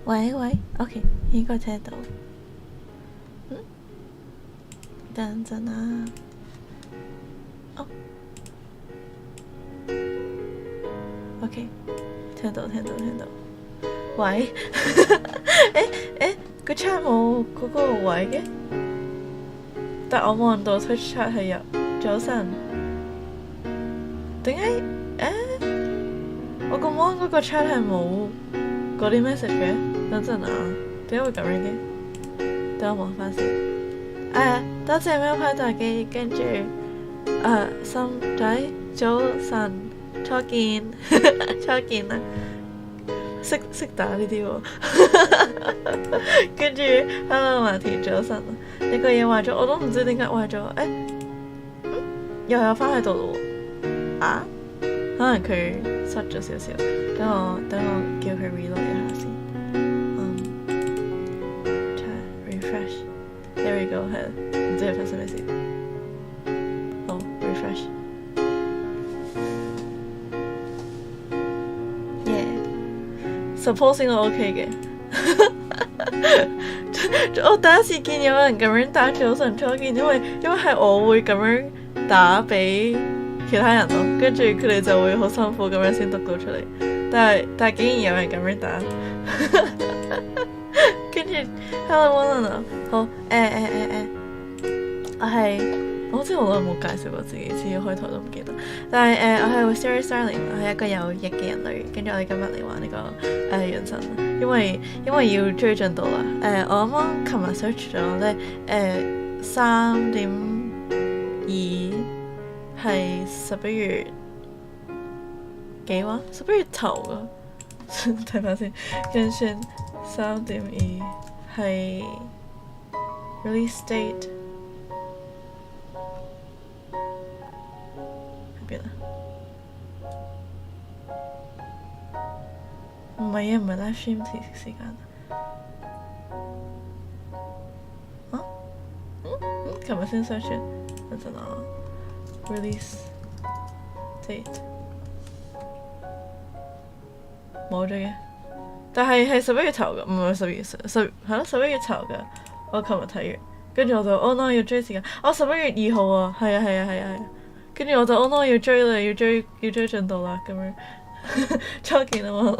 喂喂 ，OK， 應該聽到。等陣啊。哦 ，OK， 聽到。喂，個 chat 冇嗰個位嘅，但我望到 Twitch chat 係有早晨。點解我個 mon 嗰個 chat 係冇嗰啲 message 嘅？等陣啊，點解會咁樣嘅？等我望翻先。多謝喵派大機，跟住心仔早晨初見啊！識打呢啲喎，跟住 Hello 馬田早晨，你個嘢壞咗，我都唔知點解壞咗，又有翻喺度咯喎，可能佢塞咗少少，等我叫佢 reload 一下先，refresh，there we go， 係，唔知佢發生咩事，好 refresh。suppose 我 OK 嘅，我第一次見有人咁樣打早晨初見，因為係我會咁樣打俾其他人咯，跟住佢哋就會好辛苦咁樣先讀到出嚟，但係竟然有人咁樣打，跟住 Hello Wanda， 好我好似好耐冇介紹過自己，自己開台都唔記得。但係我係 Wisteria Starling， 我係一個有翼嘅人類。跟住我哋今日嚟玩呢個原神，因為要追進度啦。我啱啱琴日 search 咗咧3.2係11月幾話？11月頭啊！睇翻先，跟住3.2係 release date。唔係 live stream 時間琴日先 search 等陣啊 release date 冇咗嘅，但係11月頭㗎，唔係11月11月頭㗎，我琴日睇完，跟住我就no 要追時間，11月2號啊，係啊，跟住我就no 要追啦，要追進度啦咁樣。初見啊嘛，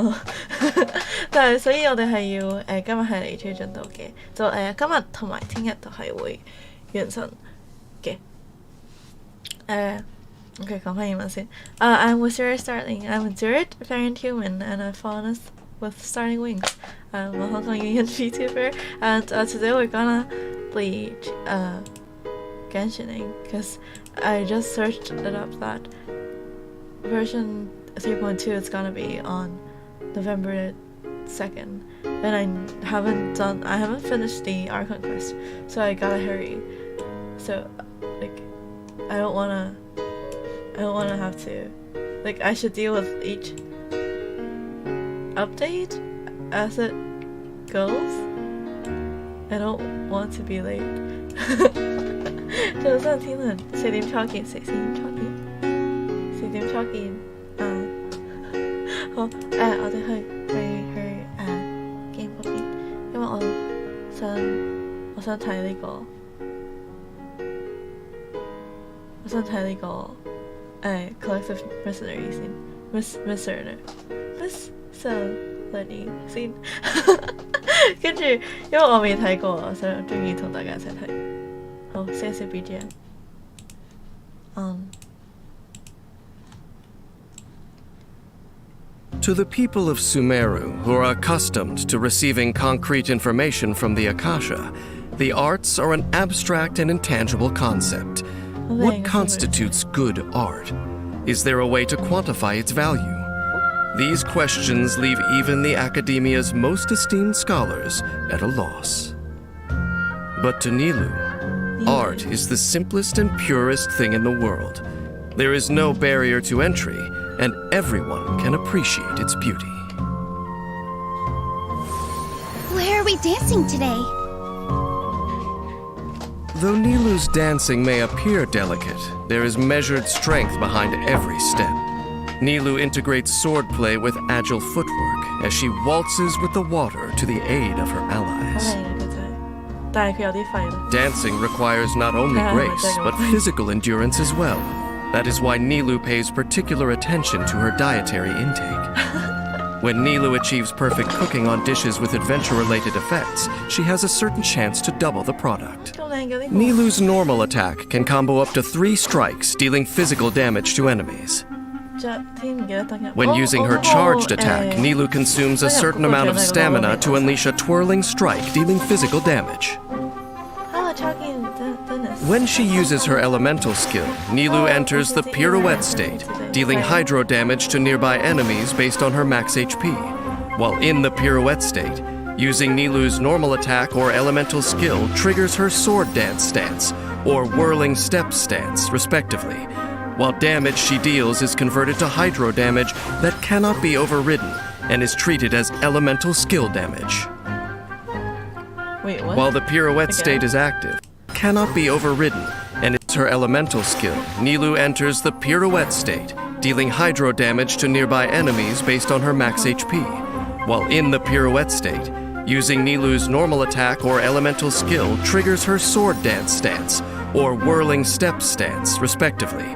但係所以我哋係要今日係嚟追進度嘅，就今日同埋聽日都係會完成嘅。OK 講翻英文先。I'm Wisteria Starling. I'm a druid, variant human, and a faunus with starting wings. I'm a Hong Kong Union vtuber, and today we're gonna play Genshin because I just searched it up that version 3.2 is gonna be on November 2nd, and I haven't finished the Archon quest, so I gotta hurry. So I don't wanna have to, I should deal with each update as it goes. I don't want to be late. 早上天亮4點初見，4點初見。好，我哋去 game 嗰邊，因為我想睇呢個collective mercenary 先 mercenary 先，跟住因為我未睇過，所以我中意同大家一齊睇。好，謝謝 BGM。To the people of Sumeru, who are accustomed to receiving concrete information from the Akasha, the arts are an abstract and intangible concept. What constitutes good art? Is there a way to quantify its value? These questions leave even the academia's most esteemed scholars at a loss. But to Nilu, art is the simplest and purest thing in the world. There is no barrier to entry, and everyone can appreciate its beauty. Where are we dancing today? Though Nilu's dancing may appear delicate, there is measured strength behind every step. Nilu integrates swordplay with agile footwork as she waltzes with the water to the aid of her 好 allies. 靚嘅佢真係，但係佢有啲廢咯。 Dancing requires not only grace, but physical endurance as well. That is why Nilou pays particular attention to her dietary intake. When Nilou achieves perfect cooking on dishes with adventure-related effects, she has a certain chance to double the product. 咁靚嘅呢個。 Nilou's normal attack can combo up to 3 strikes, dealing physical damage to enemies. 昨天唔記得登入。 When using her charged attack, Nilou consumes a certain amount of stamina to unleash a twirling strike, dealing physical damage. When she uses her elemental skill, Nilou enters the pirouette state, dealing hydro damage to nearby enemies based on her max HP. While in the pirouette state, using Nilou's normal attack or elemental skill triggers her sword dance stance, or whirling step stance, respectively, while damage she deals is converted to hydro damage that cannot be overridden and is treated as elemental skill damage. Wait, what? While the pirouette state is active, cannot be overridden, and it's her elemental skill, Nilou enters the pirouette state, dealing hydro damage to nearby enemies based on her max HP. While in the pirouette state, using Nilou's normal attack or elemental skill triggers her sword dance stance, or whirling step stance, respectively,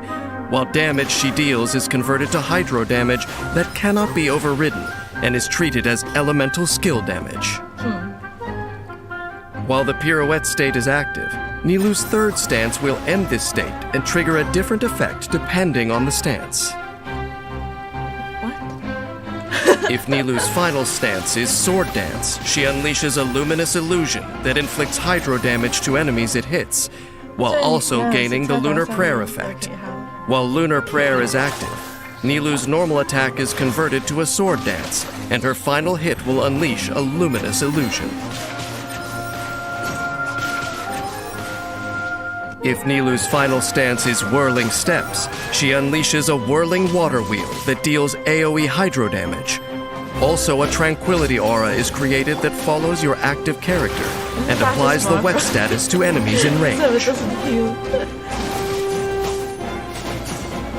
while damage she deals is converted to hydro damage that cannot be overridden and is treated as elemental skill damage. While the pirouette state is active, Nilou's third stance will end this state and trigger a different effect depending on the stance. What? If Nilou's final stance is Sword Dance, she unleashes a luminous illusion that inflicts hydro damage to enemies it hits, while also gaining the Lunar Prayer effect. While Lunar Prayer is active, Nilou's normal attack is converted to a Sword Dance, and her final hit will unleash a luminous illusion. If Nilou's final stance is Whirling Steps, she unleashes a whirling water wheel that deals AoE hydro damage. Also, a Tranquility Aura is created that follows your active character and applies the wet status to enemies in range.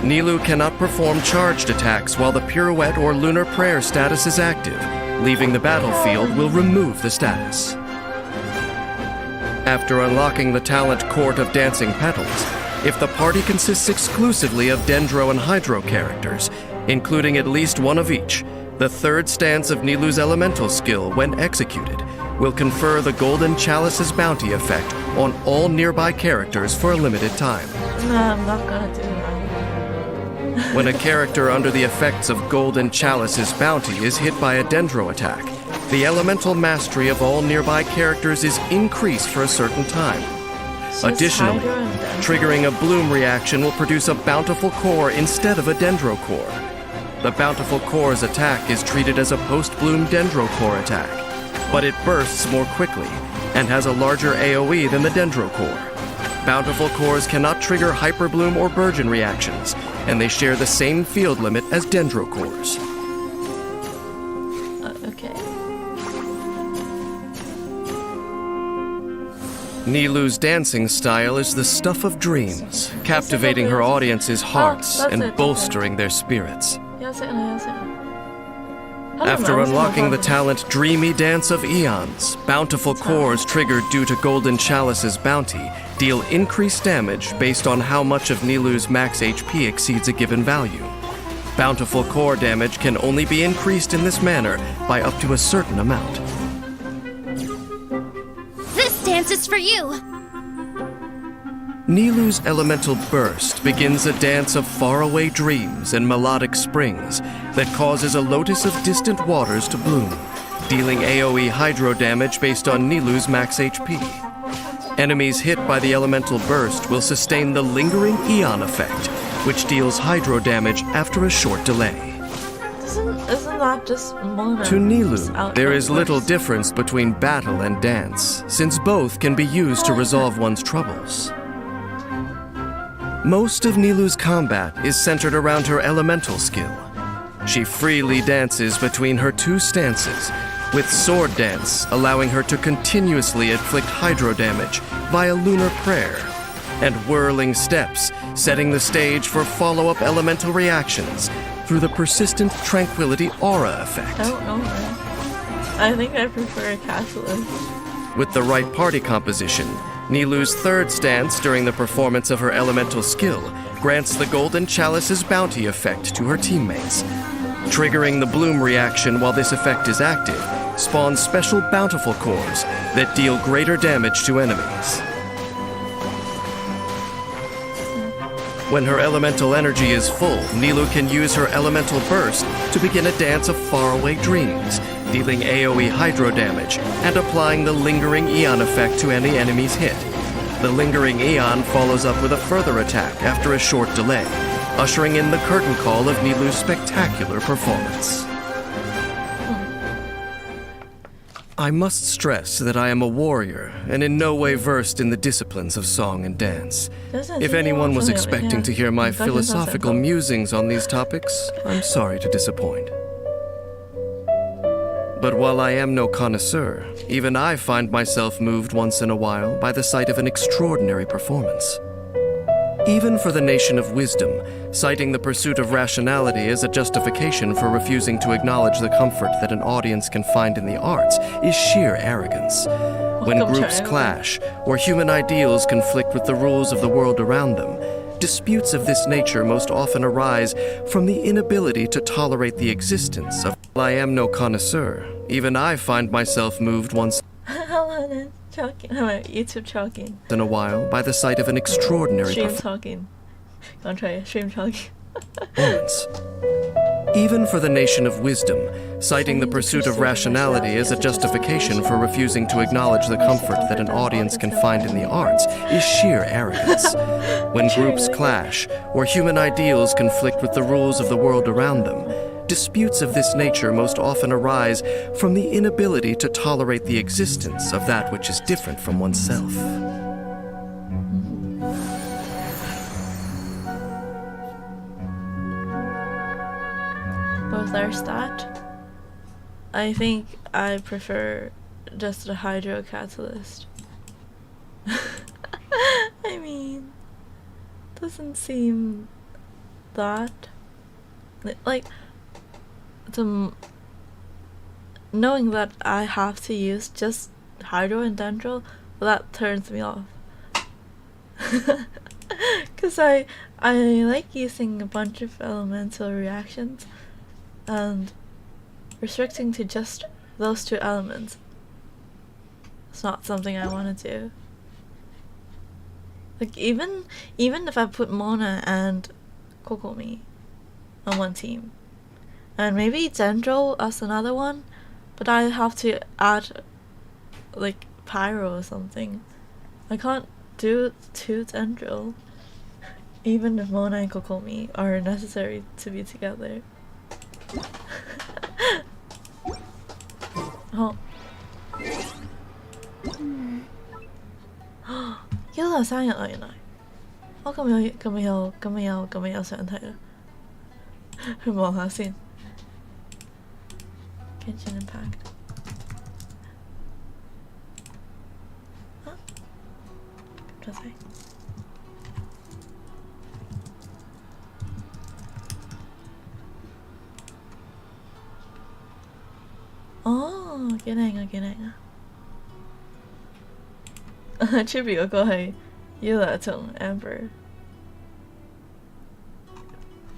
Nilou cannot perform charged attacks while the Pirouette or Lunar Prayer status is active. Leaving the battlefield will remove the status. After unlocking the talent Court of Dancing Petals, if the party consists exclusively of Dendro and Hydro characters, including at least one of each, the third stance of Nilou's elemental skill, when executed, will confer the Golden Chalice's bounty effect on all nearby characters for a limited time. No, I'm not gonna do that. When a character under the effects of Golden Chalice's bounty is hit by a Dendro attack, the elemental mastery of all nearby characters is increased for a certain time. Additionally, triggering a Bloom reaction will produce a Bountiful Core instead of a Dendro Core. The Bountiful Core's attack is treated as a post-Bloom Dendro Core attack, but it bursts more quickly and has a larger AoE than the Dendro Core. Bountiful Cores cannot trigger Hyper Bloom or Burgeon reactions, and they share the same field limit as Dendro Cores. Okay. Nilou's dancing style is the stuff of dreams, captivating her audience's hearts and bolstering their spirits. After unlocking the talent Dreamy Dance of Eons, Bountiful Cores triggered due to Golden Chalice's bounty deal increased damage based on how much of Nilou's max HP exceeds a given value. Bountiful Core damage can only be increased in this manner by up to a certain amount. This dance is for you! Nilou's elemental burst begins a dance of faraway dreams and melodic springs that causes a lotus of distant waters to bloom, dealing AoE hydro damage based on Nilou's max HP. Enemies hit by the elemental burst will sustain the lingering Eon effect, which deals hydro damage after a short delay. Isn't that just more than To Nilou, output there is little burst? difference between battle and dance, since both can be used to resolve one's troubles. Most of Nilou's combat is centered around her elemental skill. She freely dances between her two stances, with Sword Dance allowing her to continuously inflict hydro damage via Lunar Prayer, and Whirling Steps setting the stage for follow-up elemental reactions, through the persistent tranquility aura effect. I don't know, man. I think I prefer a catalyst. With the right party composition, Nilou's third stance during the performance of her elemental skill grants the Golden Chalice's bounty effect to her teammates. Triggering the bloom reaction while this effect is active spawns special bountiful cores that deal greater damage to enemies. When her elemental energy is full, Nilou can use her elemental burst to begin a dance of faraway dreams, dealing AoE hydro damage and applying the lingering Aeon effect to any enemies hit. The lingering Aeon follows up with a further attack after a short delay, ushering in the curtain call of Nilou's spectacular performance. I must stress that I am a warrior and in no way versed in the disciplines of song and dance. If anyone was expecting to hear my philosophical musings on these topics, I'm sorry to disappoint. But while I am no connoisseur, even I find myself moved once in a while by the sight of an extraordinary performance. Even for the nation of wisdom, citing the pursuit of rationality as a justification for refusing to acknowledge the comfort that an audience can find in the arts is sheer arrogance. When groups clash, or human ideals conflict with the rules of the world around them, disputes of this nature most often arise from the inability to tolerate the existence of. I am no connoisseur. Even I find myself moved once YouTube talking. in a while by the sight of an extraordinary Stream talking. Don't try it. Stream talking. performance. Even for the nation of wisdom, citing the pursuit of rationality as a justification for refusing to acknowledge the comfort that an audience can find in the arts is sheer arrogance. When groups clash, or human ideals conflict with the rules of the world around them, disputes of this nature most often arise from the inability to tolerate the existence of that which is different from oneself. With our stat, I think I prefer just a hydro catalyst. I mean, doesn't seem that like knowing that I have to use just hydro and dendro, well, that turns me off. Cause I like using a bunch of elemental reactions and restricting to just those two elements. It's not something I want to do. Like even if I put Mona and Kokomi on one team, and maybe Dendro as another one, but I have to add like Pyro or something. I can't do two Dendro, even if Mona and Kokomi are necessary to be together. Oh. 1生日啊，原來我咁有想睇啦，去望下先。Genshin Impact 啊，咁就睇。哦，幾靚啊，幾靚啊！Chibi 嗰個係 Eula 同 Amber。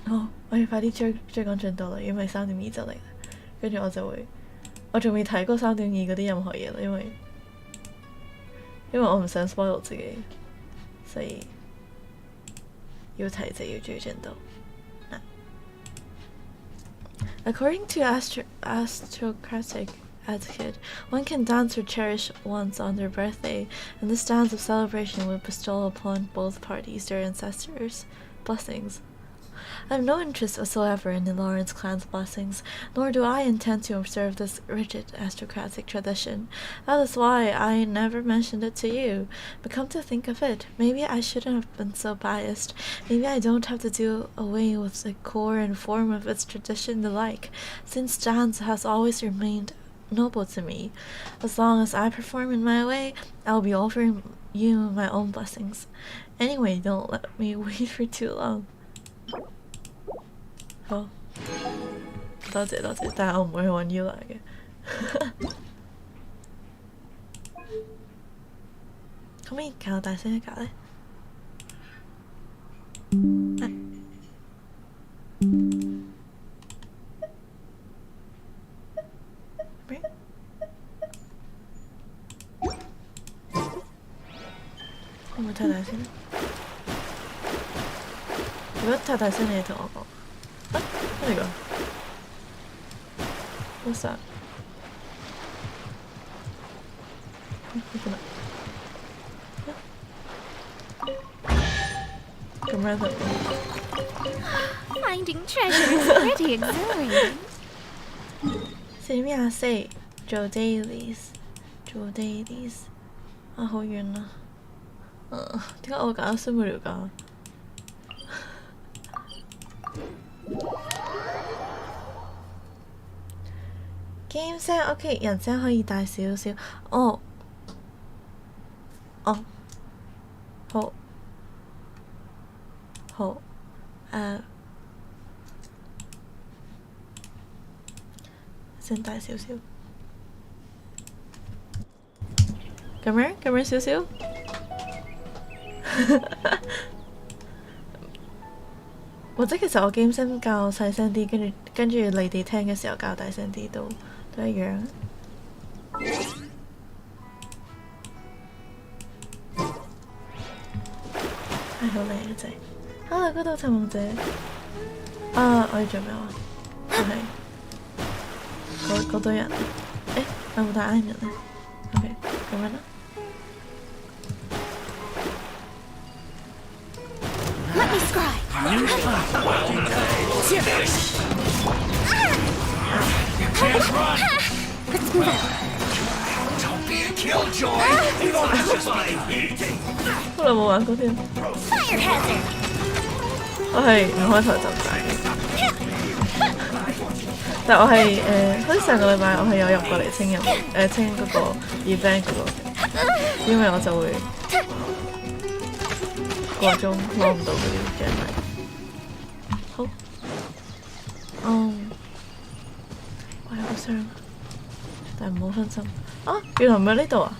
哦，我要快啲追趕進度啦，因為3.2就嚟啦。跟住我仲未睇過3.2嗰啲任何嘢啦，因為我唔想 spoil 自己，所以要睇就要追進度。According to Astrocratic etiquette, one can dance or cherish once on their birthday, and this dance of celebration would bestow upon both parties their ancestors' blessings. I have no interest whatsoever in the Lawrence clan's blessings, nor do I intend to observe this rigid aristocratic tradition. That is why I never mentioned it to you. But come to think of it, maybe I shouldn't have been so biased. Maybe I don't have to do away with the core and form of its tradition alike, since dance has always remained noble to me. As long as I perform in my way, I'll be offering you my own blessings. Anyway, don't let me wait for too long. Oh, 多謝多謝，但係我唔會去揾 Yula 嘅。可唔可以較大聲一格咧？會唔會太大聲？如果太大聲，你同我講。咩嚟㗎？What's that？咁 random。 Finding treasure is pretty exhilarating. 4.4做 dailies， 做 dailies。啊，好遠啊！點解我揀咗無聊㗎？Game 聲 OK， 人聲可以大少少。哦，好，好，聲大少少。咁樣少少。或者其實我 game 聲較細聲啲，跟住你哋聽嘅時候較大聲啲都一樣。係好靚嘅仔。Hello， 嗰度尋夢者。啊，我要做咩啊？嗰堆人。有冇帶 I 人咧 ？OK， 咁樣啦。Let me scry. Let's move out. Don't be a killjoy. You don't exercise eating. 好耐冇玩過添。 Fire hazard. 我係唔開頭就大嘅，但我係好似上個禮拜我係有入過嚟清嗰個 event 嗰個，因為我就會個鐘攞唔到嗰啲獎勵。好，我有個箱，但係唔好分心。啊，原來唔係呢度啊！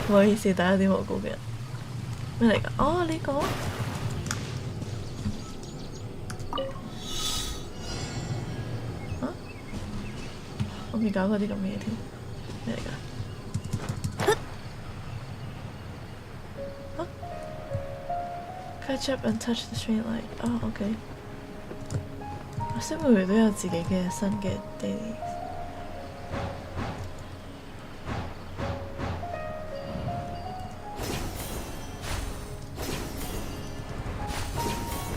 唔好意思，打有啲無辜嘅人。咩嚟㗎？哦，呢個我未搞過啲咁嘅嘢添。咩嚟㗎？Catch up and touch the street light。哦，OK。我識每回都有自己嘅新嘅 daily。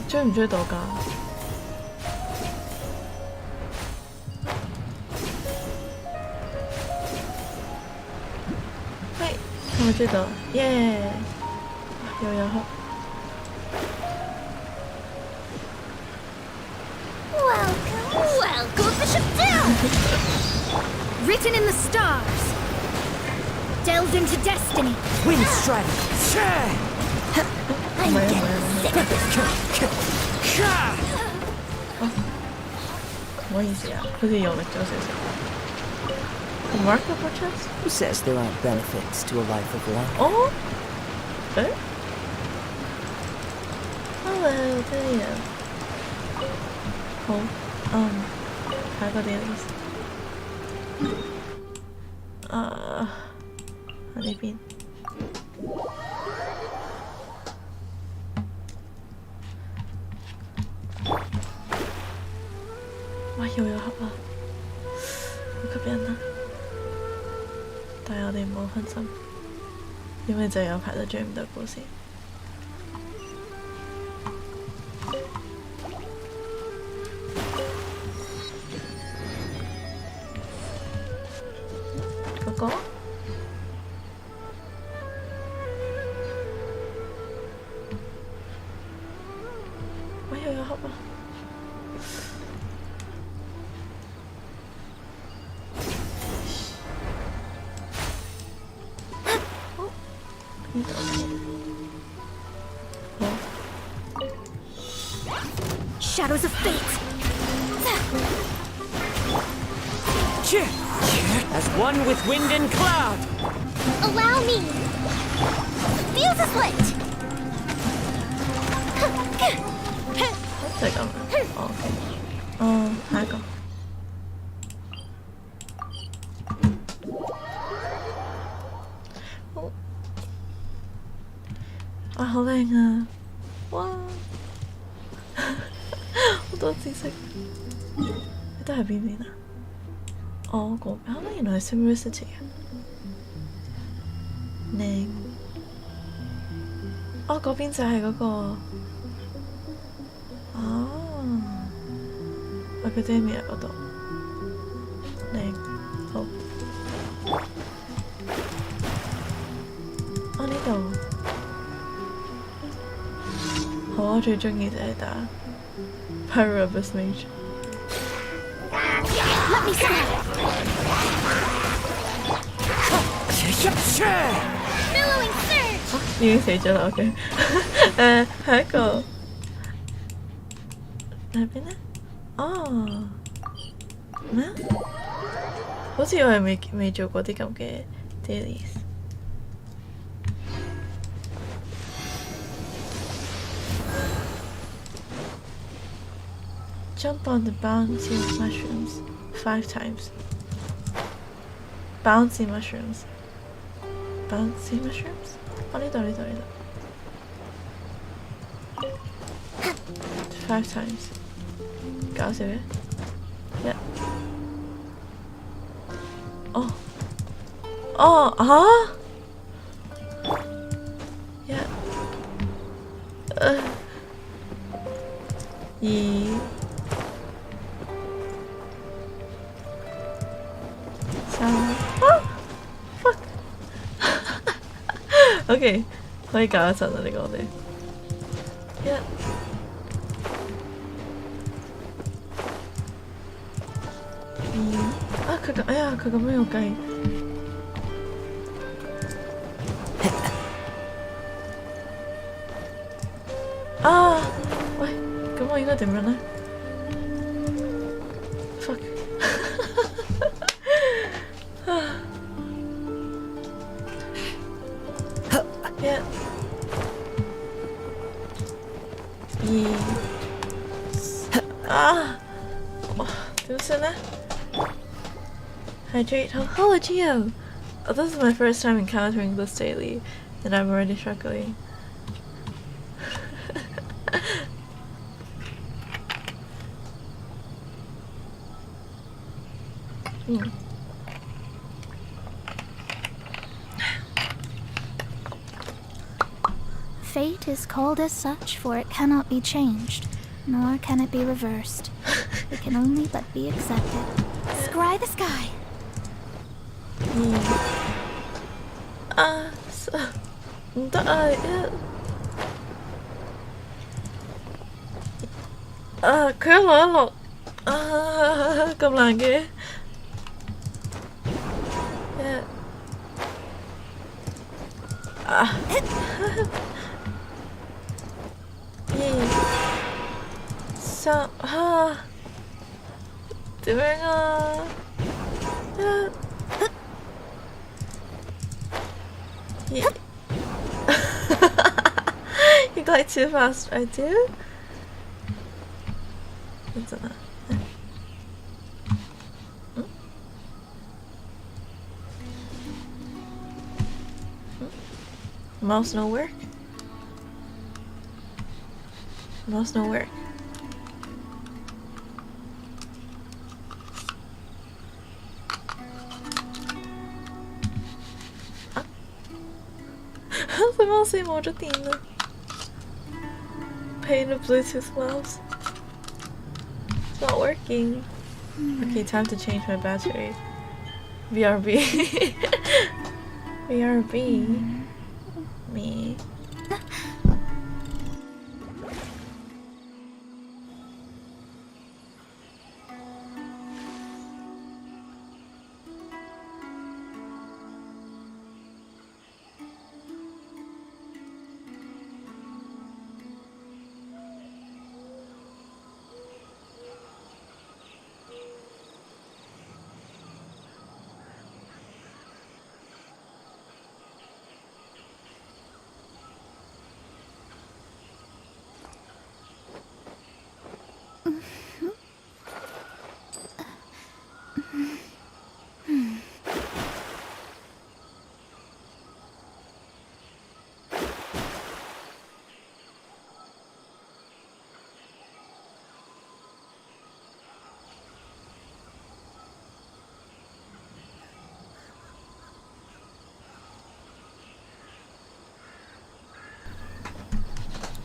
追唔追到㗎？喂，係咪追到？耶！又有黑。Welcome, Bishop down! Written in the stars. Delved into destiny. Wind strike. I'm getting sick of this. 唔好意思啊，好似用力咗少少。Remarkable chest? Who says there aren't benefits to a life of one? 哦，Hello， 這裡有。好，下一個 dailies。喺呢邊。哇！又有盒啊，好吸引啊！但係我哋唔好分心，因為就有排都追唔到故事。嗰個？哇！又有盒啊！ shadows of fate. As one with wind and cloud. Allow me. Fuse is lit. 就係咁。哦，OK。哦，下一個。好。啊，好靚啊！哇，好多知識。你都係邊邊啊？哦，嗰邊原來係 University 啊！靚。哦，嗰邊就係嗰個。Academia 嗰度，靚，好。呢度，好啊！最中意就係打 Pyrobus Mage。Let me see. Billowing surge. 已經死咗啦 ，OK。下一個喺邊呢？哦，咩啊？好似我係未做過啲咁嘅 dailies。Jump on the bouncy mushrooms 5 times. Bouncy mushrooms. Bouncy mushrooms？ 哦，呢度。5 times。搞笑嘅，2、3，fuck， OK， 可以搞一陣啦，呢個我哋佢咁樣有計。喂，咁我應該點樣呢 ？Fuck！ 點算呢？Hydrate. Hello, Geo! Oh, this is my first time encountering this daily, and I'm already struggling. Fate is called as such, for it cannot be changed, nor can it be reversed. It can only but be accepted. Scry the sky.唔得啊！佢一落咁難嘅。3點樣啊？You glide too fast, I do? What's that? Mouse no work? Mouse no work. The mouse冇咗電啦。Paying the Bluetooth mouse. It's not working. Okay, time to change my battery. VRB. VRB. Me.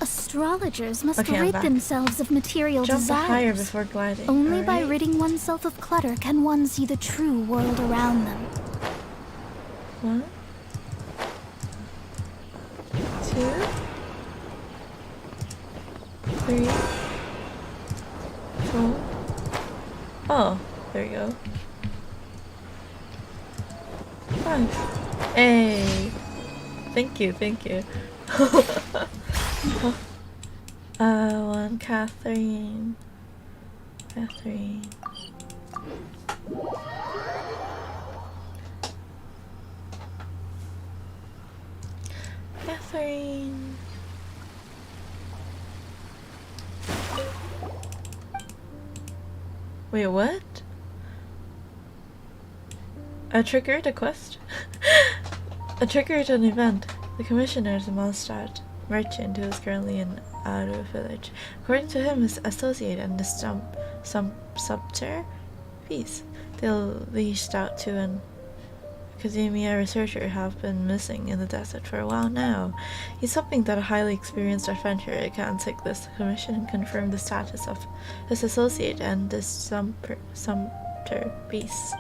Astrologers must Okay, I'm rid back. themselves of material Jump higher desires. before gliding. Only by alright? ridding oneself of clutter can one see the true world around them. 1, 2, 3, 4. Oh, there you go. 5. Hey, thank you. 1, Catherine. Wait, what? I triggered a quest? I triggered an event. The commissioner is a Mondstadt merchant who is currently in Aru village. According to him, his associate and the subter piece they leashed out to an academia researcher have been missing in the desert for a while now. He's hoping that a highly experienced adventurer can take this commission and confirm the status of his associate and the subter piece.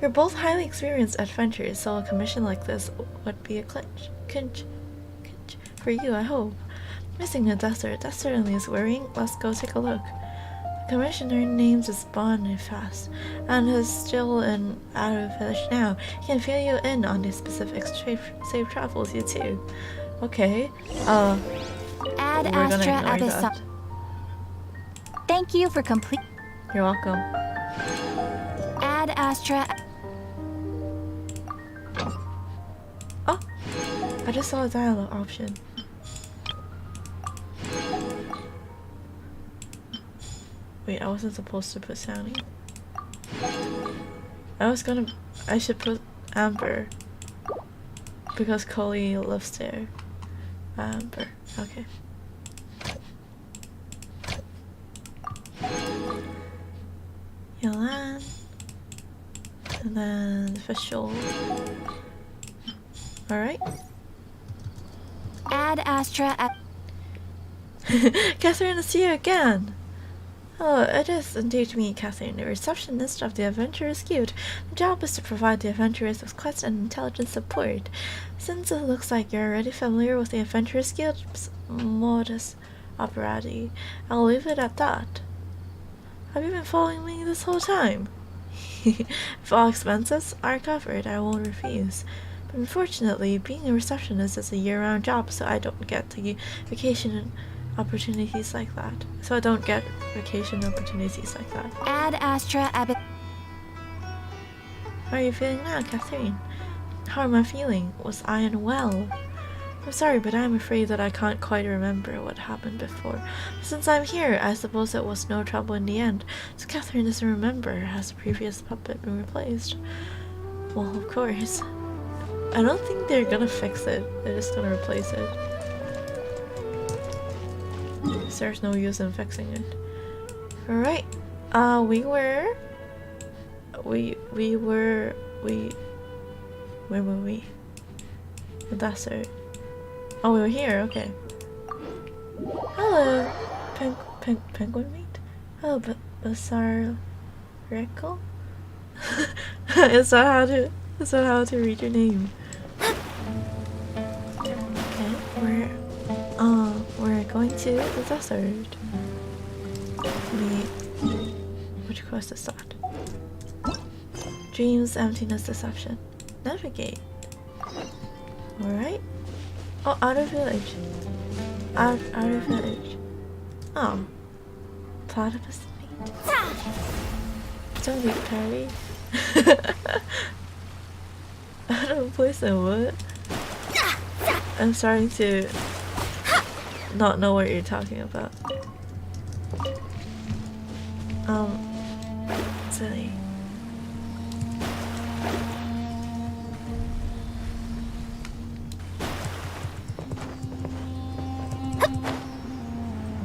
You're both highly experienced adventurers, so a commission like this would be a clinch for you, I hope. Missing a desert, that certainly is worrying. Let's go take a look. The commissioner names is Boniface and is still in Aru village now. He can fill you in on the specifics. Safe travels, you too. Okay. Ad We're gonna Astra ignore Abyss. that. Thank you for complete. You're welcome. Ad Astra. Oh, I just saw a dialogue option. Wait, I wasn't supposed to put sounding. I should put Amber. Because Coley lives there. Amber, okay. Yolan. And then official. Alright. Ad Astra. Catherine, I see you again! Oh, it is indeed me, Catherine, the receptionist of the Adventurers Guild. My job is to provide the adventurers with quest and intelligence support. Since it looks like you're already familiar with the Adventurers Guild's modus operandi, I'll leave it at that. Have you been following me this whole time? If all expenses are covered, I won't refuse. But unfortunately, being a receptionist is a year-round job, so I don't get the vacation opportunities like that. Ad Astra Abyss. How are you feeling now, Catherine? How am I feeling? Was I unwell? I'm sorry, but I'm afraid that I can't quite remember what happened before. Since I'm here, I suppose it was no trouble in the end. So Catherine doesn't remember. Has the previous puppet been replaced? Well, of course. I don't think they're gonna fix it. They're just gonna replace it. There's no use in fixing it. Alright. Where were we? The desert. Oh, we were here, okay. Hello, penguin meat? Hello, Basar Reckle? Is that how to read your name? Okay, we're going to the desert. Which quest is that? Dreams, emptiness, deception. Navigate. Alright. Oh, outer village. Outer village. Oh. Platypus meat. Don't be Perry. Out of poison, what? I'm starting to not know what you're talking about. Silly.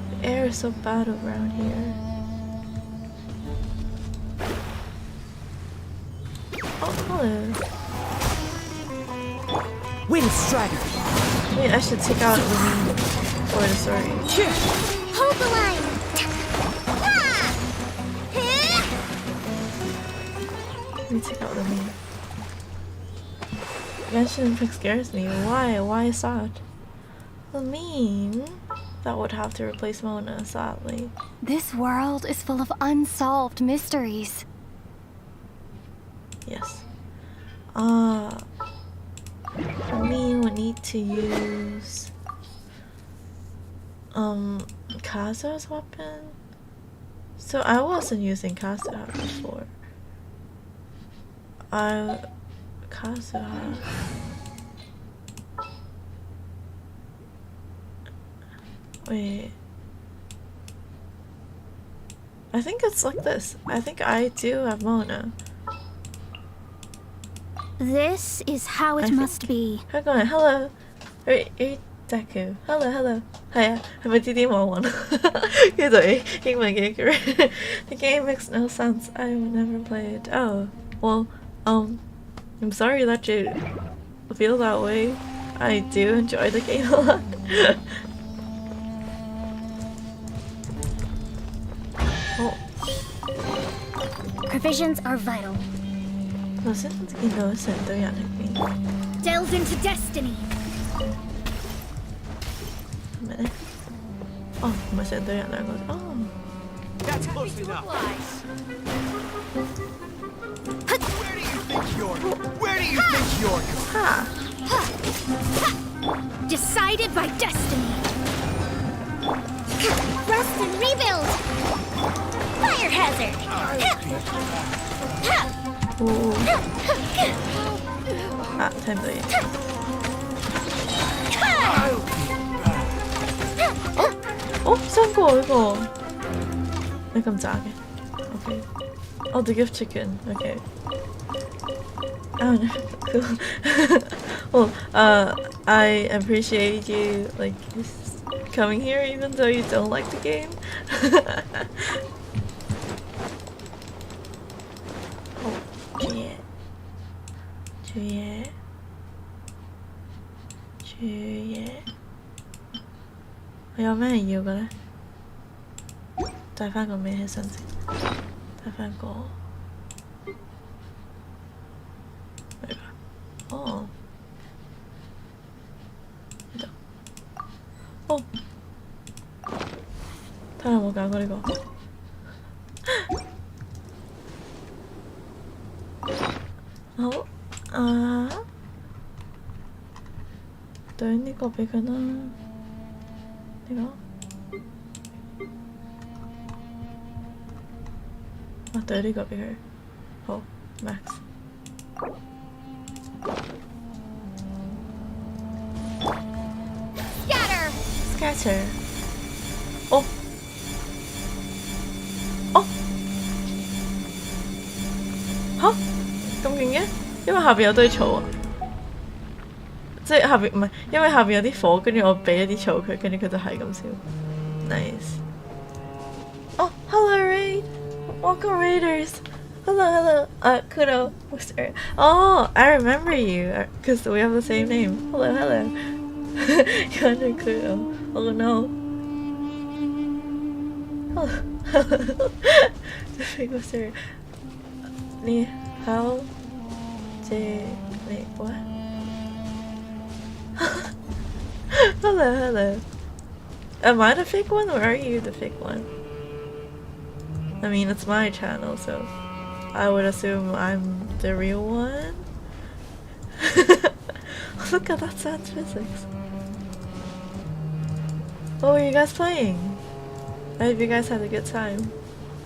The air is so bad around here. Oh, hello. Wind Strider! Wait, I should take out the wind. for the story. Hold the line! Let me take out the meme. Genshin Impact scares me. Why? Why is that? The meme? That would have to replace Mona, sadly. This world is full of unsolved mysteries. Yes. For me, we need to use Kazuha's weapon. So I wasn't using Kazuha before. Kazuha. Wait. I think it's like this. I think I do have Mona. This is how it must be. Hang on, hello. Deku. Hello. Heya. Have a DD one. The game makes no sense. I will never play it. Oh, well, I'm sorry that you feel that way. I do enjoy the game a lot. Oh. Provisions are vital. Delve into destiny. Oh, That's close enough. Where do you think you're going? Decided by destiny. Rest and rebuild. Fire hazard. time to eat. 싼 거, 이거. 왜 깜짝이야. Okay. Oh, the gift chicken. Okay. Oh, no. Well, I appreciate you, like, coming here even though you don't like the game. Oh, 주의해.我有咩要嘅咧？帶翻個咩起身先？帶翻個咩㗎？哦，呢度。哦，睇下有冇揀過呢個。好對呢個俾佢啦。呢個對呢個俾佢，好 max。Scatter。哦嚇咁勁嘅，因為下邊有堆草啊。即係下邊唔係，因為下邊有啲火，跟住我俾一啲草佢，跟住佢就係咁笑。Nice。Oh, hello Raid. Welcome Raiders. Hello. Kudo. Wisteria. Oh, I remember you because we have the same name. Hello. You're under Kudo. Oh no. Hello. Wisteria. 你好，what? Hello. Am I the fake one or are you the fake one? I mean, it's my channel, so I would assume I'm the real one. Look at that sad physics. What were you guys playing? I hope you guys had a good time.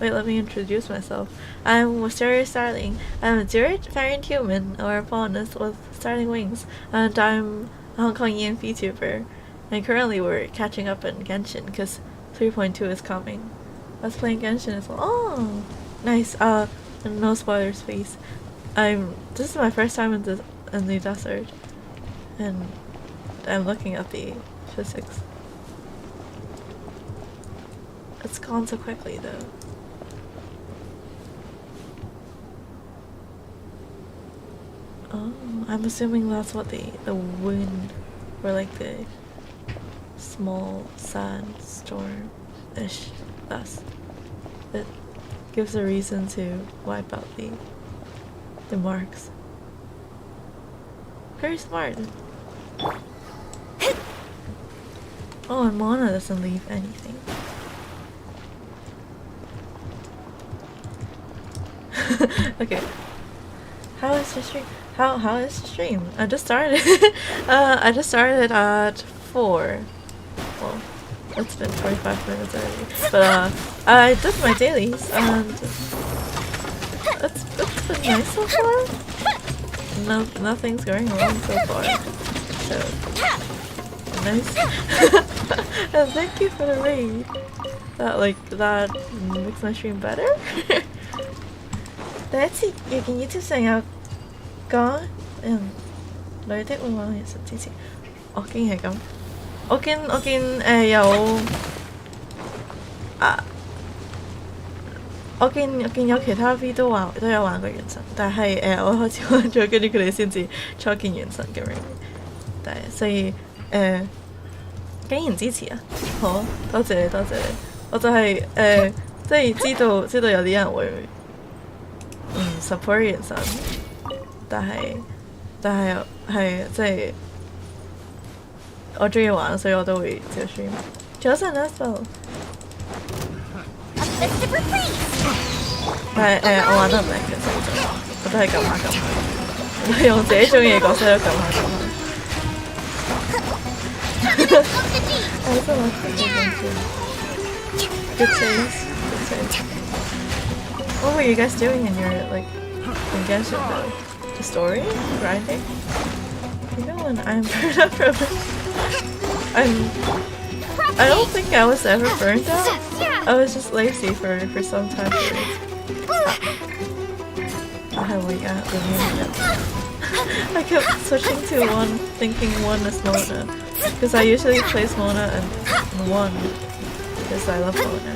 Wait, let me introduce myself. I'm Wisteria Starling. I'm a druid, variant human, or a faunus with starling wings, and I'm a Hong Kongian vtuber. And currently we're catching up in Genshin because 3.2 is coming. I was playing Genshin as well. Oh, nice. No spoilers, please. This is my first time in the desert, and I'm looking at the physics. It's gone so quickly though. Oh, I'm assuming that's what the wind or like the small sandstorm-ish dust. It gives a reason to wipe out the marks. Very smart. Oh, and Mona doesn't leave anything. Okay. How is the stream? How is the stream? I just started. I just started at 4. Well, it's been 45 minutes already. But I did my dailies and it's been nice so far. Nothing's going wrong so far. So nice. And thank you for the raid. That makes my stream better. 第一次遇見 YouTube 上有講女的會玩現實之前，我竟然係咁。我見有我見有其他 V 都有玩過原神，但係我開始玩咗，跟住佢哋先至初見原神咁樣。但係所以竟然支持啊！好，多謝你。我就係即係知道有啲人會support 原神，但係係即係我中意玩，所以我都會照 stream。早晨 Aspo， 但係我玩得唔叻嘅，我都係撳下，我係用自己中意嘅角色都撳下。Good taste. What were you guys doing in your in Genshin though? The story? Grinding? Even when I'm burned out from it, I don't think I was ever burned out. I was just lazy for some time period. I kept switching to one, thinking one is Mona, because I usually place Mona and one, because I love Mona.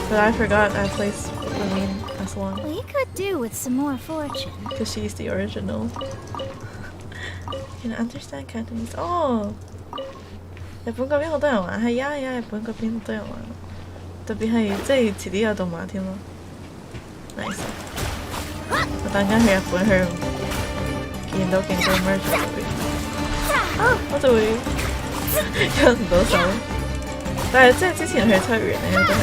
But I forgot I placed Levine as one. We could do with some more fortune. Because she's the original. Can understand Cantonese. Oh! 日本嗰邊好多人玩，係啊，日本嗰邊好多人玩，特別係即係遲啲有動漫添咯。Nice。我等間去日本去見到勁多 merch 嗰邊，我就會忍唔到手。但係即係之前去秋園咧都係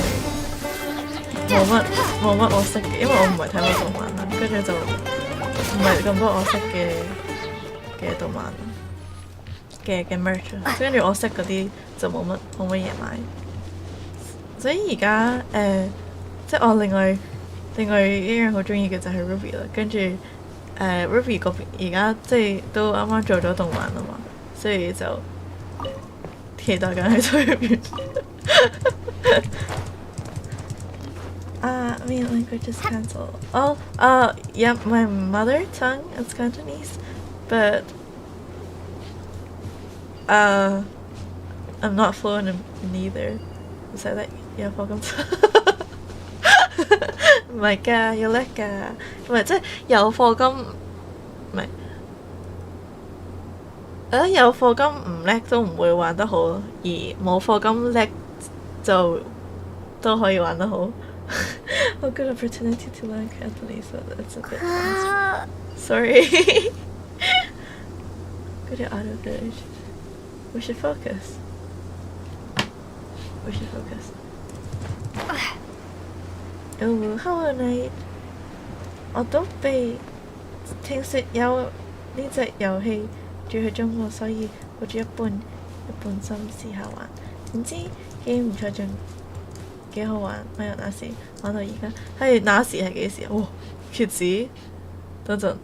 冇乜我識嘅，因為我唔係睇過動漫啦，跟住就唔係咁多我識嘅動漫嘅 merch， 跟住我識嗰啲就冇乜嘢買。所以而家即係我另外一樣好中意嘅就係 Ruby 啦，跟住Ruby 嗰邊而家即係都啱啱做咗動漫啊嘛，所以就期待緊去推完。Main language is cancelled. Oh, yeah, my mother tongue is Cantonese, but I'm not fluent in neither. So that yeah, welcome to 唔係㗎，要叻㗎，唔係即係有課金，唔係有課金唔叻都唔會玩得好，而冇課金叻就都可以玩得好。A good opportunity to learn Cantonese, so that's a bit sorry. Go to auto village. We should focus. Oh, Hello Night. 我都被聽說有呢隻遊戲住去中國，所以抱住一半心試下玩。點知幾唔錯，仲幾好玩。我由那時玩到而家，係那時係幾時啊？哇！蠍子，等陣，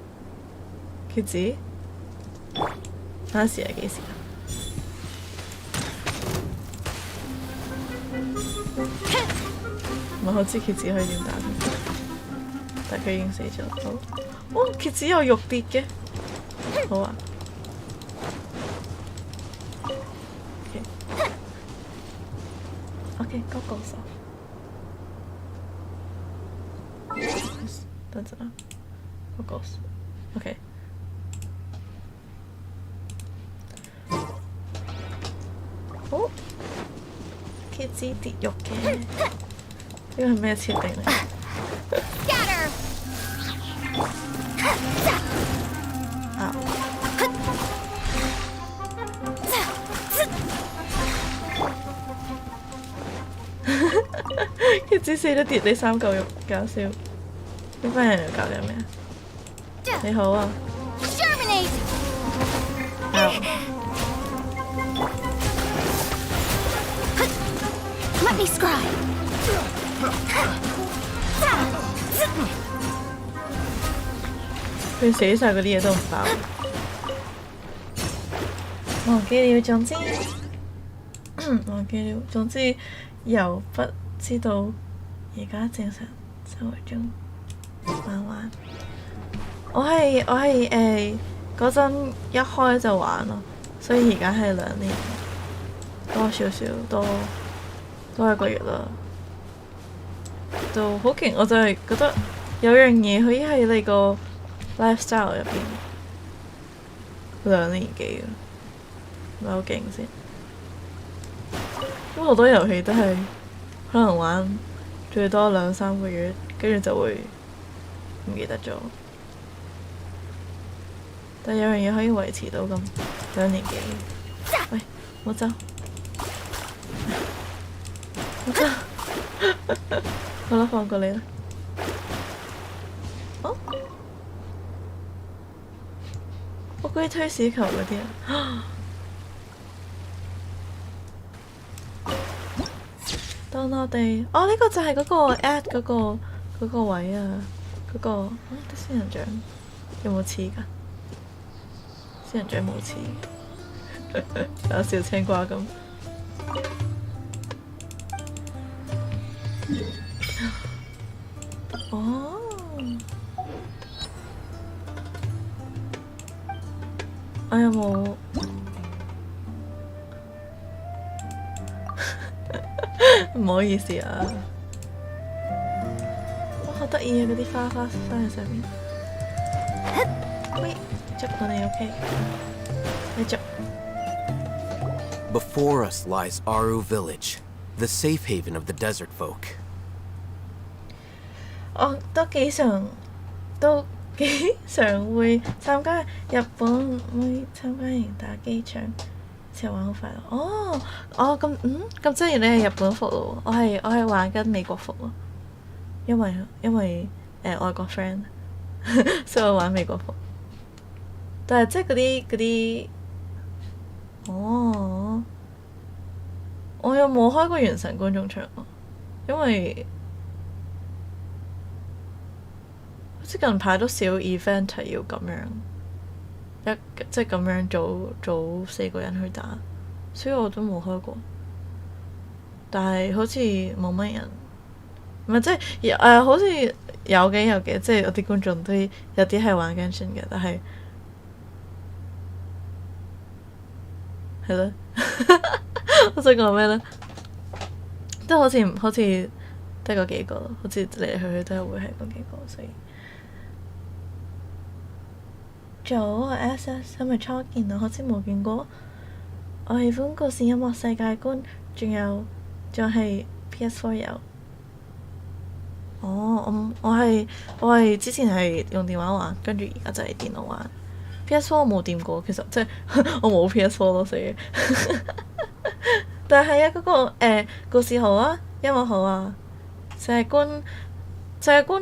蠍子，那時係幾時啊？唔係好知蠍子可以點打，但佢已經死咗。好，哦，蠍子有肉跌嘅，好啊。OK， goggles off。等陣啦 ，goggles。OK。哦，蠍子跌肉嘅，呢個係咩設定嚟？啊！蠍子死都跌你3嚿肉，搞笑！呢班人又搞緊咩？你好啊！ Let me scry. 佢死晒嗰啲嘢都唔爆。忘記了，總之忘記了，總之由不知道而家正常生活中玩玩。我係嗰陣一開就玩咯，所以而家係2年多少少多1個月啦，就好勁！我就係覺得有樣嘢可以喺你個 lifestyle 入邊2年幾咪好勁先。咁好多遊戲都係可能玩最多2-3個月，跟住就會唔記得咗。但有樣嘢可以維持到咁2年幾。喂，冇走，冇走。好啦，放過你啦。哦，我嗰啲推屎球嗰啲啊。當我哋，哦，呢個就係嗰個 at 嗰個位啊，嗰個啲仙人掌有冇似㗎？仙人掌冇似，搞笑青瓜咁。哦，我有冇？唔好意思啊，哇，好得意啊！嗰啲花喺上面。喂，捉到你 OK？ 你捉。Before us lies Aru Village, the safe haven of the desert folk. 我都幾常會參加日本會參加營打機場。一齊玩好快樂咁咁即係你係日本服咯，我係玩緊美國服咯，因為外國 friend， 所以我玩美國服。但係即係嗰啲我又冇開過原神觀眾場咯，因為好似近排都少 event 係要咁樣。即係咁樣組4個人去打，所以我都冇開過。但係好似冇乜人，唔係即係好似有嘅，即係我啲觀眾都有啲係玩 Genshin 嘅，但係係咯，我想講咩咧？都好似得嗰幾個咯，好似嚟嚟去去都係會係嗰幾個，所以。早 SS 係咪初見啊？好似冇見過。我喜歡故事音樂世界觀，仲係 PS4 有。我係之前係用電話玩，跟住而家就係電腦玩。PS4 我冇掂過，其實即係我冇 PS4 咯，所以。但係嗰個故事好啊，音樂好啊，世界觀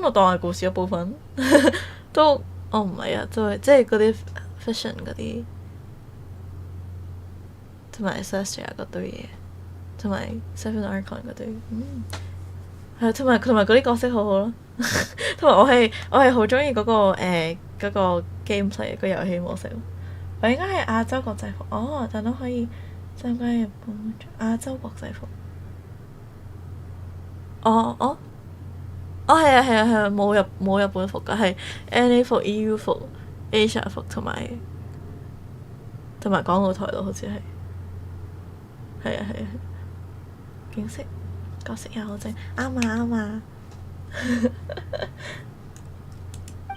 我當係故事一部分，都。唔係啊，即係嗰啲 fiction 嗰啲，同埋 Celestia 嗰堆嘢，同埋 Seven Archon 嗰堆，係同埋嗰啲角色好好咯，同埋我係好中意嗰個 gameplay 個遊戲模式。我應該係亞洲國際服，但都可以參加日本亞洲國際服。係啊，冇日本服㗎，係 NA 服、EU 服、Asia 服同埋港澳台咯，好似係啊，景色角色又好正，啱啊。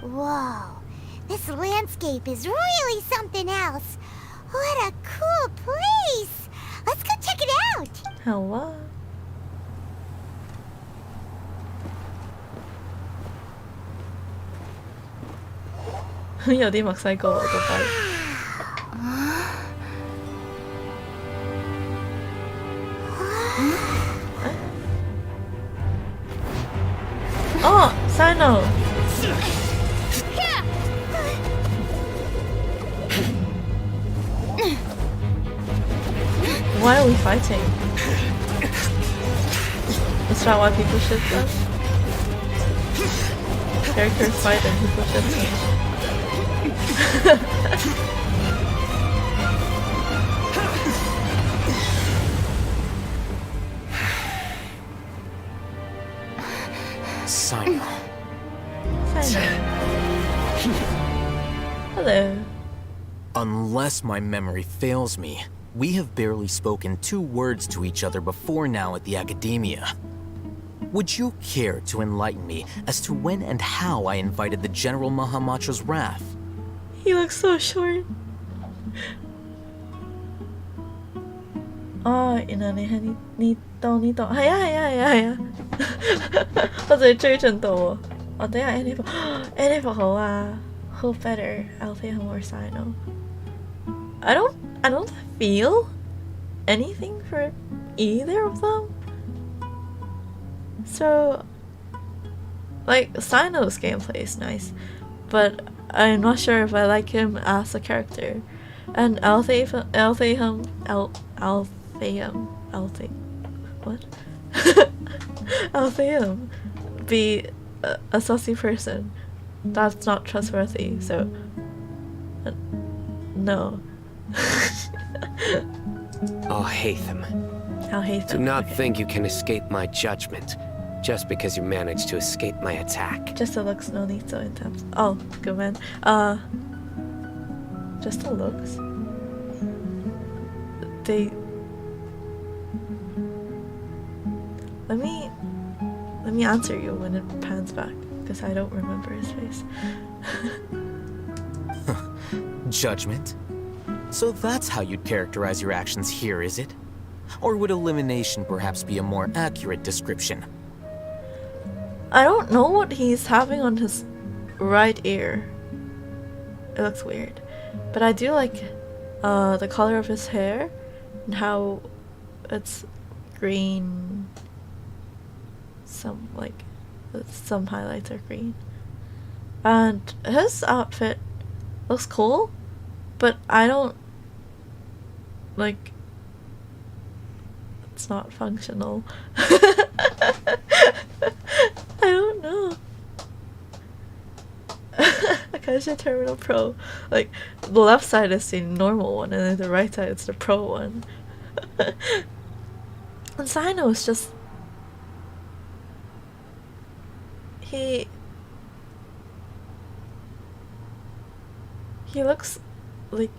Whoa, this landscape is really something else. What a cool place! Let's go check it 好啊。有啲墨西哥喎個幣。哦 ，Sino。Why are we fighting? Is that why people shoot them? Characters fight and people shoot them. Sino. Hello. Unless my memory fails me, we have barely spoken 2 words to each other before now at the Academia. Would you care to enlighten me as to when and how I invited the General Mahamatra's wrath? He looks so short. 哦，原來你喺呢度，係啊，我就追進度喎。我等下 Annie 好啊 ，Who better? Althea or Sino? I don't feel anything for either of them. So, like, Sino's gameplay is nice, but I'm not sure if I like him as a character. And Altheum, what? Altheum be a sussy person. That's not trustworthy, so no. Alhaitham. Alhaitham. Do not okay. think you can escape my judgment, just because you managed to escape my attack. Just the looks, no need so intense. Oh, good man. Just the looks. Let me answer you when it pans back, because I don't remember his face. Judgment? So that's how you'd characterize your actions here, is it? Or would elimination perhaps be a more accurate description? I don't know what he's having on his right ear. It looks weird. But I do like the color of his hair and how it's green. Some highlights are green. And his outfit looks cool, but I don't like, it's not functional. I don't know. Akasha Terminal Pro. Like, the left side is the normal one, and then the right side is the pro one. And Sino is just... He looks like...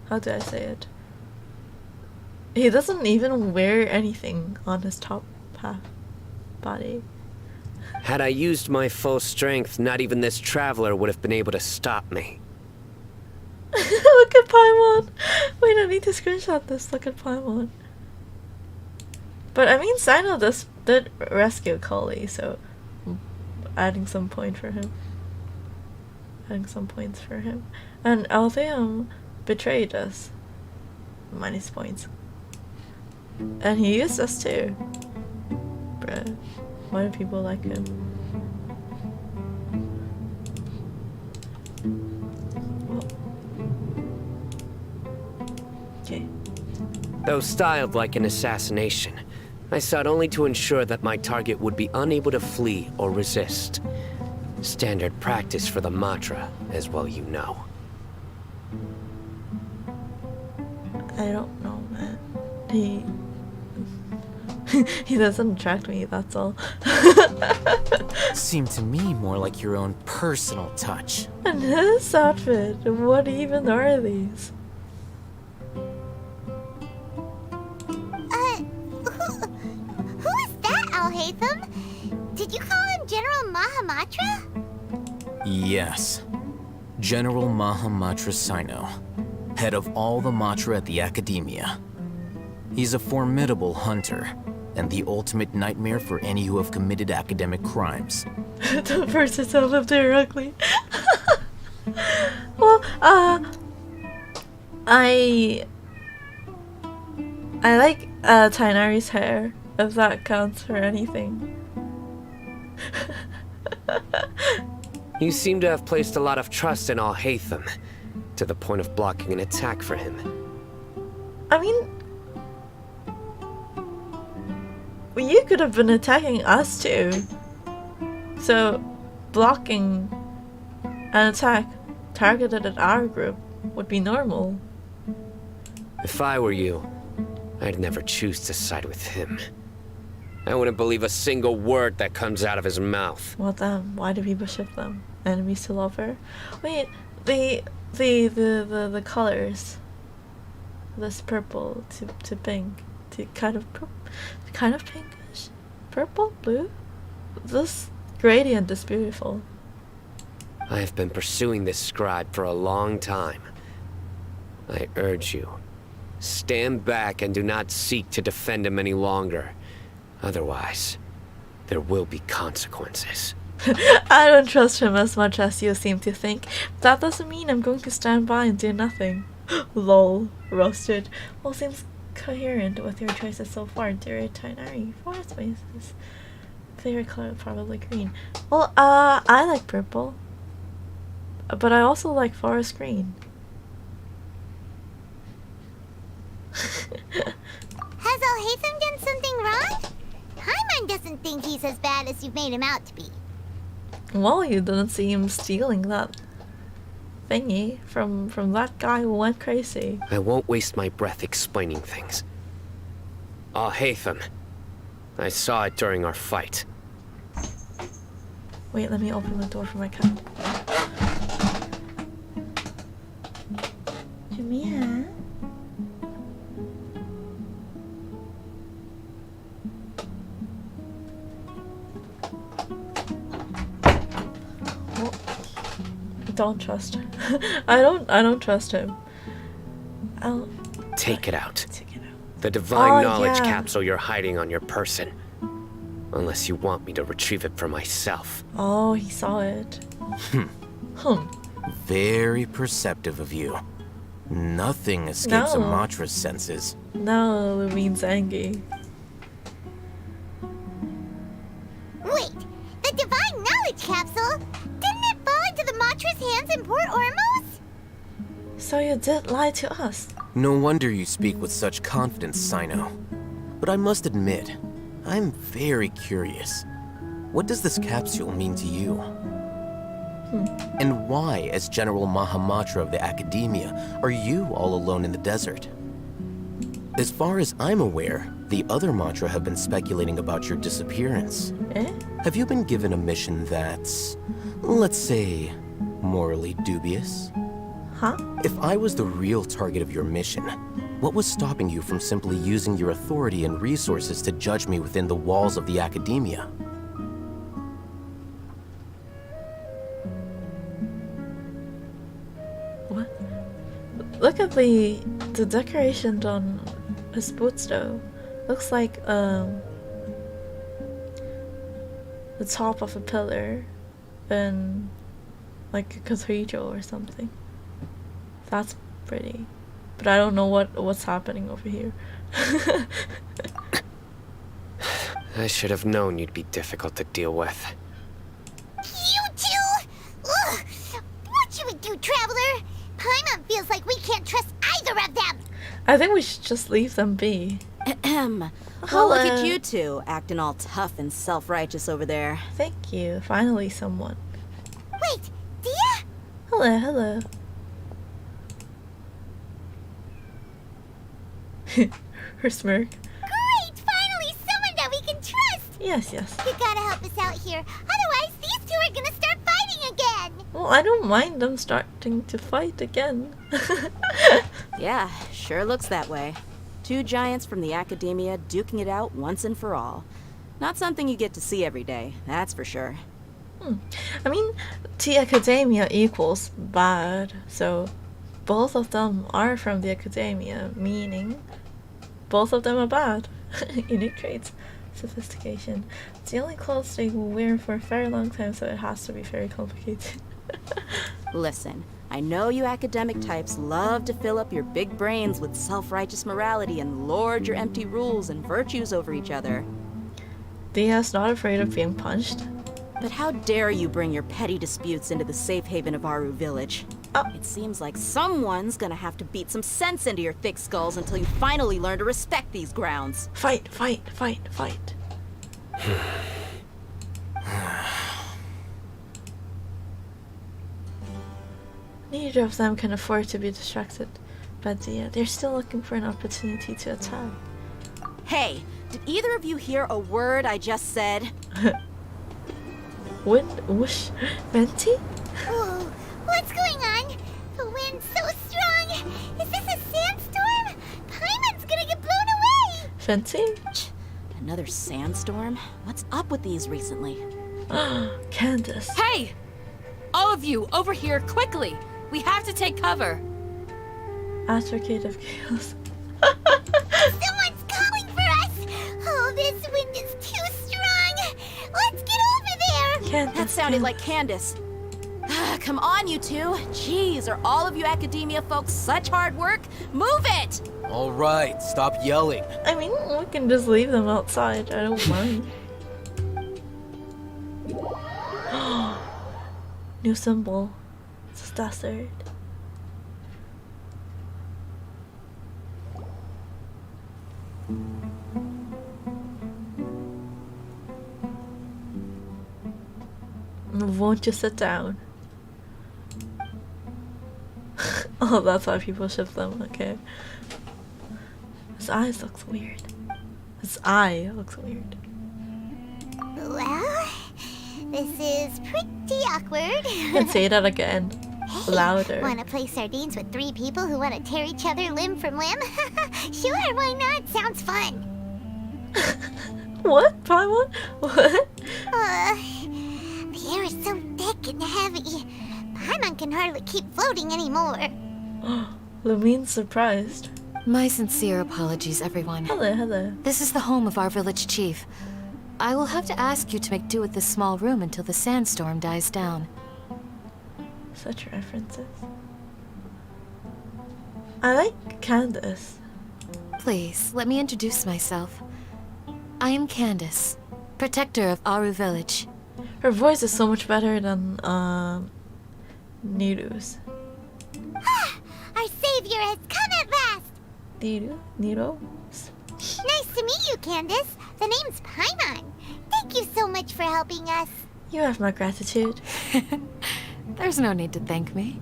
How do I say it? He doesn't even wear anything on his top half body. Had I used my full strength, not even this traveler would have been able to stop me. Look at Paimon! Wait, I need to screenshot this. Look at Paimon. But I mean, Sino did rescue Cully, so adding some point for him. Adding some points for him. And Altheum betrayed us. Minus points. And he used us too. Bruh. Why do people like him? Okay. Though styled like an assassination, I sought only to ensure that my target would be unable to flee or resist. Standard practice for the Matra, as well you know. I don't know, man. He doesn't attract me, that's all. Seemed to me more like your own personal touch. And his outfit, what even are these? Who is that, Alhaitham? Did you call him General Mahamatra? Yes. General Mahamatra Sino. head of all the Matra at the Academia. He's a formidable hunter, and the ultimate nightmare for any who have committed academic crimes. Don't burst yourself up directly. Well, I like Tainari's hair, if that counts for anything. You seem to have placed a lot of trust in Alhaitham, to the point of blocking an attack for him. I mean, you could have been attacking us too. So, blocking an attack targeted at our group would be normal. If I were you, I'd never choose to side with him. I wouldn't believe a single word that comes out of his mouth. What then? Why do people ship them? Enemies to lover? Wait, the colors. This purple to pink to kind of pinkish, purple, blue. This gradient is beautiful. I have been pursuing this scribe for a long time. I urge you, stand back and do not seek to defend him any longer. Otherwise, there will be consequences. I don't trust him as much as you seem to think. That doesn't mean I'm going to stand by and do nothing. Lol, roasted. Well, seems coherent with your choices so far, dear Tainari. Forest spaces. Favorite color, probably green. Well, I like purple. But I also like forest green. Has Alhaitham done something wrong? Paimon doesn't think he's as bad as you've made him out to be. Well, you didn't see him stealing that thingy from that guy who went crazy. I won't waste my breath explaining things. Alhaitham, I saw it during our fight. Wait, let me open the door for my cat. Jamia? Don't trust him. I don't trust him. Take it out. Take it out. The divine knowledge yeah. capsule you're hiding on your person. Unless you want me to retrieve it for myself. Oh, he saw it. Very perceptive of you. Nothing escapes a No. Matra's senses. No, it means Angie. Wait, the divine knowledge capsule? Didn't it fall into the Matra's hands in Port Ormos? So you did lie to us. No wonder you speak with such confidence, Sino. But I must admit, I'm very curious. What does this capsule mean to you? And why, as General Mahamatra of the Academia, are you all alone in the desert? As far as I'm aware, the other Matra have been speculating about your disappearance. Eh? Have you been given a mission that's, let's say, morally dubious? Huh? If I was the real target of your mission, what was stopping you from simply using your authority and resources to judge me within the walls of the Academia? What? Look at the decoration on his boots though. Looks like the top of a pillar in like a cathedral or something. That's pretty. But I don't know what's happening over here. I should have known you'd be difficult to deal with. You two? Ugh! What you would do, Traveler? Paimon feels like we can't trust either of them. I think we should just leave them be. Well, look at you two, acting all tough and self-righteous over there. Thank you. Finally someone. Wait, Dia? Hello, hello. Her smirk. Great! Finally someone that we can trust! Yes, yes. You gotta help us out here. Otherwise, these two are gonna start fighting again! Well, I don't mind them starting to fight again. Yeah, sure looks that way. Two giants from the Academia duking it out once and for all. Not something you get to see every day, that's for sure. I mean, the Academia equals bad, so both of them are from the academia, meaning both of them are bad. Unique traits. Sophistication. It's the only clothes they will wear for a very long time, so it has to be very complicated. Listen, I know you academic types love to fill up your big brains with self-righteous morality and lord your empty rules and virtues over each other. Dia's not afraid of being punched. But how dare you bring your petty disputes into the safe haven of Aru Village? Oh. It seems like someone's gonna have to beat some sense into your thick skulls until you finally learn to respect these grounds. Fight, fight, fight, fight. Neither of them can afford to be distracted by Dia. They're still looking for an opportunity to attack. Hey, did either of you hear a word I just said? Whoosh, Venti? Whoa, what's going on? The wind's so strong. Is this a sandstorm? Paimon's gonna get blown away. Venti? Another sandstorm? What's up with these recently? Candace. Hey! All of you, over here, quickly! We have to take cover! Advocate of chaos. Someone's calling for us. Oh, this wind is too strong. Let's get over there. Candace. That sounded like Candace. Come on, you two. Jeez, are all of you academia folks such hard work? Move it! All right, stop yelling. I mean, we can just leave them outside. I don't mind. New symbol. It's a desert. Won't you sit down? Oh, that's why people ship them, okay. His eyes looks weird. His eye looks weird. Well, this is pretty awkward. And say that again. Louder. Want to play sardines with 3 people who want to tear each other limb from limb? Sure, why not? Sounds fun. What? Paimon? What? The air is so thick and heavy. Paimon can hardly keep floating anymore. Lumine's surprised. My sincere apologies, everyone. Hello, hello. This is the home of our village chief. I will have to ask you to make do with this small room until the sandstorm dies down. Such references. I like Candace. Please, let me introduce myself. I am Candace, protector of Aru Village. Her voice is so much better than Niru's. Our savior has come at last. Niro? Nice to meet you, Candace. The name's Paimon. Thank you so much for helping us. You have my gratitude. There's no need to thank me.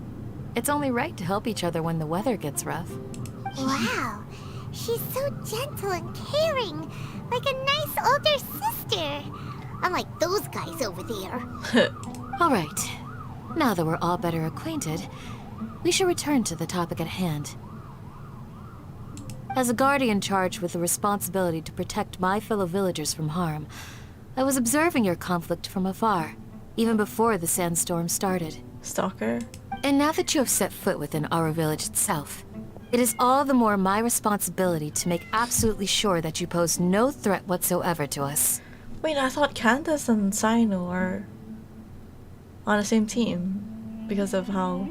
It's only right to help each other when the weather gets rough. Wow, she's so gentle and caring, like a nice older sister. Unlike those guys over there. All right. Now that we're all better acquainted, we should return to the topic at hand. As a guardian charged with the responsibility to protect my fellow villagers from harm, I was observing your conflict from afar, even before the sandstorm started. Stalker? And now that you have set foot within our village itself, it is all the more my responsibility to make absolutely sure that you pose no threat whatsoever to us. Wait, I thought Candace and Saino are on the same team because of how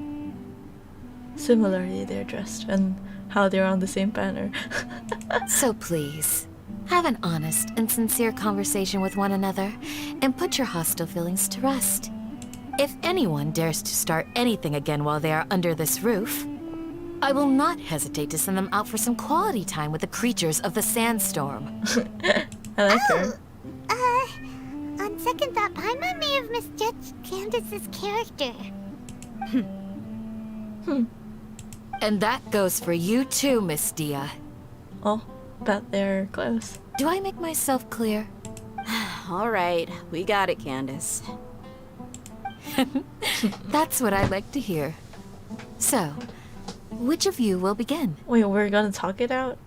similarly they're dressed and how they're on the same banner. So please, have an honest and sincere conversation with one another and put your hostile feelings to rest. If anyone dares to start anything again while they are under this roof, I will not hesitate to send them out for some quality time with the creatures of the sandstorm. I like her. On second thought, Paimon may have misjudged Candace's character. And that goes for you too, Miss Dia. Oh, bet they're close. Do I make myself clear? All right, we got it, Candace. That's what I like to hear. So, which of you will begin? Wait, we're gonna talk it out?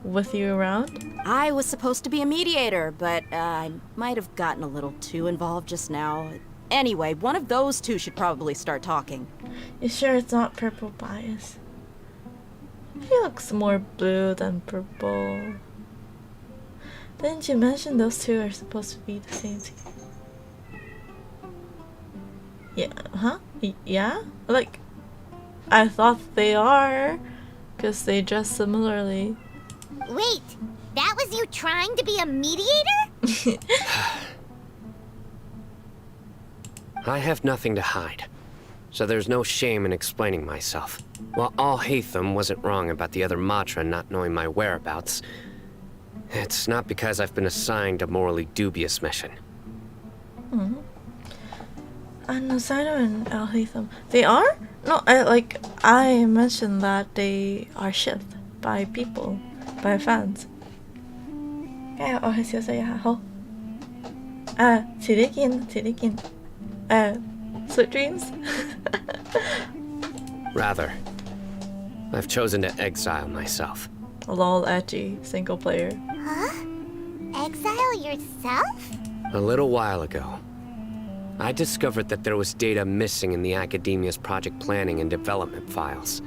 With you around? I was supposed to be a mediator, but I might have gotten a little too involved just now. Anyway, one of those two should probably start talking. You sure it's not purple bias? He looks more blue than purple. Didn't you mention those two are supposed to be the same team? Yeah, huh? Yeah? Like, I thought they are, because they dress similarly. Wait, that was you trying to be a mediator? I have nothing to hide, so there's no shame in explaining myself. While Al-Haytham wasn't wrong about the other Matra not knowing my whereabouts, it's not because I've been assigned a morally dubious mission. And Zaino and Al-Haytham, they are? No, I mentioned that they are shipped by people, by fans. Yeah, oh, I see, yeah, ho. Tirikin. Sweet dreams? Rather, I've chosen to exile myself. Lol, edgy, single player. Huh? Exile yourself? A little while ago, I discovered that there was data missing in the Academia's project planning and development files.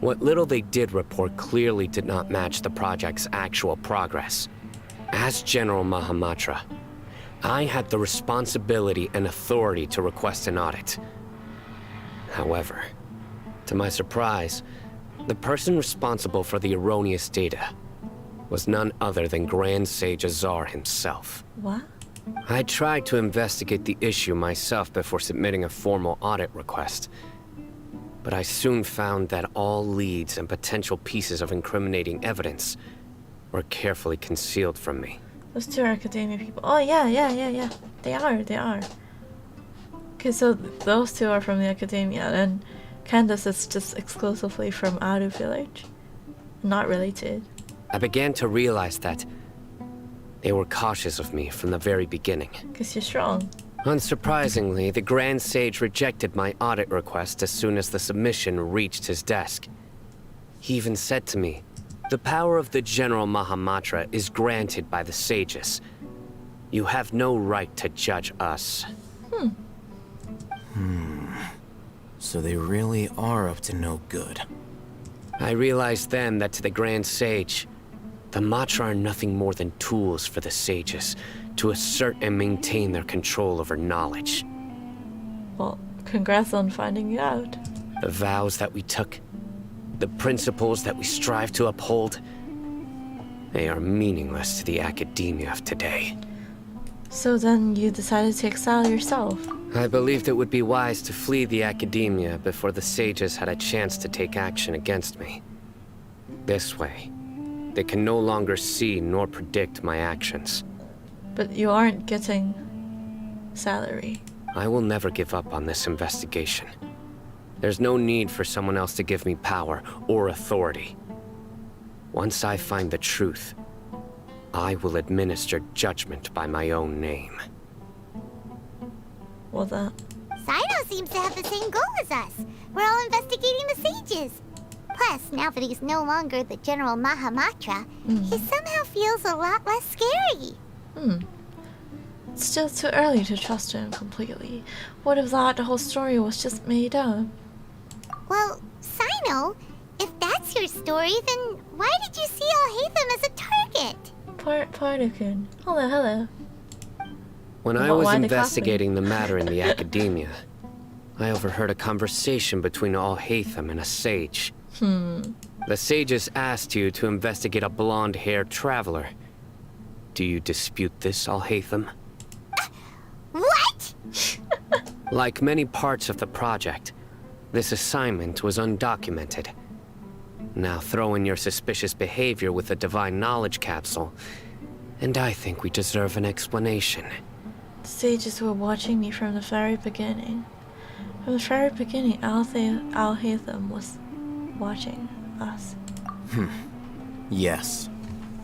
What little they did report clearly did not match the project's actual progress. As General Mahamatra, I had the responsibility and authority to request an audit. However, to my surprise, the person responsible for the erroneous data was none other than Grand Sage Azar himself. What? I tried to investigate the issue myself before submitting a formal audit request, but I soon found that all leads and potential pieces of incriminating evidence were carefully concealed from me. Those two are academia people. Oh, yeah. They are. Okay, so those two are from the academia, and Candace is just exclusively from Adu village. Not related. I began to realize that they were cautious of me from the very beginning. Because you're strong. Unsurprisingly, the Grand Sage rejected my audit request as soon as the submission reached his desk. He even said to me, "The power of the General Mahamatra is granted by the sages. You have no right to judge us." So they really are up to no good. I realized then that to the Grand Sage, the Matra are nothing more than tools for the sages to assert and maintain their control over knowledge. Well, congrats on finding it out. The vows that we took, the principles that we strive to uphold, they are meaningless to the academia of today. So then you decided to exile yourself. I believed it would be wise to flee the academia before the sages had a chance to take action against me. This way, they can no longer see nor predict my actions. But you aren't getting salary. I will never give up on this investigation. There's no need for someone else to give me power or authority. Once I find the truth, I will administer judgment by my own name. Well, that... Cyno seems to have the same goal as us. We're all investigating the sages. Plus, now that he's no longer the General Mahamatra, he somehow feels a lot less scary. It's still too early to trust him completely. What if the whole story was just made up? Well, Cyno, if that's your story, then why did you see Al-Haytham as a target? Partakun. Hello. When I was investigating the matter in the academia, I overheard a conversation between Al-Haytham and a sage. The sages asked you to investigate a blonde-haired traveler. Do you dispute this, Al-Haytham? What? Like many parts of the project, this assignment was undocumented. Now throw in your suspicious behavior with the divine knowledge capsule, and I think we deserve an explanation. The sages were watching me from the very beginning. From the very beginning, Al-Haytham was watching us. Yes.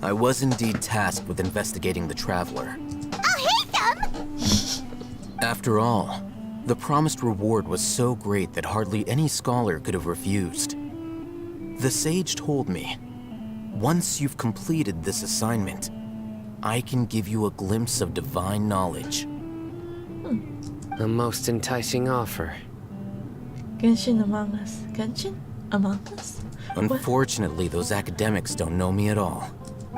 I was indeed tasked with investigating the Traveler. Al-Haytham! After all, the promised reward was so great that hardly any scholar could have refused. The sage told me, once you've completed this assignment, I can give you a glimpse of divine knowledge. A most enticing offer. Genshin Among Us. Genshin? Among Us? Unfortunately, those academics don't know me at all.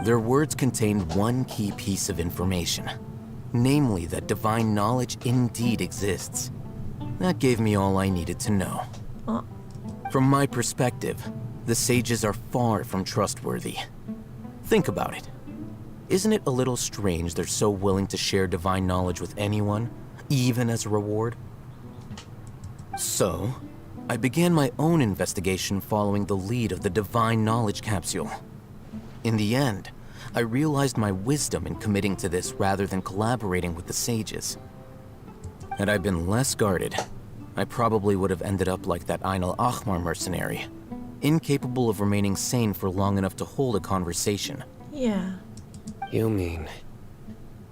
Their words contained one key piece of information. Namely, that divine knowledge indeed exists. That gave me all I needed to know. From my perspective, the sages are far from trustworthy. Think about it. Isn't it a little strange they're so willing to share divine knowledge with anyone, even as a reward? So, I began my own investigation following the lead of the divine knowledge capsule. In the end, I realized my wisdom in committing to this rather than collaborating with the sages. Had I been less guarded, I probably would have ended up like that Ain al-Ahmar mercenary, incapable of remaining sane for long enough to hold a conversation. Yeah. You mean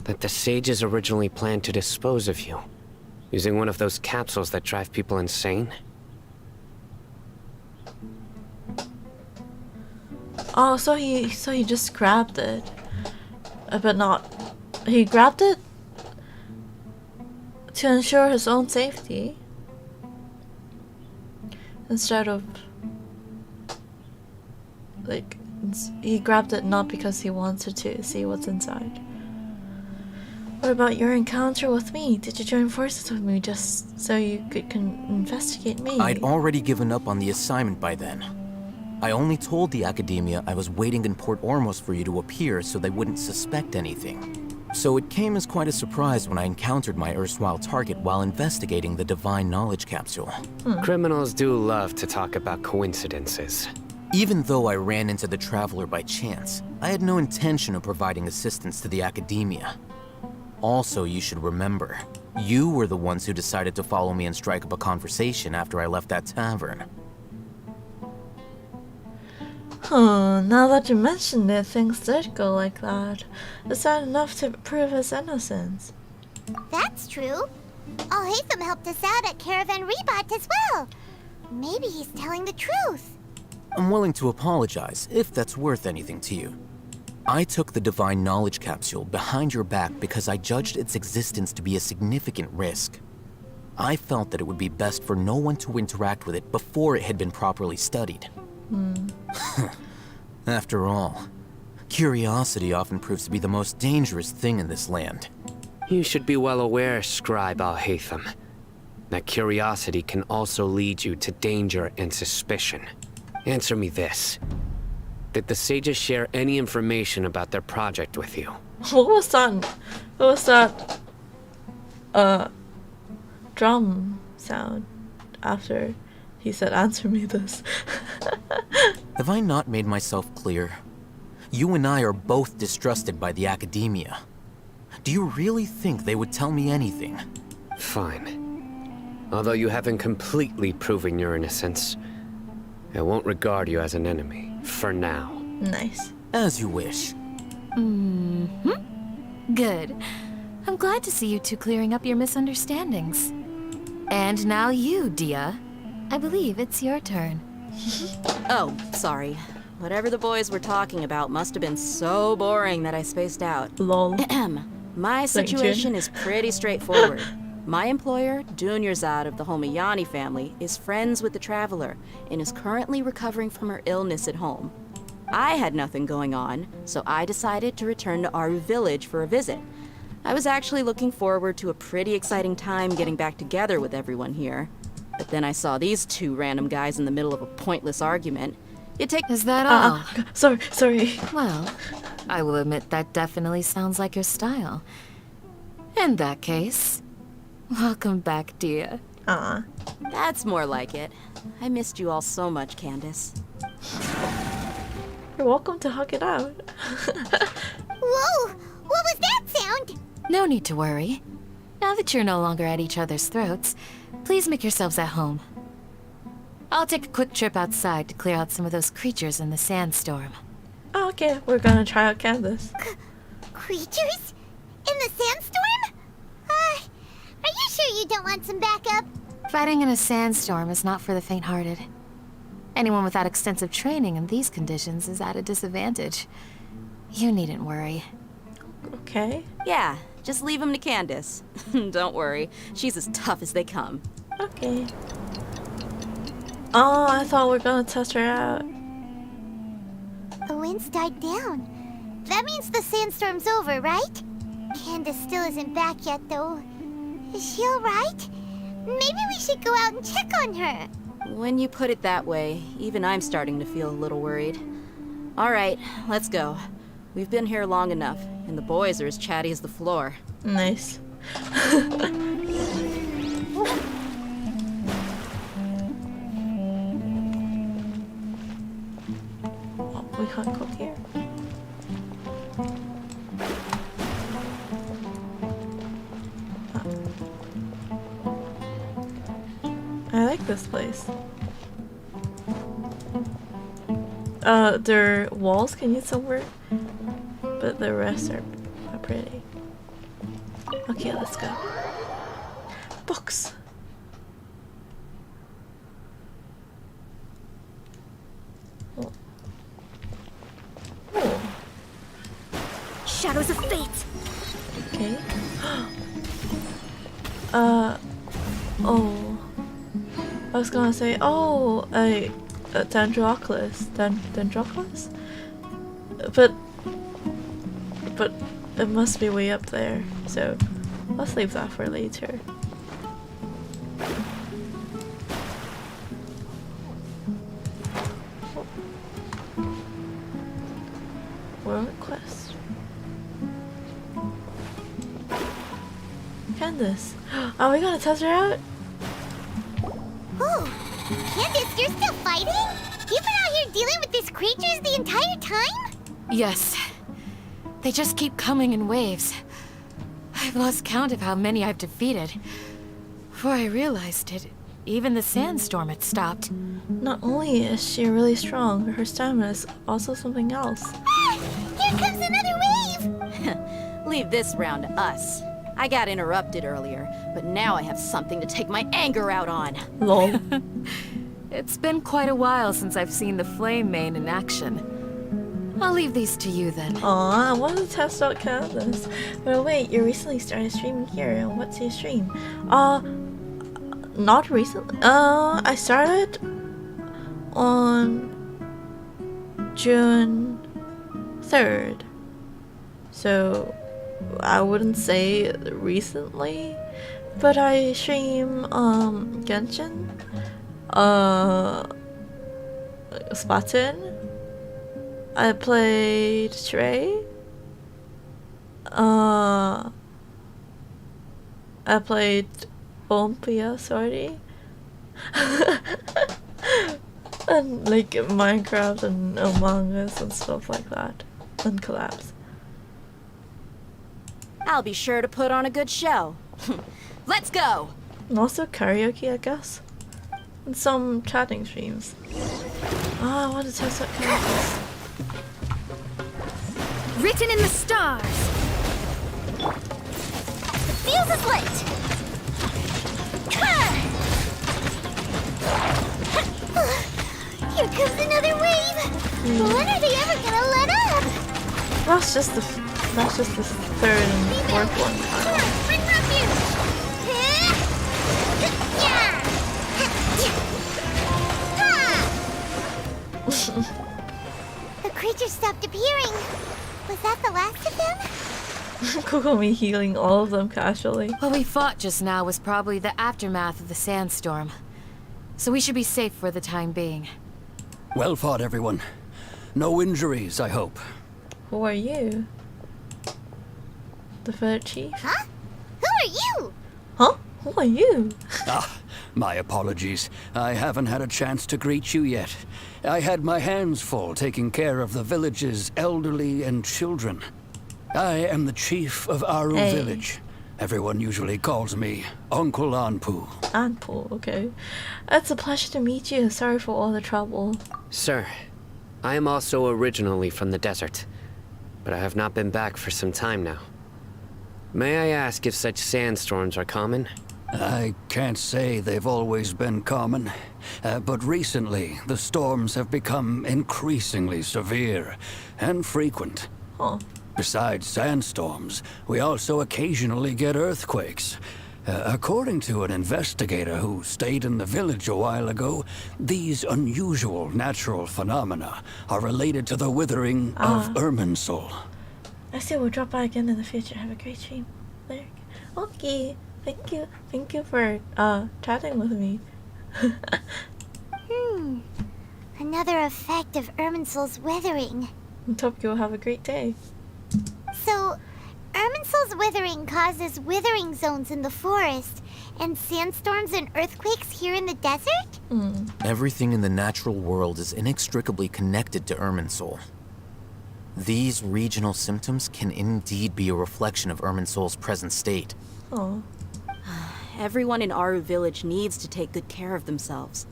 that the sages originally planned to dispose of you, using one of those capsules that drive people insane? Oh, so he just grabbed it, but not. He grabbed it to ensure his own safety, instead of like he grabbed it not because he wanted to see what's inside. What about your encounter with me? Did you join forces with me just so you could investigate me? I'd already given up on the assignment by then. I only told the Academia I was waiting in Port Ormos for you to appear so they wouldn't suspect anything. So it came as quite a surprise when I encountered my erstwhile target while investigating the Divine Knowledge Capsule. Criminals do love to talk about coincidences. Even though I ran into the Traveler by chance, I had no intention of providing assistance to the Academia. Also, you should remember, you were the ones who decided to follow me and strike up a conversation after I left that tavern. Now that you mentioned it, things did go like that. Is that enough to prove his innocence? That's true. Al-Haytham helped us out at Caravan Rebat as well. Maybe he's telling the truth. I'm willing to apologize, if that's worth anything to you. I took the Divine Knowledge Capsule behind your back because I judged its existence to be a significant risk. I felt that it would be best for no one to interact with it before it had been properly studied. After all, curiosity often proves to be the most dangerous thing in this land. You should be well aware, Scribe Al-Haytham, that curiosity can also lead you to danger and suspicion. Answer me this. Did the sages share any information about their project with you? What was that? What was that? Drum sound after he said, "Answer me this." Have I not made myself clear? You and I are both distrusted by the Academia. Do you really think they would tell me anything? Fine. Although you haven't completely proven your innocence, I won't regard you as an enemy, for now. Nice. As you wish. Good. I'm glad to see you two clearing up your misunderstandings. And now you, Dia. I believe it's your turn. Oh, sorry. Whatever the boys were talking about must have been so boring that I spaced out. Lol. My situation is pretty straightforward. My employer, Dunyarzad of the Homayani family, is friends with the Traveler and is currently recovering from her illness at home. I had nothing going on, so I decided to return to Aru village for a visit. I was actually looking forward to a pretty exciting time getting back together with everyone here. But then I saw these two random guys in the middle of a pointless argument. Is that all? Sorry. Well, I will admit that definitely sounds like your style. In that case, welcome back, Dia. That's more like it. I missed you all so much, Candace. You're welcome to hug it out. Whoa! What was that sound? No need to worry. Now that you're no longer at each other's throats, please make yourselves at home. I'll take a quick trip outside to clear out some of those creatures in the sandstorm. Oh, okay, we're gonna try out Candace. Creatures? In the sandstorm? Are you sure you don't want some backup? Fighting in a sandstorm is not for the faint-hearted. Anyone without extensive training in these conditions is at a disadvantage. You needn't worry. Okay. Yeah, just leave him to Candace. Don't worry, she's as tough as they come. Okay. Oh, I thought we were gonna test her out. The wind's died down. That means the sandstorm's over, right? Candace still isn't back yet, though. Is she alright? Maybe we should go out and check on her. When you put it that way, even I'm starting to feel a little worried. All right, let's go. We've been here long enough, and the boys are as chatty as the floor. Nice. Oh, we can't go here. I like this place. Their walls can use some work, but the rest are pretty. Okay, let's go. Books. Oh. Oh. Shadows of fate. Okay. Oh. I was gonna say, oh, a Dendroclus. Dendroclus? But it must be way up there, so let's leave that for later. World quest. Candace. Are we gonna test her out? Ooh, Candace, you're still fighting? You've been out here dealing with these creatures the entire time? Yes. They just keep coming in waves. I've lost count of how many I've defeated. Before I realized it, even the sandstorm had stopped. Not only is she really strong, but her stamina is also something else. Ah, here comes another wave! Leave this round to us. I got interrupted earlier, but now I have something to take my anger out on. Lol. It's been quite a while since I've seen the flame main in action. I'll leave these to you then. Aw, I want to test out Candace. But wait, you recently started streaming here, and what's your stream? Not recently. I started on June 3rd. So I wouldn't say recently, but I stream Genshin, Splatoon. I played Stray. I played Olympia, sorry. And like Minecraft and Among Us and stuff like that. And collabs. I'll be sure to put on a good show. Let's go! And also karaoke, I guess. And some chatting streams. I want to test out characters. Written in the stars. The fuse is lit! Here comes another wave! When are they ever gonna let up? That's just the third and fourth one. Come on, bring refuge! The creatures stopped appearing. Was that the last of them? Kokomi healing all of them casually. What we fought just now was probably the aftermath of the sandstorm. So we should be safe for the time being. Well fought, everyone. No injuries, I hope. Who are you? The third chief? Huh? Who are you? Huh? Who are you? My apologies. I haven't had a chance to greet you yet. I had my hands full taking care of the village's elderly and children. I am the chief of Aru Village. Everyone usually calls me Uncle Anpu. Anpu, okay. It's a pleasure to meet you. Sorry for all the trouble. Sir, I am also originally from the desert, but I have not been back for some time now. May I ask if such sandstorms are common? I can't say they've always been common, but recently the storms have become increasingly severe and frequent. Huh. Besides sandstorms, we also occasionally get earthquakes. According to an investigator who stayed in the village a while ago, these unusual natural phenomena are related to the withering of Irminsul. I see we'll drop by again in the future. Have a great stream. Okay, thank you for chatting with me. Another effect of Irminsul's withering. I hope you'll have a great day. So, Irminsul's withering causes withering zones in the forest, and sandstorms and earthquakes here in the desert? Everything in the natural world is inextricably connected to Irminsul. These regional symptoms can indeed be a reflection of Irminsul's present state. Oh. Everyone in Aru Village needs to take good care of themselves.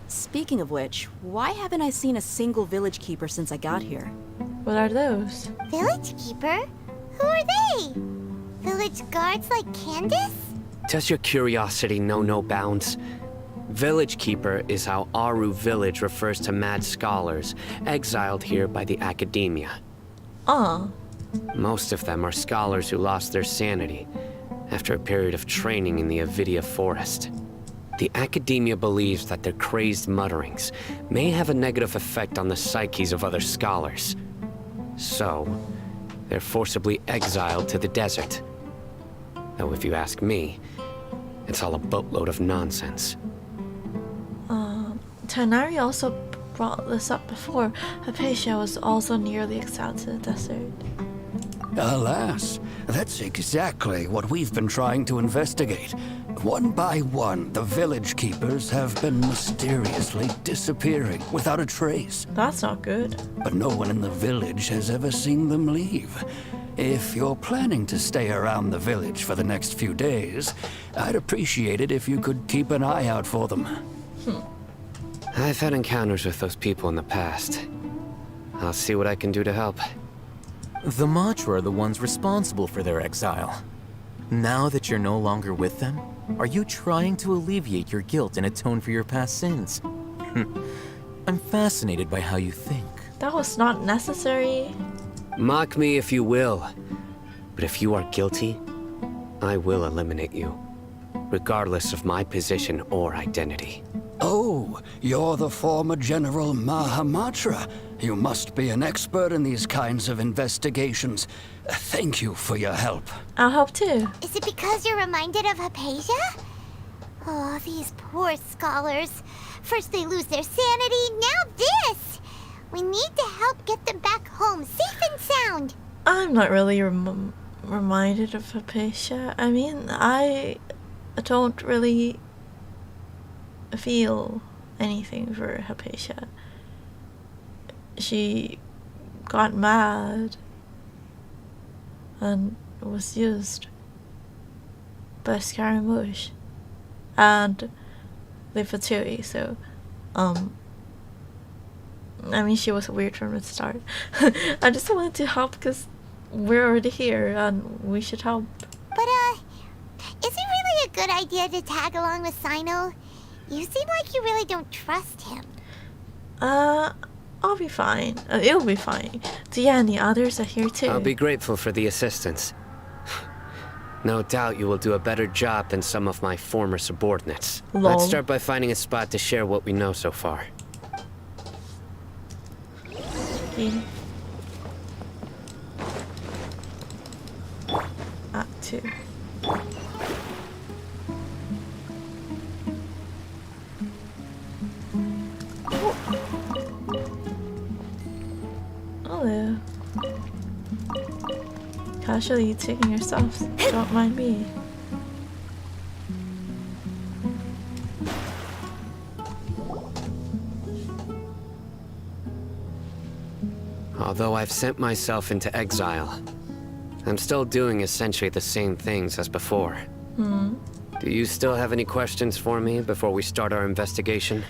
Speaking of which, why haven't I seen a single village keeper since I got here? What are those? Village keeper? Who are they? Village guards like Candace? Does your curiosity know no bounds? Village Keeper is how Aru Village refers to mad scholars exiled here by the academia. Most of them are scholars who lost their sanity after a period of training in the Avidia forest. The academia believes that their crazed mutterings may have a negative effect on the psyches of other scholars. So, they're forcibly exiled to the desert. Though if you ask me, it's all a boatload of nonsense. Tanari also brought this up before. Hypatia was also nearly exiled to the desert. Alas, that's exactly what we've been trying to investigate. One by one, the village keepers have been mysteriously disappearing without a trace. That's not good. But no one in the village has ever seen them leave. If you're planning to stay around the village for the next few days, I'd appreciate it if you could keep an eye out for them. I've had encounters with those people in the past. I'll see what I can do to help. The Matra are the ones responsible for their exile. Now that you're no longer with them, are you trying to alleviate your guilt and atone for your past sins? I'm fascinated by how you think. That was not necessary. Mock me if you will, but if you are guilty, I will eliminate you, regardless of my position or identity. Oh, you're the former General Mahamatra. You must be an expert in these kinds of investigations. Thank you for your help. I'll help too. Is it because you're reminded of Hypatia? Oh, these poor scholars. First they lose their sanity, now this! We need to help get them back home, safe and sound. I'm not really reminded of Hypatia. I mean, I don't really feel anything for Hypatia. She got mad and was used by Scaramouche and the Fatui, so I mean, she was weird from the start. I just wanted to help because we're already here and we should help. But is it really a good idea to tag along with Sino? You seem like you really don't trust him. I'll be fine. It'll be fine. Tia and the others are here too. I'll be grateful for the assistance. No doubt you will do a better job than some of my former subordinates. Lol. Let's start by finding a spot to share what we know so far. Okay. Act 2. Hello. Casually taking your stuff. Don't mind me. Although I've sent myself into exile, I'm still doing essentially the same things as before. Do you still have any questions for me before we start our investigation?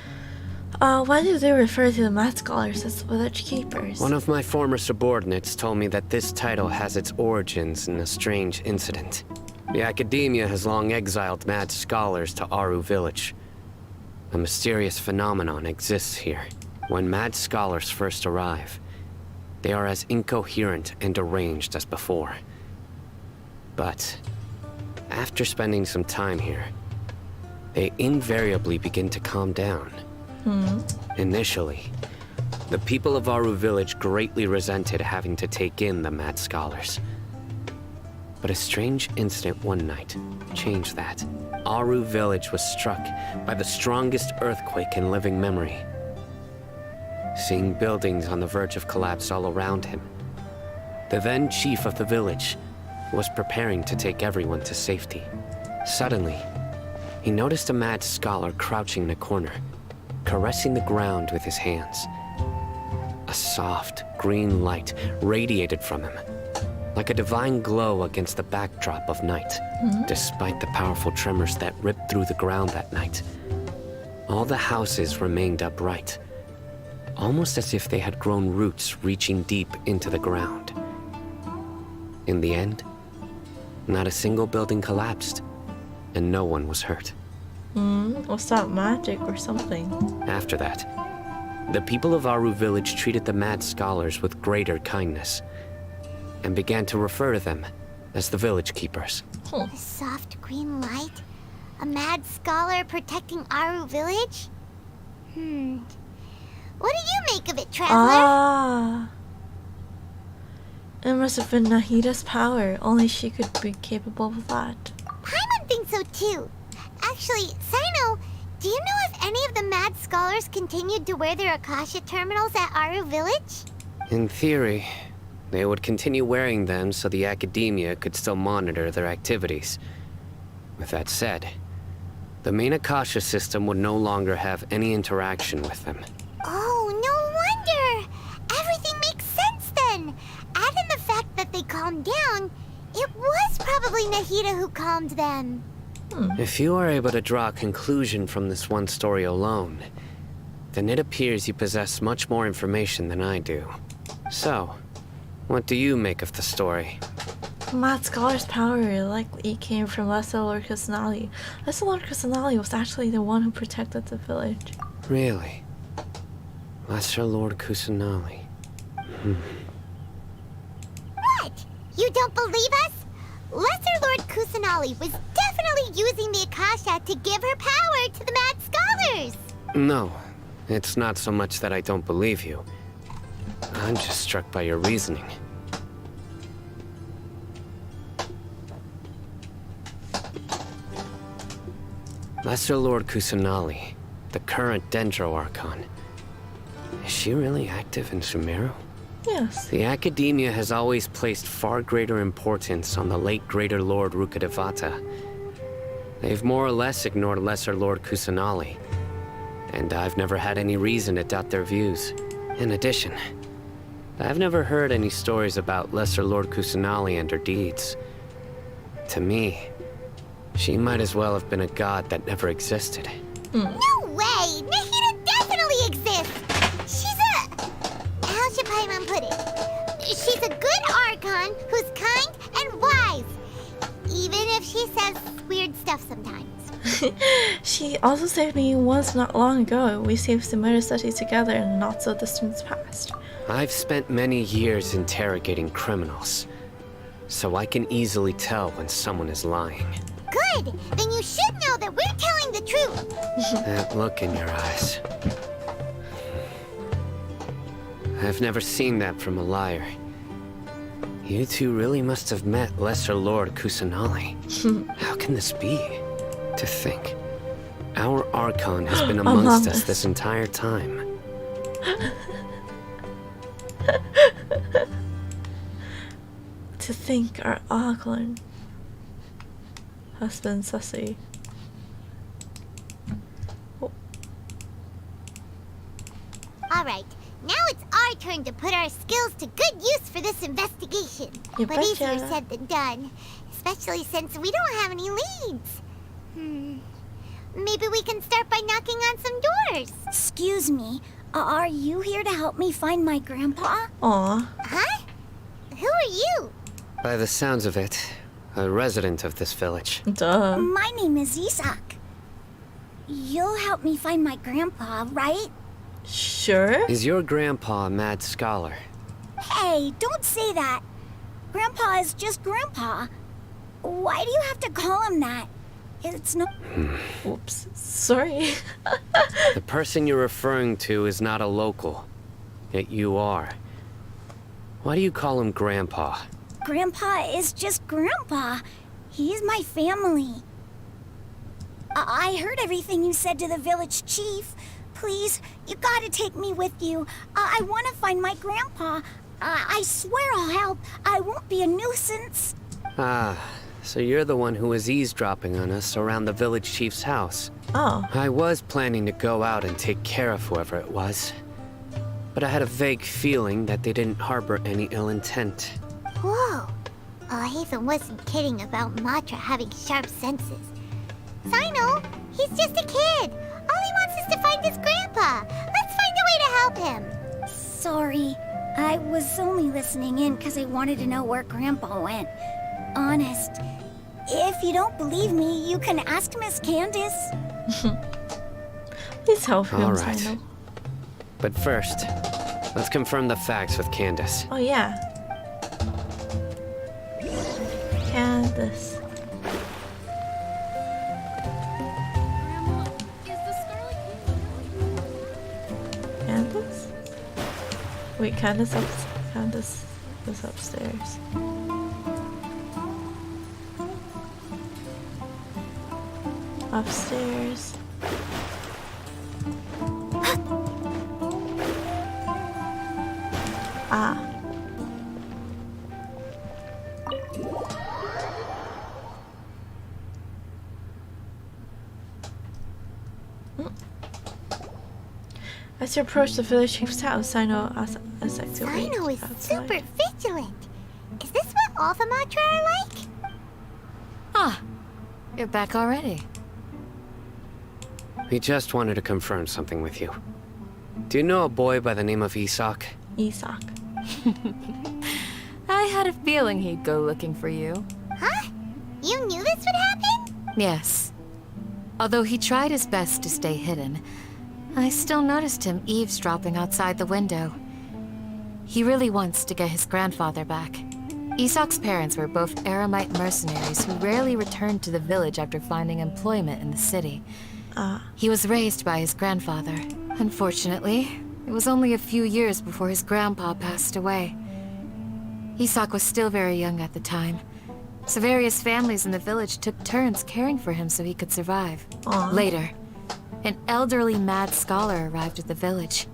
Why do they refer to the math scholars as village keepers? One of my former subordinates told me that this title has its origins in a strange incident. The academia has long exiled mad scholars to Aru Village. A mysterious phenomenon exists here. When mad scholars first arrive, they are as incoherent and deranged as before. But after spending some time here, they invariably begin to calm down. Initially, the people of Aru village greatly resented having to take in the mad scholars. But a strange incident one night changed that. Aru village was struck by the strongest earthquake in living memory. Seeing buildings on the verge of collapse all around him, the then chief of the village was preparing to take everyone to safety. Suddenly, he noticed a mad scholar crouching in a corner, caressing the ground with his hands. A soft, green light radiated from him, like a divine glow against the backdrop of night. Despite the powerful tremors that ripped through the ground that night, all the houses remained upright, almost as if they had grown roots reaching deep into the ground. In the end, not a single building collapsed, and no one was hurt. Was that magic or something? After that, the people of Aru village treated the mad scholars with greater kindness, and began to refer to them as the village keepers. A soft green light? A mad scholar protecting Aru village? What do you make of it, Traveler? It must have been Nahida's power. Only she could be capable of that. Paimon thinks so too. Actually, Sino, do you know if any of the mad scholars continued to wear their Akasha terminals at Aru village? In theory, they would continue wearing them so the academia could still monitor their activities. With that said, the main Akasha system would no longer have any interaction with them. Oh, no wonder! Everything makes sense then! Add in the fact that they calmed down, it was probably Nahida who calmed them. If you are able to draw a conclusion from this one story alone, then it appears you possess much more information than I do. So, what do you make of the story? Mad Scholar's power likely came from Lesser Lord Kusanali. Lesser Lord Kusanali was actually the one who protected the village. Really? Lesser Lord Kusanali. What? You don't believe us? Lesser Lord Kusanali was definitely using the Akasha to give her power to the mad scholars! No, it's not so much that I don't believe you. I'm just struck by your reasoning. Lesser Lord Kusanali, the current Dendro Archon. Is she really active in Sumeru? Yes. The Academia has always placed far greater importance on the late Greater Lord Rukkhadevata. They've more or less ignored Lesser Lord Kusanali, and I've never had any reason to doubt their views. In addition, I've never heard any stories about Lesser Lord Kusanali and her deeds. To me, she might as well have been a god that never existed. No way! Nahida definitely exists! She's a... how should Paimon put it? She's a good Archon who's kind and wise. Even if she says weird stuff sometimes. She also saved me once not long ago. We saved Sumeru City together in a not-so-distant past. I've spent many years interrogating criminals, so I can easily tell when someone is lying. Good! Then you should know that we're telling the truth! That look in your eyes. I've never seen that from a liar. You two really must have met Lesser Lord Kusanali. How can this be? To think, our Archon has been amongst us this entire time. To think our Archon has been sussy. Oh. Alright, now it's our turn to put our skills to good use for this investigation. You But betcha. easier said than done, especially since we don't have any leads. Maybe we can start by knocking on some doors. Excuse me, are you here to help me find my grandpa? Aw. Huh? Who are you? By the sounds of it, a resident of this village. Duh. My name is Isak. You'll help me find my grandpa, right? Sure? Is your grandpa a mad scholar? Hey, don't say that. Grandpa is just Grandpa. Why do you have to call him that? It's no... Oops. Sorry. The person you're referring to is not a local. Yet you are. Why do you call him Grandpa? Grandpa is just Grandpa. He's my family. I heard everything you said to the village chief. Please, you gotta take me with you. I want to find my grandpa. I swear I'll help. I won't be a nuisance. Ah, so you're the one who was eavesdropping on us around the village chief's house. Oh. I was planning to go out and take care of whoever it was. But I had a vague feeling that they didn't harbor any ill intent. Whoa. Hazen wasn't kidding about Matra having sharp senses. Sino, he's just a kid. All he wants is to find his grandpa. Let's find a way to help him. Sorry. I was only listening in because I wanted to know where Grandpa went. Honest. If you don't believe me, you can ask Miss Candace. Please help him, All right. Sino. But first, let's confirm the facts with Candace. Oh, yeah. Candace. Candace? Wait, Candace is upstairs. Upstairs. Ah. As you approach the village chief's house, Sino asks to wait Sino is outside. super vigilant. Is this what all the Matra are like? Ah, you're back already. We just wanted to confirm something with you. Do you know a boy by the name of Isak? Isak. I had a feeling he'd go looking for you. Huh? You knew this would happen? Yes. Although he tried his best to stay hidden, I still noticed him eavesdropping outside the window. He really wants to get his grandfather back. Isak's parents were both Aramite mercenaries who rarely returned to the village after finding employment in the city. He was raised by his grandfather. Unfortunately, it was only a few years before his grandpa passed away. Isak was still very young at the time, so various families in the village took turns caring for him so he could survive. Later, an elderly mad scholar arrived at the village.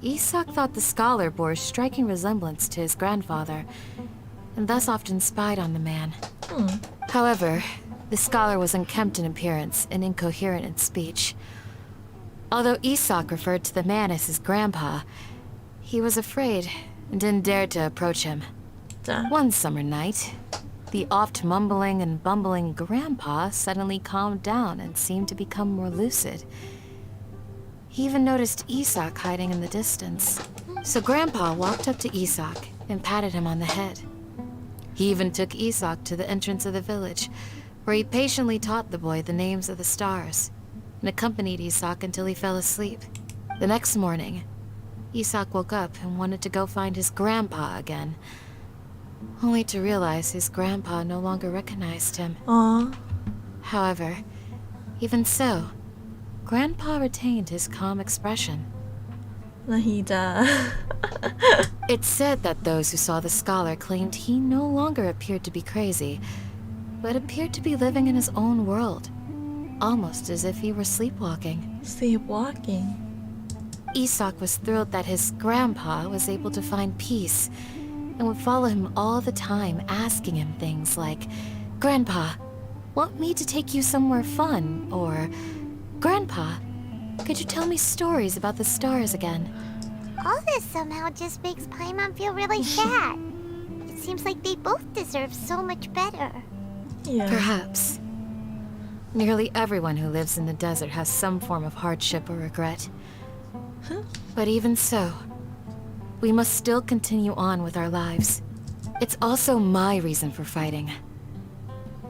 Isak thought the scholar bore a striking resemblance to his grandfather, and thus often spied on the man. However, the scholar was unkempt in appearance and incoherent in speech. Although Isak referred to the man as his grandpa, he was afraid and didn't dare to approach him. One summer night, the oft mumbling and bumbling grandpa suddenly calmed down and seemed to become more lucid. He even noticed Isak hiding in the distance. So Grandpa walked up to Isak and patted him on the head. He even took Isak to the entrance of the village, where he patiently taught the boy the names of the stars, and accompanied Isak until he fell asleep. The next morning, Isak woke up and wanted to go find his grandpa again, only to realize his grandpa no longer recognized him. However, even so, Grandpa retained his calm expression. Nahida. It's said that those who saw the scholar claimed he no longer appeared to be crazy, but appeared to be living in his own world, almost as if he were sleepwalking. Sleepwalking? Isak was thrilled that his grandpa was able to find peace, and would follow him all the time, asking him things like, "Grandpa, want me to take you somewhere fun?" Or, "Grandpa, could you tell me stories about the stars again?" All this somehow just makes Paimon feel really sad. It seems like they both deserve so much better. Yeah. Perhaps. Nearly everyone who lives in the desert has some form of hardship or regret. But even so, we must still continue on with our lives. It's also my reason for fighting.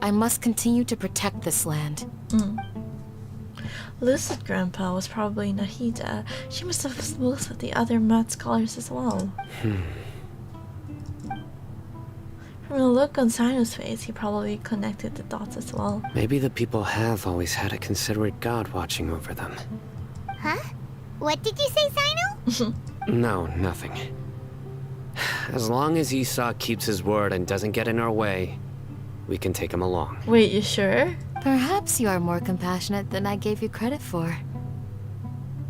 I must continue to protect this land. Lucid Grandpa was probably Nahida. She must have spoken with the other mad scholars as well. From the look on Sino's face, he probably connected the dots as well. Maybe the people have always had a considerate god watching over them. Huh? What did you say, Sino? No, nothing. As long as Esau keeps his word and doesn't get in our way, we can take him along. Wait, you sure? Perhaps you are more compassionate than I gave you credit for.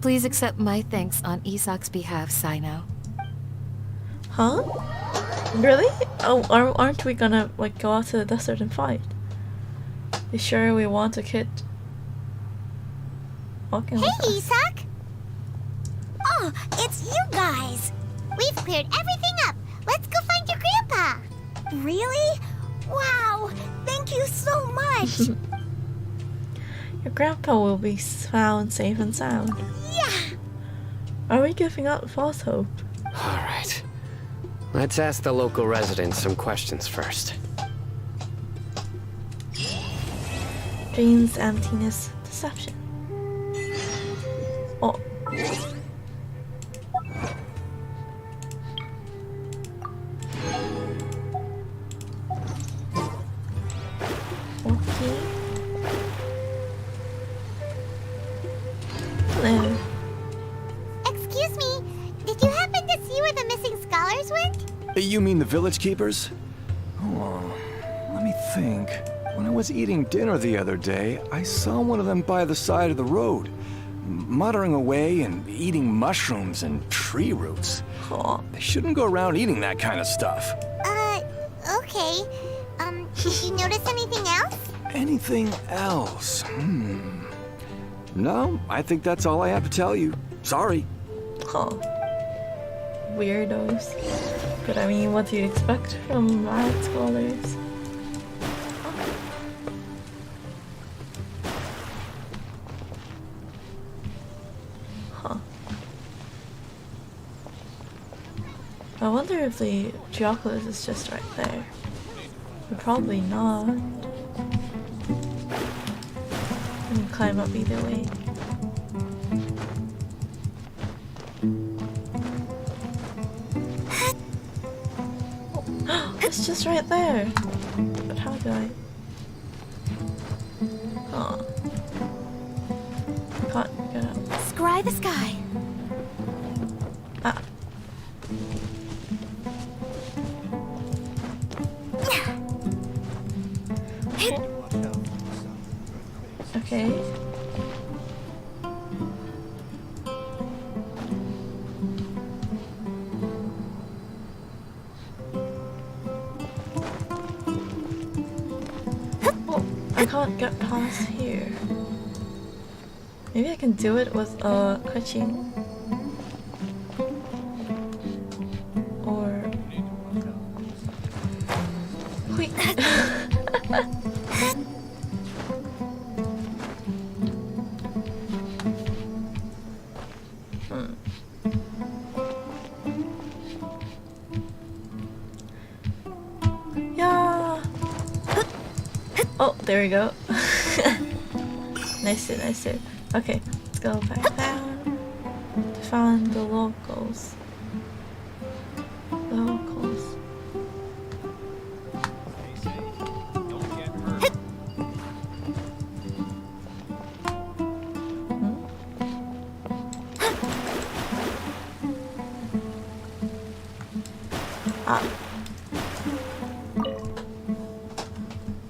Please accept my thanks on Isak's behalf, Sino. Huh? Really? Oh, aren't we gonna like go out to the desert and fight? You sure we want a kid? Walking Hey, with us? Isak! Oh, it's you guys! We've cleared everything up! Let's go find your grandpa! Really? Wow! Thank you so much! Your grandpa will be found safe and sound. Yeah! Are we giving up false hope? Alright. Let's ask the local residents some questions first. Dreams, emptiness, deception. Oh. Okay. Hello. Excuse me, did you happen to see where the missing scholars went? You mean the village keepers? Oh, let me think. When I was eating dinner the other day, I saw one of them by the side of the road, muttering away and eating mushrooms and tree roots. Oh. They shouldn't go around eating that kind of stuff. Okay. Did you notice anything else? Anything else? No, I think that's all I have to tell you. Sorry. Huh. Weirdos. But I mean, what do you expect from mad scholars? Huh. I wonder if the Geoculus is just right there. But probably not. We can climb up either way. It's just right there. But how do I? Oh. Can't get up. Scry the sky. Ah. Okay. Oh, I can't get past here. Maybe I can do it with catching. Or wait. Yeah. Oh, there we go. Nice, nice. Okay, let's go back down to find the locals. Locals.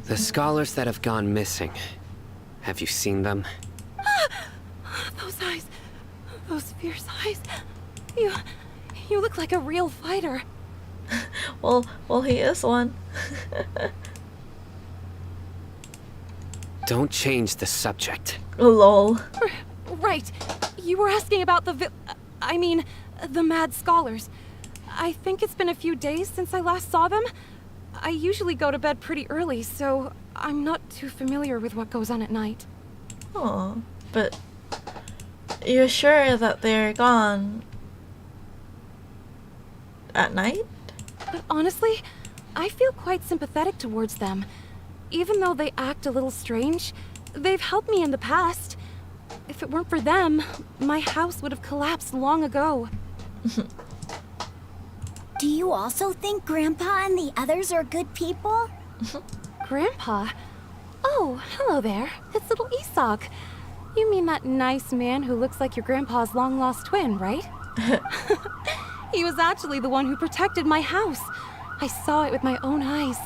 The scholars that have gone missing. Have you seen them? Those eyes. Those fierce eyes. You look like a real fighter. Well, he is one. Don't change the subject. Lol. Right. You were asking about the mad scholars. I think it's been a few days since I last saw them. I usually go to bed pretty early, so I'm not too familiar with what goes on at night. Oh, but you're sure that they're gone at night? But honestly, I feel quite sympathetic towards them. Even though they act a little strange, they've helped me in the past. If it weren't for them, my house would have collapsed long ago. Do you also think Grandpa and the others are good people? Grandpa? Oh, hello there. It's little Isak. You mean that nice man who looks like your grandpa's long-lost twin, right? He was actually the one who protected my house. I saw it with my own eyes.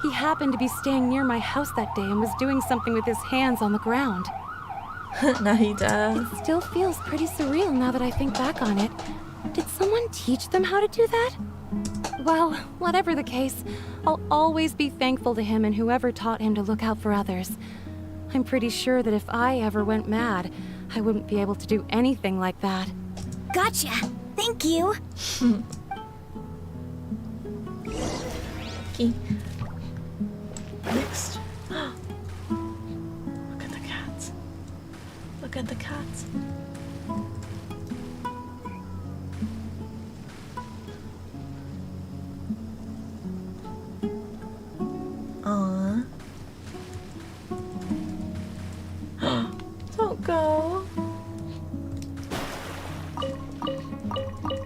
He happened to be staying near my house that day and was doing something with his hands on the ground. It still feels pretty surreal now that I think back on it. Did someone teach them how to do that? Well, whatever the case, I'll always be thankful to him and whoever taught him to look out for others. I'm pretty sure that if I ever went mad, I wouldn't be able to do anything like that. Gotcha. Thank you. Okay. Next. Look at the cats. Look at the cats. Aww. Don't go.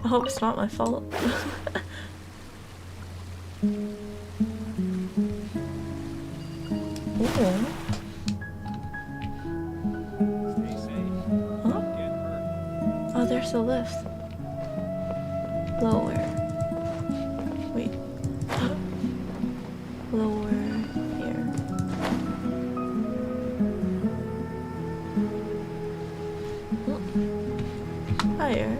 I hope it's not my fault. Huh? Oh, there's a lift. Lower. Wait. Lower here. Higher.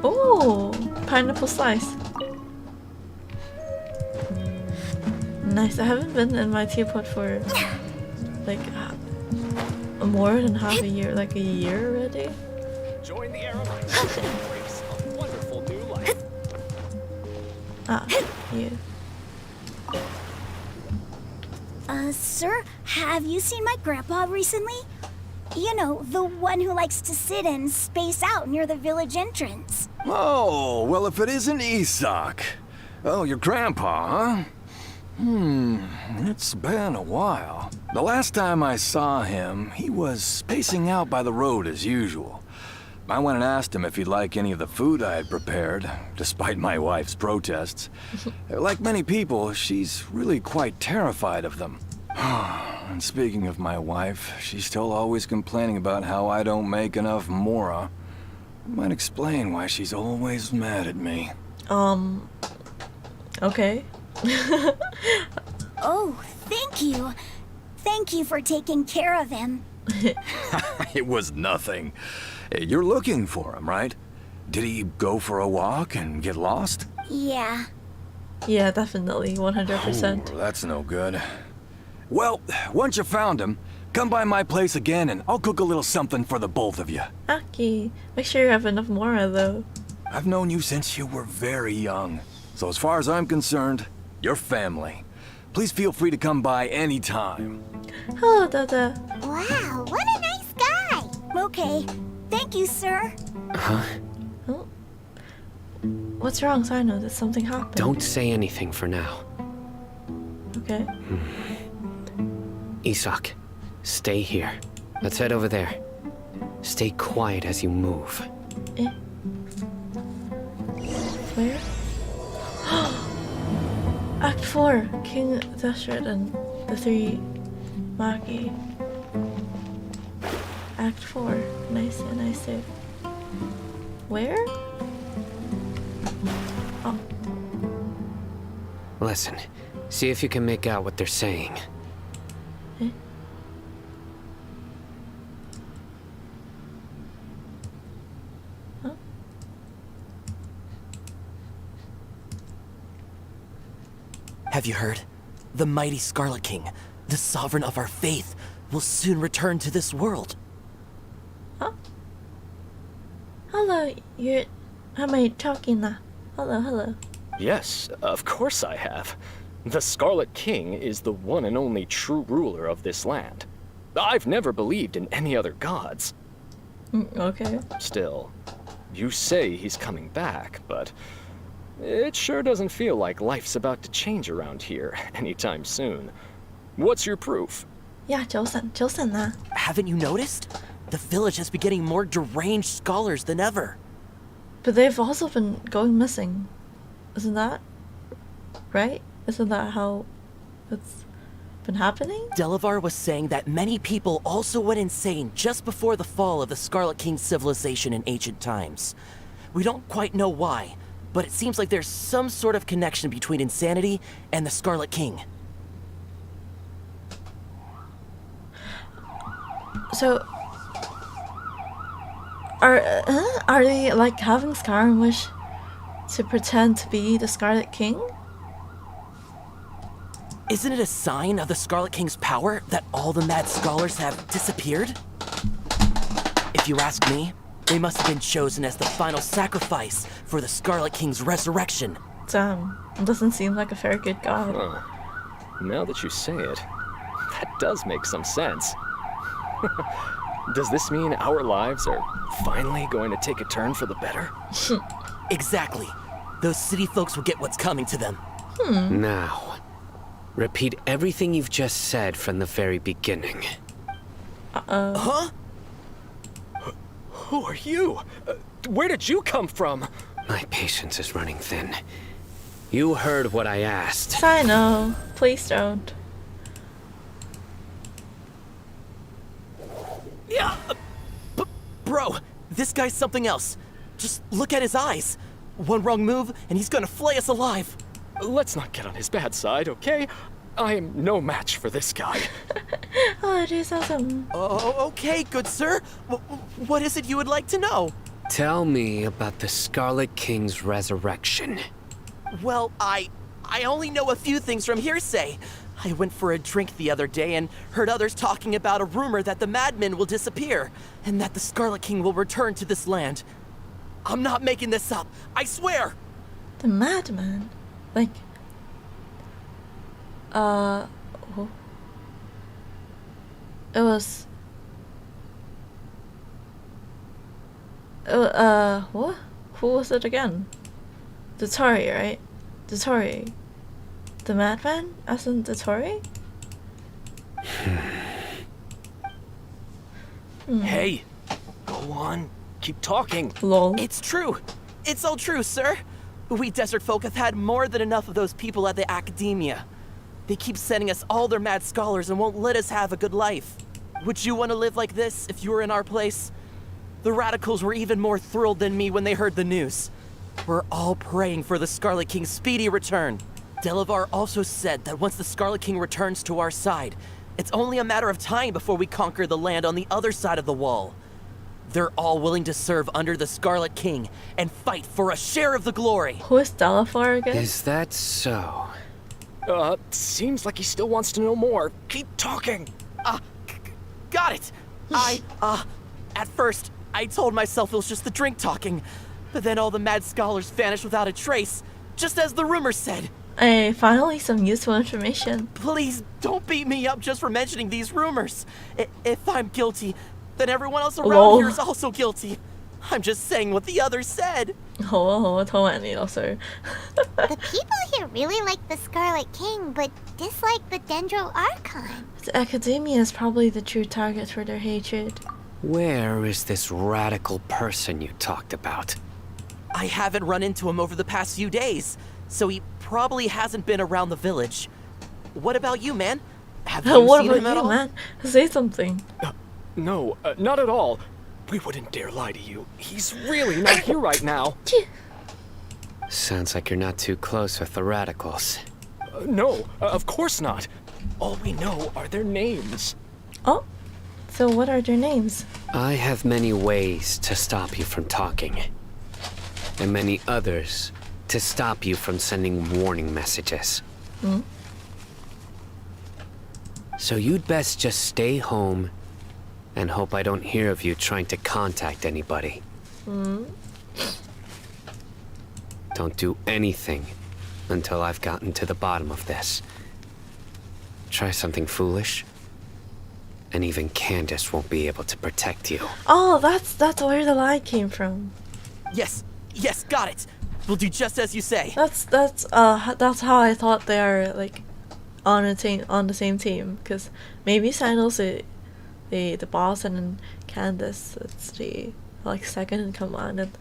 Oh, pineapple slice. Nice. I haven't been in my teapot for like more than half a year, like a year already. Join the airlines and embrace a wonderful new life. Ah, you. Sir, have you seen my grandpa recently? You know, the one who likes to sit and space out near the village entrance. Oh, well, if it isn't Isak. Oh, your grandpa, huh? It's been a while. The last time I saw him, he was spacing out by the road as usual. I went and asked him if he'd like any of the food I had prepared, despite my wife's protests. Like many people, she's really quite terrified of them. And speaking of my wife, she's still always complaining about how I don't make enough mora. Might explain why she's always mad at me. Okay. Oh, thank you. Thank you for taking care of him. It was nothing. You're looking for him, right? Did he go for a walk and get lost? Yeah. Yeah, definitely. 100%. Oh, that's no good. Well, once you found him, come by my place again and I'll cook a little something for the both of you. Okay. Make sure you have enough mora, though. I've known you since you were very young. So as far as I'm concerned, you're family. Please feel free to come by anytime. Hello, Dada. Wow, what a nice guy! Okay. Thank you, sir. Huh? Oh. What's wrong, Sino? Did something happen? Don't say anything for now. Okay. Isak, stay here. Let's head over there. Stay quiet as you move. Eh? Where? Act 4. King Dashred and the 3 Magi. Act 4. Nice and nice save. Where? Oh. Listen, see if you can make out what they're saying. Eh? Huh? Have you heard? The mighty Scarlet King, the sovereign of our faith, will soon return to this world. Huh? Hello, you're... How am I talking now? Hello, hello. Yes, of course I have. The Scarlet King is the one and only true ruler of this land. I've never believed in any other gods. Okay. Still, you say he's coming back, but it sure doesn't feel like life's about to change around here anytime soon. What's your proof? Yeah, 早晨啊。 Haven't you noticed? The village has been getting more deranged scholars than ever. But they've also been going missing. Isn't that right? Isn't that how it's been happening? Delavar was saying that many people also went insane just before the fall of the Scarlet King civilization in ancient times. We don't quite know why, but it seems like there's some sort of connection between insanity and the Scarlet King. So, are they like having Skyrim wish to pretend to be the Scarlet King? Isn't it a sign of the Scarlet King's power that all the mad scholars have disappeared? If you ask me, they must have been chosen as the final sacrifice for the Scarlet King's resurrection. Damn, it doesn't seem like a very good god. Huh. Now that you say it, that does make some sense. Does this mean our lives are finally going to take a turn for the better? Exactly. Those city folks will get what's coming to them. Now, repeat everything you've just said from the very beginning. Huh? Who are you? Where did you come from? My patience is running thin. You heard what I asked. I know. Please don't. Yeah, bro, this guy's something else. Just look at his eyes. One wrong move, and he's gonna flay us alive. Let's not get on his bad side, okay? I am no match for this guy. Oh, jeez, awesome. Oh, okay, good sir. What is it you would like to know? Tell me about the Scarlet King's resurrection. Well, I only know a few things from hearsay. I went for a drink the other day and heard others talking about a rumor that the madmen will disappear and that the Scarlet King will return to this land. I'm not making this up, I swear! The madman? Like... oh. It was... what? Who was it again? The Tory, right? The Tory. The madman? As in the Tory? Hey, go on. Keep talking. Lol. It's true. It's all true, sir. We desert folk have had more than enough of those people at the academia. They keep sending us all their mad scholars and won't let us have a good life. Would you want to live like this if you were in our place? The radicals were even more thrilled than me when they heard the news. We're all praying for the Scarlet King's speedy return. Delavar also said that once the Scarlet King returns to our side, it's only a matter of time before we conquer the land on the other side of the wall. They're all willing to serve under the Scarlet King and fight for a share of the glory. Who is Delavar again? Is that so? Seems like he still wants to know more. Keep talking. Got it. At first, I told myself it was just the drink talking, but then all the mad scholars vanished without a trace, just as the rumors said. Hey, finally some useful information. Please don't beat me up just for mentioning these rumors. If I'm guilty, then everyone else around here is also guilty. I'm just saying what the others said. The people here really like the Scarlet King, but dislike the Dendro Archon. The academia is probably the true target for their hatred. Where is this radical person you talked about? I haven't run into him over the past few days, so he probably hasn't been around the village. What about you, man? Have you what seen about him at you, all? man? Say something. No, not at all. We wouldn't dare lie to you. He's really not here right now. Sounds like you're not too close with the radicals. No, of course not. All we know are their names. Oh, so what are their names? I have many ways to stop you from talking. And many others to stop you from sending warning messages. So you'd best just stay home and hope I don't hear of you trying to contact anybody. Don't do anything until I've gotten to the bottom of this. Try something foolish, and even Candace won't be able to protect you. Oh, that's where the lie came from. Yes, got it. We'll do just as you say. That's how I thought they are, like, on the same team, because maybe Sinel's the boss, and then Candace it's the like second in command, and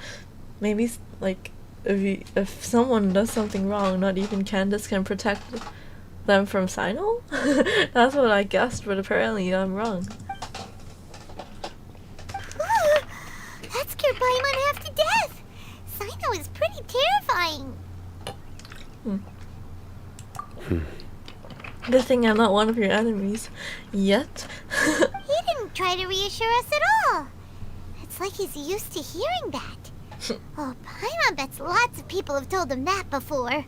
maybe like if someone does something wrong, not even Candace can protect them from Sinel. That's what I guessed, but apparently I'm wrong. That scared Paimon half to death. Sinel is pretty terrifying. Good thing I'm not one of your enemies yet. He didn't try to reassure us at all. It's like he's used to hearing that. Oh, Paimon bets lots of people have told him that before.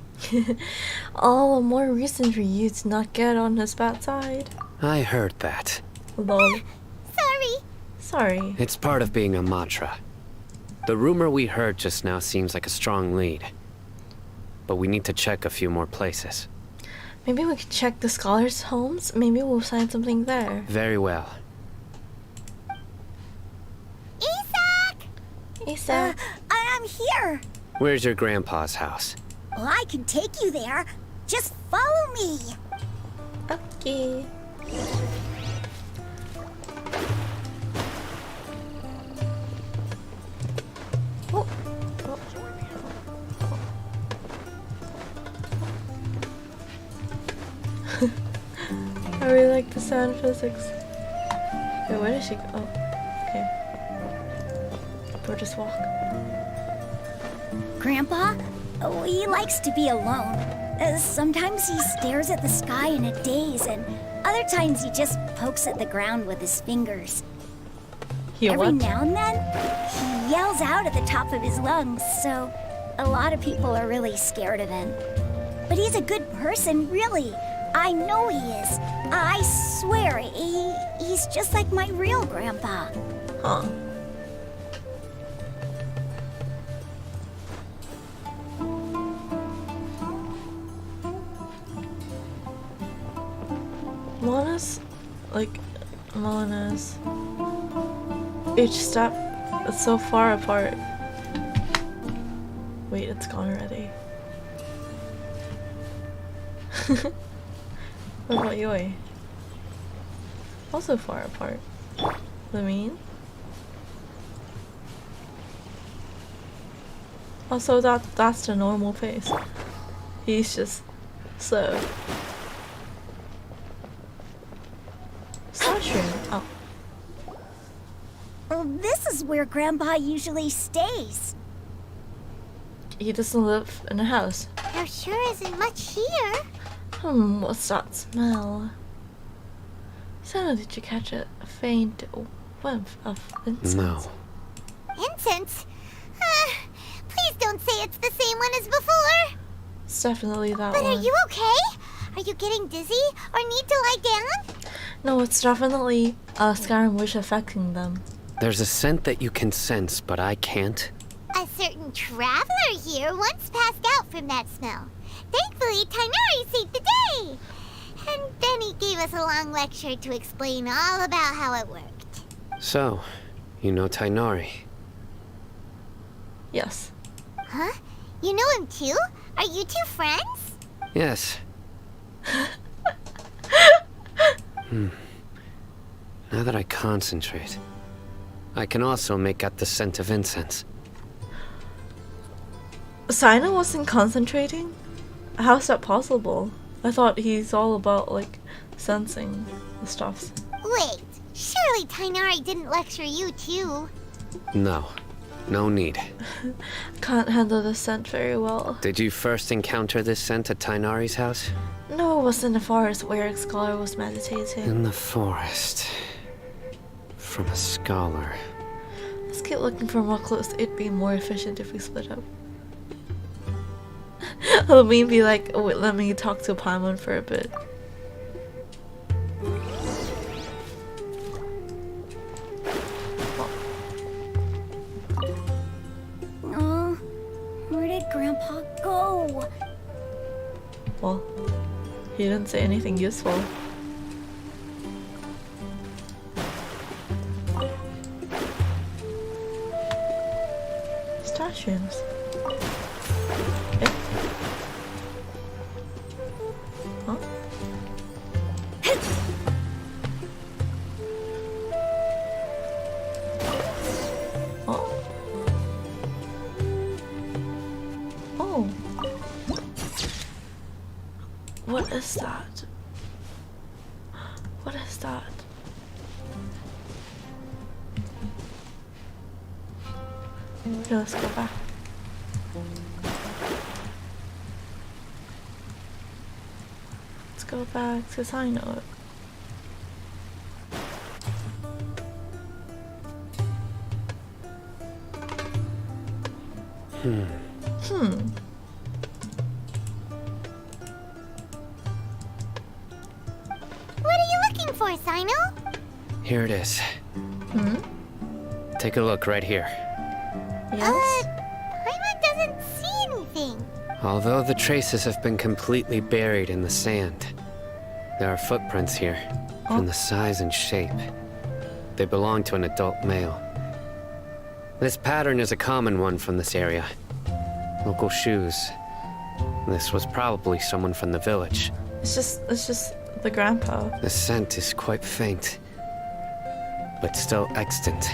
All the more reason for you to not get on his bad side. I heard that. Lol. Sorry. It's part of being a Matra. The rumor we heard just now seems like a strong lead. But we need to check a few more places. Maybe we could check the scholars' homes. Maybe we'll find something there. Very well. Isaac! I'm here. Where's your grandpa's house? Well, I can take you there. Just follow me. Okay. Oh. I really like the sound physics. Wait, where did she go? Oh, okay. Or just walk. Grandpa? Oh, he likes to be alone. Sometimes he stares at the sky in a daze, and other times he just pokes at the ground with his fingers. Every now and then, he yells out at the top of his lungs, so a lot of people are really scared of him. But he's a good person, really. I know he is. I swear, he's just like my real grandpa. Huh. Mona's each step is so far apart. Wait, it's gone already. What about Yui? Also far apart. The mean? Also, that's the normal pace. He's just slow. Oh. Well, this is where Grandpa usually stays. He doesn't live in a house. There sure isn't much here. What's that smell? So, did you catch a faint whiff of incense? No. Incense? Please don't say it's the same one as before. It's definitely that but one. But are you okay? Are you getting dizzy or need to lie down? No, it's definitely Skyrim wish affecting them. There's a scent that you can sense, but I can't. A certain traveler here once passed out from that smell. Thankfully, Tighnari saved the day. And then he gave us a long lecture to explain all about how it worked. So, you know Tighnari? Yes. Huh? You know him too? Are you two friends? Yes. Now that I concentrate, I can also make out the scent of incense. Sina wasn't concentrating? How's that possible? I thought he's all about, like, sensing the stuffs. Wait, surely Tighnari didn't lecture you too? No. No need. Can't handle the scent very well. Did you first encounter this scent at Tighnari's house? No, it was in the forest where a scholar was meditating. In the forest. From a scholar. Let's keep looking for more clues. It'd be more efficient if we split up. Let me be like, oh wait, let me talk to Paimon for a bit. Oh, where did Grandpa go? Well, he didn't say anything useful. Stations. Huh? Oh. What is that? What is that? Okay, let's go back. Let's go back because I know it. What are you looking for, Sino? Here it is. Take a look right here. Yes? Paimon doesn't see anything. Although the traces have been completely buried in the sand, there are footprints here, from the size and shape. They belong to an adult male. This pattern is a common one from this area. Local shoes. This was probably someone from the village. It's just the grandpa. The scent is quite faint, but still extant.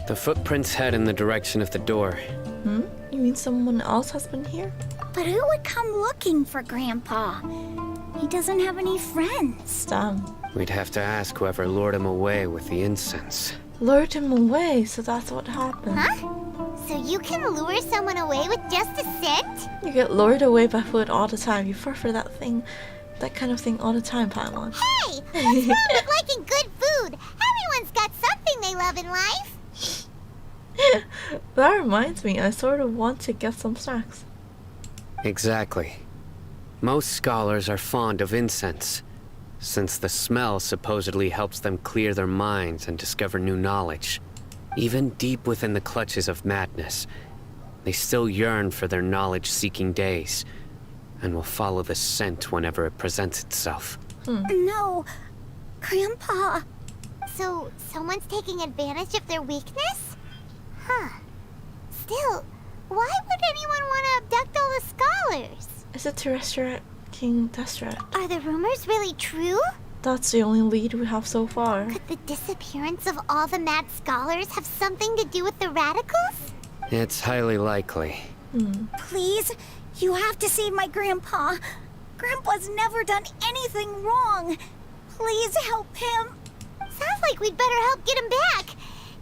The footprints head in the direction of the door. You mean someone else has been here? But who would come looking for Grandpa? He doesn't have any friends. Damn. We'd have to ask whoever lured him away with the incense. Lured him away, so that's what happened. Huh? So you can lure someone away with just a scent? You get lured away by food all the time. You fall for that kind of thing all the time, Paimon. Hey! What's wrong with liking good food? Everyone's got something they love in life. That reminds me, I sort of want to get some snacks. Exactly. Most scholars are fond of incense, since the smell supposedly helps them clear their minds and discover new knowledge. Even deep within the clutches of madness, they still yearn for their knowledge-seeking days, and will follow the scent whenever it presents itself. No, Grandpa. So, someone's taking advantage of their weakness? Huh. Still, why would anyone want to abduct all the scholars? Is it Terrestrial King Deseret? Are the rumors really true? That's the only lead we have so far. Could the disappearance of all the mad scholars have something to do with the radicals? It's highly likely. Please, you have to save my Grandpa. Grandpa's never done anything wrong. Please help him. Sounds like we'd better help get him back.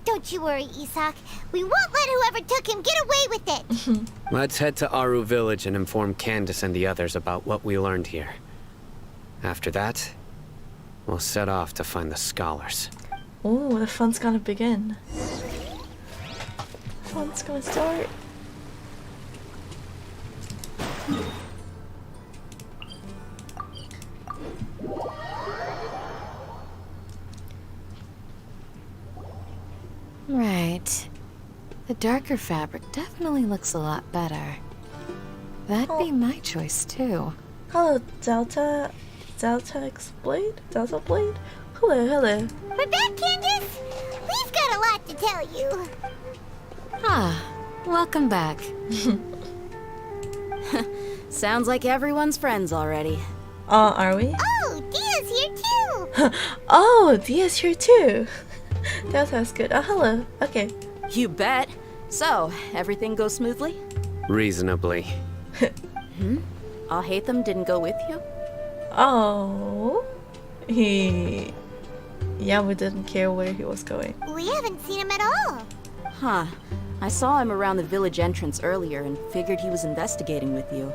Don't you worry, Isak. We won't let whoever took him get away with it. Let's head to Aru Village and inform Candace and the others about what we learned here. After that, we'll set off to find the scholars. Oh, the fun's gonna begin. Fun's gonna start. Right. The darker fabric definitely looks a lot better. That'd be my choice too. Hello, Delta Blade? Delta Blade? Hello. We're back, Candace. We've got a lot to tell you. Ah, welcome back. Sounds like everyone's friends already. Are we? Oh, Dia's here too. Oh, Dia's here too. That sounds good. Oh, hello. Okay. You bet. So, everything goes smoothly? Reasonably. Alhaitham didn't go with you? Oh. Yeah, we didn't care where he was going. We haven't seen him at all. Huh. I saw him around the village entrance earlier and figured he was investigating with you.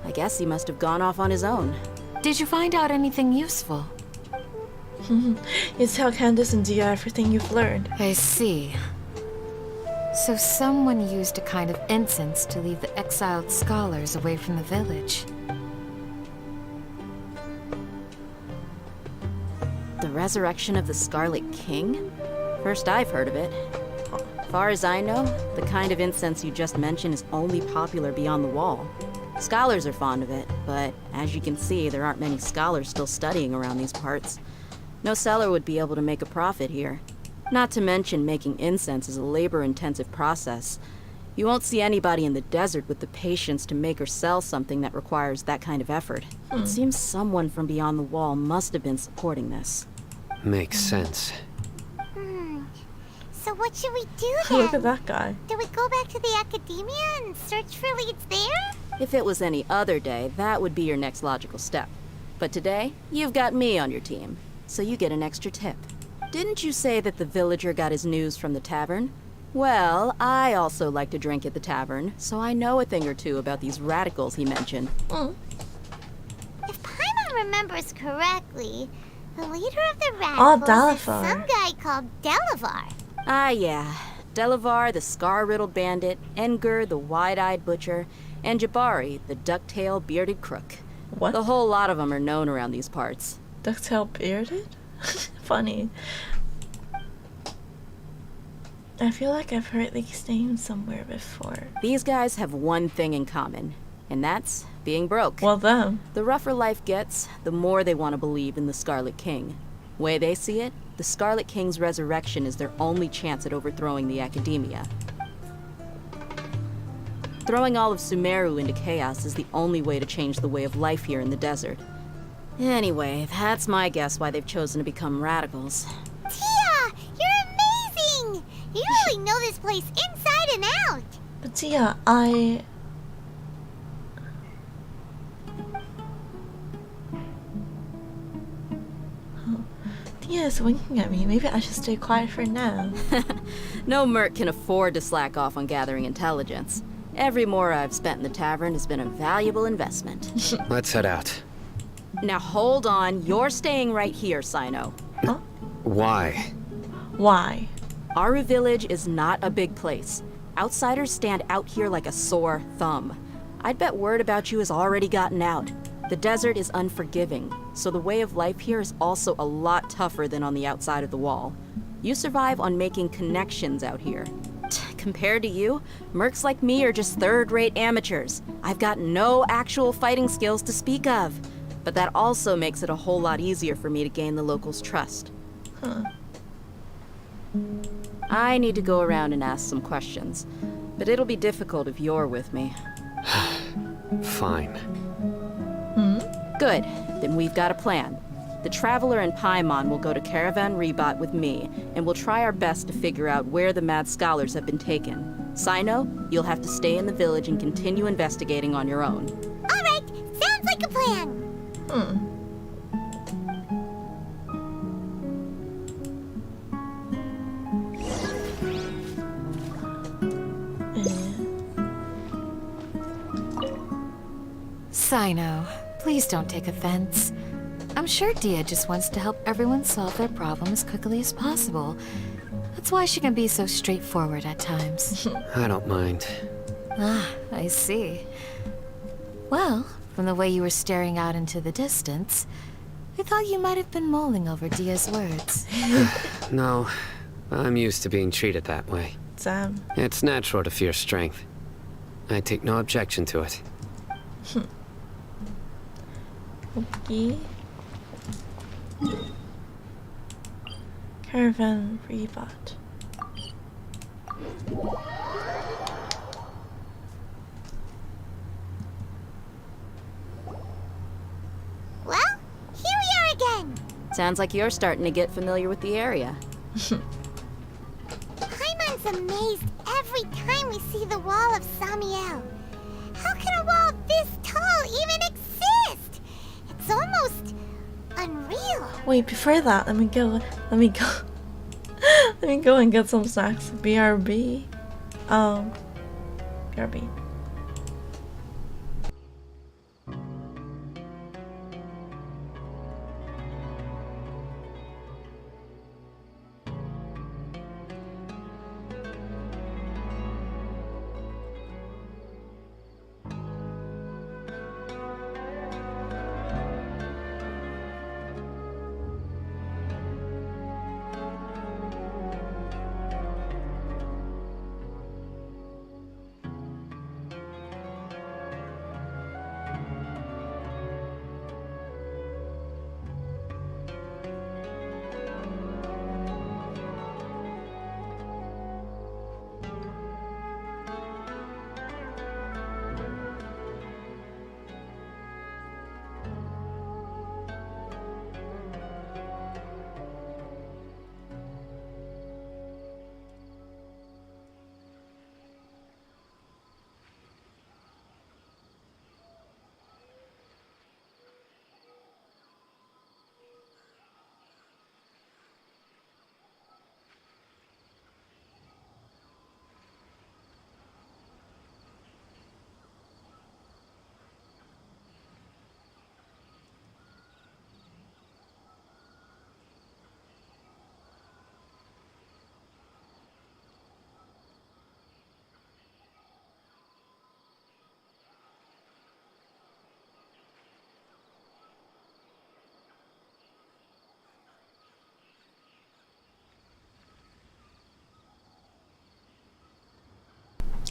I guess he must have gone off on his own. Did you find out anything useful? You tell Candace and Dia everything you've learned. I see. So someone used a kind of incense to lead the exiled scholars away from the village. The resurrection of the Scarlet King? First I've heard of it. Far as I know, the kind of incense you just mentioned is only popular beyond the wall. Scholars are fond of it, but as you can see, there aren't many scholars still studying around these parts. No seller would be able to make a profit here. Not to mention making incense is a labor-intensive process. You won't see anybody in the desert with the patience to make or sell something that requires that kind of effort. It seems someone from beyond the wall must have been supporting this. Makes sense. So So what should we do then? Look at that guy. Do we go back to the academia and search for leads there? If it was any other day, that would be your next logical step. But today, you've got me on your team, so you get an extra tip. Didn't you say that the villager got his news from the tavern? Well, I also like to drink at the tavern, so I know a thing or two about these radicals he mentioned. If Paimon remembers correctly, the leader of the radicals is some guy called Delavar. Ah, yeah. Delavar, the scar-riddled bandit, Engur, the wide-eyed butcher, and Jabari, the duck-tail bearded crook. What? The whole lot of them are known around these parts. Duck-tail bearded? Funny. I feel like I've heard these names somewhere before. These guys have one thing in common, and that's being broke. Well, them. The rougher life gets, the more they want to believe in the Scarlet King. Way they see it, the Scarlet King's resurrection is their only chance at overthrowing the Academia. Throwing all of Sumeru into chaos is the only way to change the way of life here in the desert. Anyway, that's my guess why they've chosen to become radicals. Tia! You're amazing! You really know this place inside and out! But Tia, Tia is winking at me. Maybe I should stay quiet for now. No merc can afford to slack off on gathering intelligence. Every more I've spent in the tavern has been a valuable investment. Let's head out. Now hold on, you're staying right here, Sino. Huh? Why? Why? Aru Village is not a big place. Outsiders stand out here like a sore thumb. I'd bet word about you has already gotten out. The desert is unforgiving, so the way of life here is also a lot tougher than on the outside of the wall. You survive on making connections out here. Compared to you, mercs like me are just third-rate amateurs. I've got no actual fighting skills to speak of. But that also makes it a whole lot easier for me to gain the locals' trust. Huh. I need to go around and ask some questions, but it'll be difficult if you're with me. Fine. Good, then we've got a plan. The Traveler and Paimon will go to Caravan Rebot with me, and we'll try our best to figure out where the mad scholars have been taken. Sino, you'll have to stay in the village and continue investigating on your own. Alright, sounds like a plan! Sino, please don't take offense. I'm sure Dia just wants to help everyone solve their problem as quickly as possible. That's why she can be so straightforward at times. I don't mind. Ah, I see. Well, from the way you were staring out into the distance, I thought you might have been mulling over Dia's words. No, I'm used to being treated that way. Damn. It's natural to fear strength. I take no objection to it. Okay. Caravan Rebot. Well, here we are again! Sounds like you're starting to get familiar with the area. Paimon's amazed every time we see the wall of Samiel. How can a wall this tall even exist? It's almost unreal. Wait, before that, let me go let me go and get some snacks. BRB. BRB.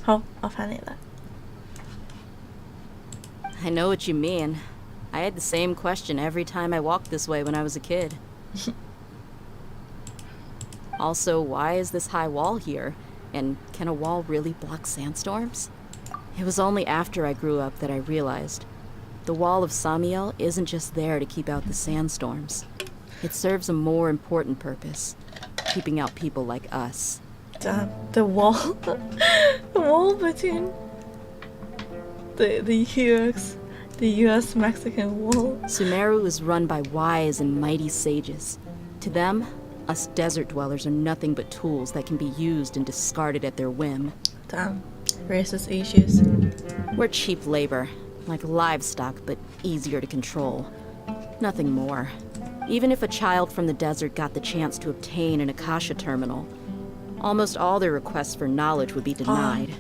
好，我翻嚟啦。I know what you mean. I had the same question every time I walked this way when I was a kid. Also, why is this high wall here? And can a wall really block sandstorms? It was only after I grew up that I realized the wall of Samiel isn't just there to keep out the sandstorms. It serves a more important purpose, keeping out people like us. Damn, the wall, the wall between the U.S.-Mexican wall. Sumeru is run by wise and mighty sages. To them, us desert dwellers are nothing but tools that can be used and discarded at their whim. Damn, racist issues. We're cheap labor, like livestock, but easier to control. Nothing more. Even if a child from the desert got the chance to obtain an Akasha terminal, almost all their requests for knowledge would be denied.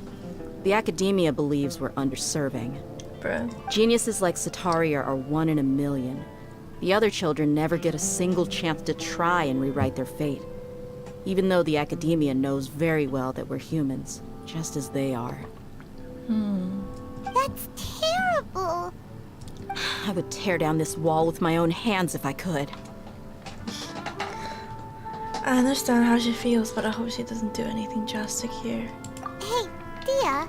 The academia believes we're underserving. Bruh. Geniuses like Sataria are 1 in a million. The other children never get a single chance to try and rewrite their fate. Even though the academia knows very well that we're humans, just as they are. That's terrible. I would tear down this wall with my own hands if I could. I understand how she feels, but I hope she doesn't do anything drastic here. Hey, Dia.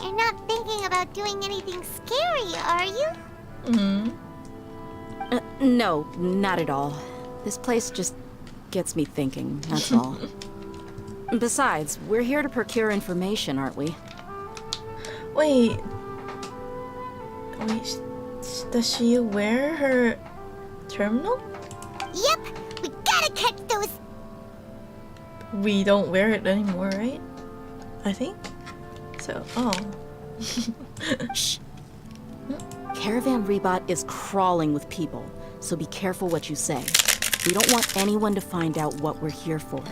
You're not thinking about doing anything scary, are you? No, not at all. This place just gets me thinking, that's all. Besides, we're here to procure information, aren't we? Wait, does she wear her terminal? Yep, we gotta catch those. We don't wear it anymore, right? I think so. Oh. Shh. Caravan Rebot is crawling with people, so be careful what you say. We don't want anyone to find out what we're here for.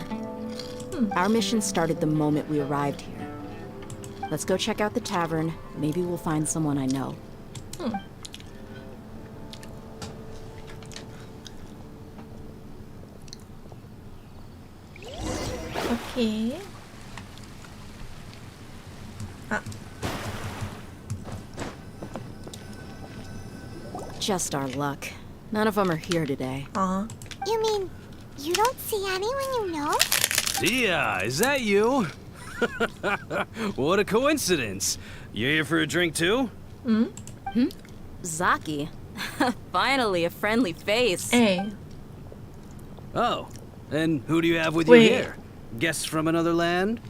Our mission started the moment we arrived here. Let's go check out the tavern. Maybe we'll find someone I know. Okay. Just our luck. None of them are here today. You mean you don't see anyone you know? Dia, is that you? What a coincidence. You here for a drink too? Zaki. Finally, a friendly face. Hey. Oh, and who do you have with Wait. you here? Guests from another land?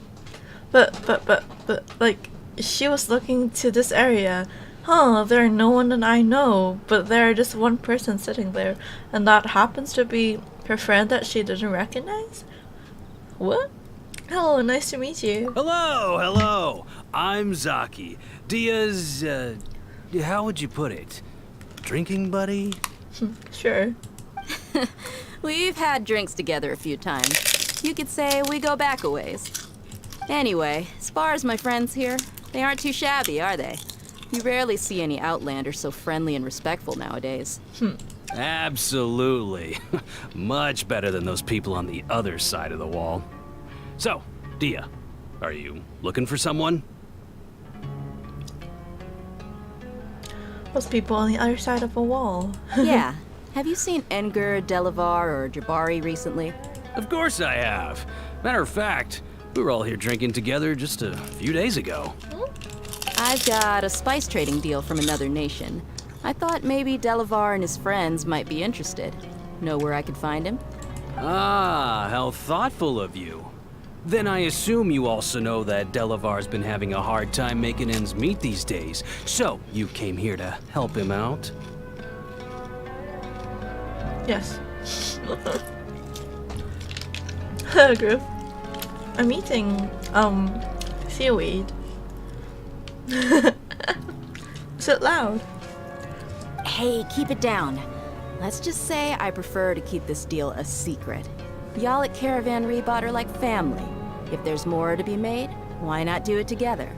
But, like, she was looking to this area. There are no one that I know, but there are just one person sitting there, and that happens to be her friend that she didn't recognize? What? Hello, nice to meet you. Hello. I'm Zaki. Dia's, how would you put it? Drinking buddy? Sure. We've had drinks together a few times. You could say we go back a ways. Anyway, as far as my friends here, they aren't too shabby, are they? You rarely see any Outlanders so friendly and respectful nowadays. Absolutely. Much better than those people on the other side of the wall. So, Dia, are you looking for someone? Those people on the other side of a wall. Yeah. Have you seen Enger, Delavar, or Jabari recently? Of course I have. Matter of fact, we were all here drinking together just a few days ago. I've got a spice trading deal from another nation. I thought maybe Delavar and his friends might be interested. Know where I could find him? Ah, how thoughtful of you. Then I assume you also know that Delavar's been having a hard time making ends meet these days. So, you came here to help him out? Yes. Hello, group. I'm eating, seaweed. Is it loud? Hey, keep it down. Let's just say I prefer to keep this deal a secret. Y'all at Caravan Rebot are like family. If there's more to be made, why not do it together?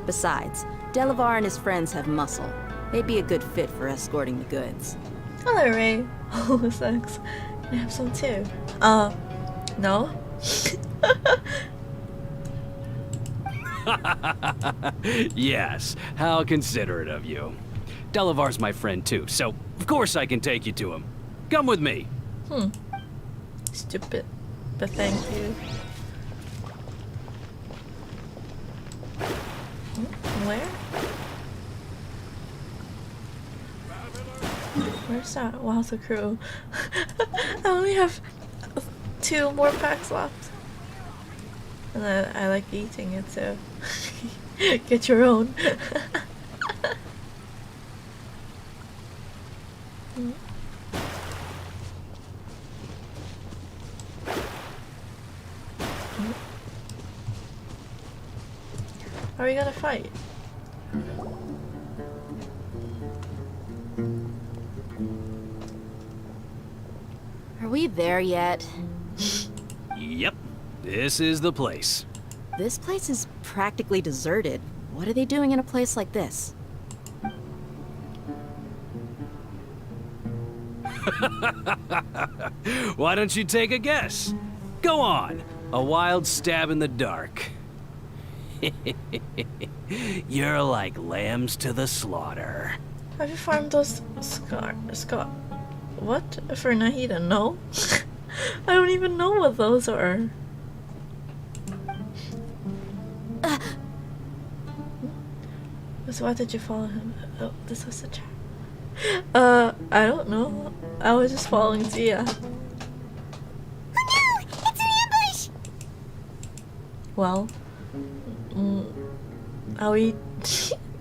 Besides, Delavar and his friends have muscle. They'd be a good fit for escorting the goods. Hello, Ray. Oh, thanks. I have some too. No? Yes, how considerate of you. Delavar's my friend too, so of course I can take you to him. Come with me. Stupid. But thank you. Where? Where's that? Wow, the crew. I only have 2 more packs left. And I like eating it, so get your own. Are we gonna fight? Are we there yet? Yep, this is the place. This place is practically deserted. What are they doing in a place like this? Why don't you take a guess? Go on, a wild stab in the dark. You're like lambs to the slaughter. Have you farmed those what? For Nahida? No? I don't even know what those are. So why did you follow him? Oh, this was a chat. I don't know. I was just following Zia. Oh no! It's an ambush! Well, are we?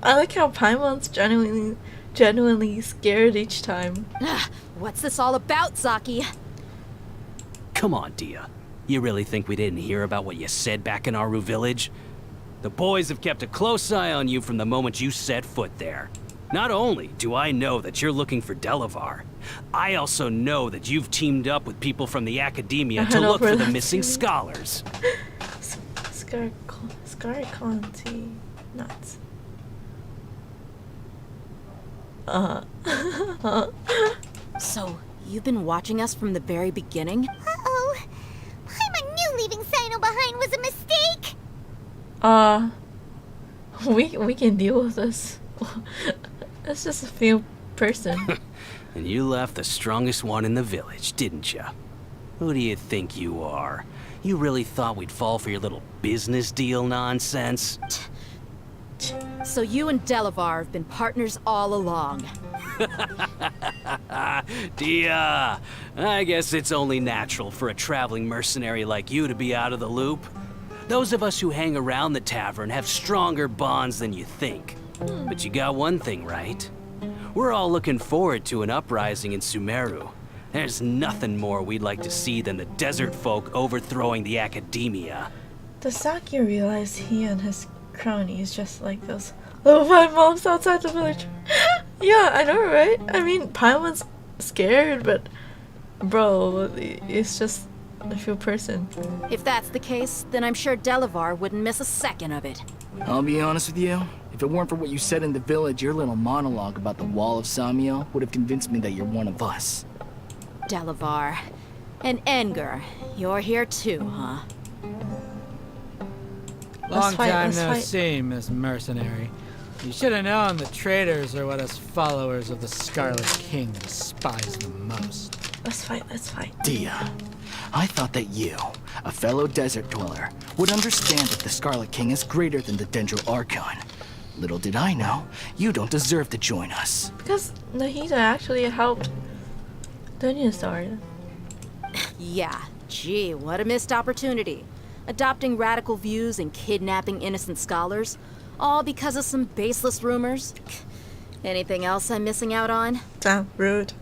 I like how Paimon's genuinely scared each time. What's this all about, Zaki? Come on, Dia. You really think we didn't hear about what you said back in Aru village? The boys have kept a close eye on you from the moment you set foot there. Not only do I know that you're looking for Delavar, I also know that you've teamed up with people from the academia to look for the missing scholars. Scarconti nuts. So, you've been watching us from the very beginning? Uh-oh. Paimon knew leaving Sino behind was a mistake! We can deal with this. It's just a few person. And you left the strongest one in the village, didn't you? Who do you think you are? You really thought we'd fall for your little business deal nonsense? So you and Delavar have been partners all along. Dia, I guess it's only natural for a traveling mercenary like you to be out of the loop. Those of us who hang around the tavern have stronger bonds than you think. But you got one thing right. We're all looking forward to an uprising in Sumeru. There's nothing more we'd like to see than the desert folk overthrowing the academia. Does Saki realize he and his cronies just like those little 5 moms outside the village? Yeah, I know, right? I mean, Paimon's scared, but bro, it's just a few person. If that's the case, then I'm sure Delavar wouldn't miss a second of it. I'll be honest with you. If it weren't for what you said in the village, your little monologue about the Wall of Samiel would have convinced me that you're one of us. Delavar. And Enger, you're here too, huh? Long time no see, Miss Mercenary. You should have known the traitors are what us followers of the Scarlet King despise the most. Let's fight. Dia, I thought that you, a fellow desert dweller, would understand that the Scarlet King is greater than the Dendro Archon. Little did I know, you don't deserve to join us. Because Nahida actually helped Dunya start. Yeah, gee, what a missed opportunity. Adopting radical views and kidnapping innocent scholars, all because of some baseless rumors. Anything else I'm missing out on? Damn rude.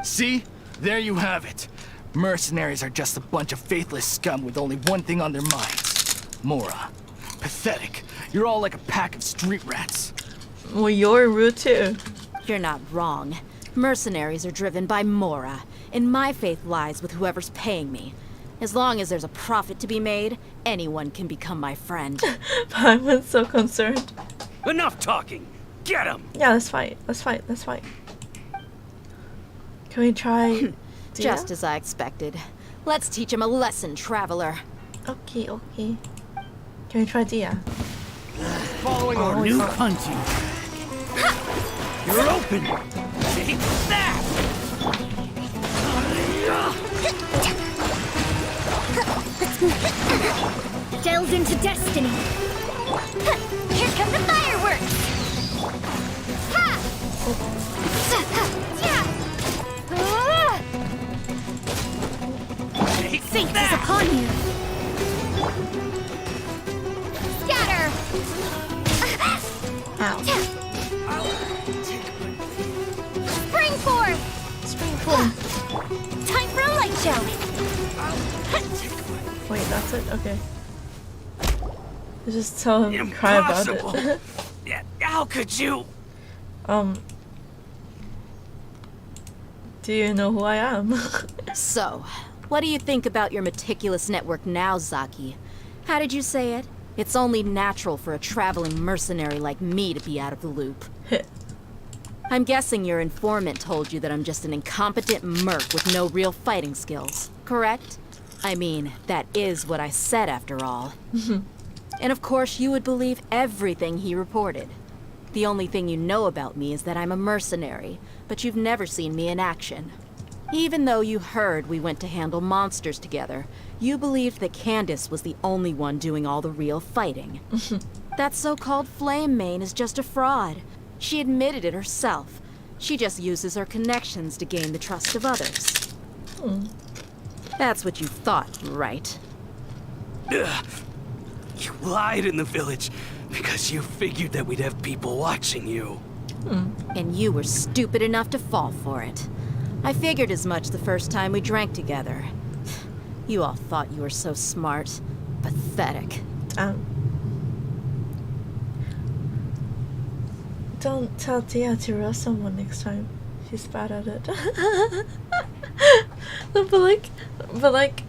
See? There you have it. Mercenaries are just a bunch of faithless scum with only one thing on their minds. Mora. Pathetic. You're all like a pack of street rats. Well, you're rude too. You're not wrong. Mercenaries are driven by Mora, and my faith lies with whoever's paying me. As long as there's a profit to be made, anyone can become my friend. I'm so concerned. Enough talking! Get him! Yeah, let's fight. Can we try Just as I expected. Let's teach him a lesson, traveler. Okay. Can we try Dia? following our new punching bag. You're open. Take that. Delve into destiny. Here come the fireworks. Fate is upon you. Scatter. Spring forth. Spring forth. Time for a light show. Wait, that's it? Okay. Just tell him to cry about it. How could you? Do you know who I am? So, what do you think about your meticulous network now, Zaki? How did you say it? It's only natural for a traveling mercenary like me to be out of the loop. I'm guessing your informant told you that I'm just an incompetent merc with no real fighting skills, correct? I mean, that is what I said after all. And of course you would believe everything he reported. The only thing you know about me is that I'm a mercenary, but you've never seen me in action. Even though you heard we went to handle monsters together, you believed that Candace was the only one doing all the real fighting. That so-called Flame Mane is just a fraud. She admitted it herself. She just uses her connections to gain the trust of others. That's what you thought, right? You lied in the village because you figured that we'd have people watching you. And you were stupid enough to fall for it. I figured as much the first time we drank together. You all thought you were so smart. Pathetic. Don't tell Tia to roast someone next time. She's bad at it. but like...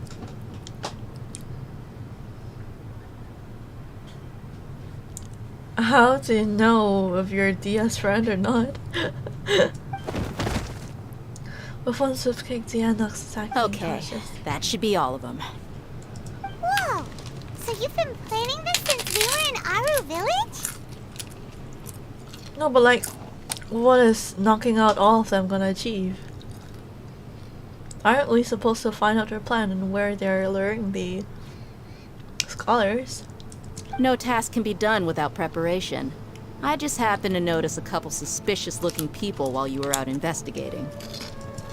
How do you know if you're Dia's friend or not? Okay, that should be all of them. Whoa! So you've been planning this since we were in Aru Village? No, but like, what is knocking out all of them gonna achieve? Aren't we supposed to find out their plan and where they're luring the scholars? No task can be done without preparation. I just happened to notice a couple suspicious-looking people while you were out investigating.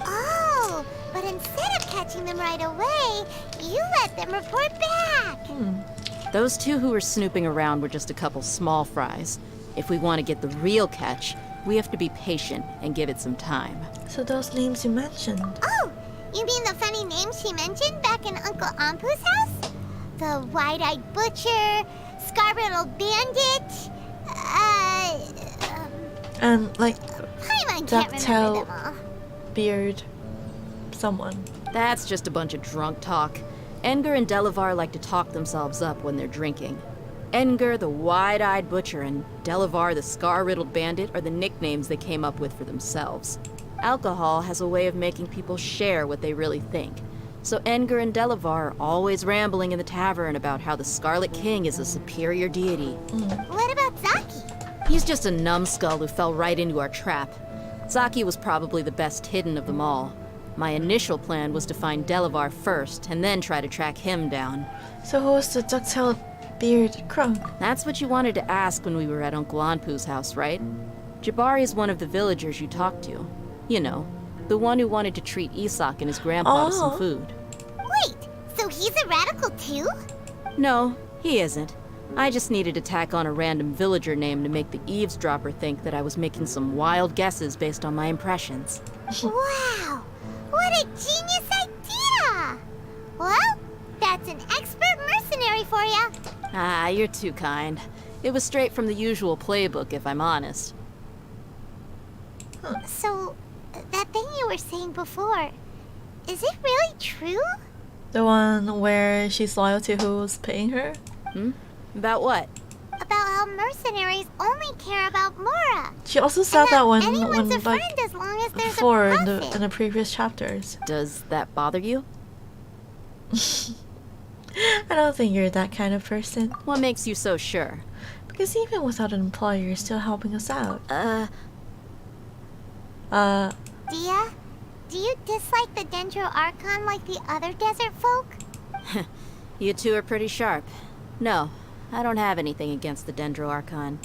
Oh, but instead of catching them right away, you let them report back. Those two who were snooping around were just a couple small fries. If we want to get the real catch, we have to be patient and give it some time. So those names you mentioned. Oh, you mean the funny names she mentioned back in Uncle Ampu's house? The wide-eyed butcher, scar-riddled bandit, and like Paimon can't remember them all. Beard, someone. That's just a bunch of drunk talk. Edgar and Delavar like to talk themselves up when they're drinking. Edgar, the wide-eyed butcher, and Delavar, the scar-riddled bandit, are the nicknames they came up with for themselves. Alcohol has a way of making people share what they really think. So Edgar and Delavar are always rambling in the tavern about how the Scarlet King is a superior deity. What about Zaki? He's just a numbskull who fell right into our trap. Zaki was probably the best hidden of them all. My initial plan was to find Delavar first, and then try to track him down. So who was the duck-tailed beard crunk? That's what you wanted to ask when we were at Uncle Anpu's house, right? Jabari is one of the villagers you talked to. You know, the one who wanted to treat Isak and his grandpa to some food. Wait, so he's a radical too? No, he isn't. I just needed to tack on a random villager name to make the eavesdropper think that I was making some wild guesses based on my impressions. Wow, what a genius idea! Well, that's an expert mercenary for ya. Ah, you're too kind. It was straight from the usual playbook, if I'm honest. So, that thing you were saying before, is it really true? The one where she's loyal to who's paying her? About what? About how mercenaries only care about Mora. She also said that when anyone's a like friend as long as there's before a in profit. the previous chapters. Does that bother you? I don't think you're that kind of person. What makes you so sure? Because even without an employer, you're still helping us out. Dia, do you dislike the Dendro Archon like the other desert folk? You two are pretty sharp. No, I don't have anything against the Dendro Archon.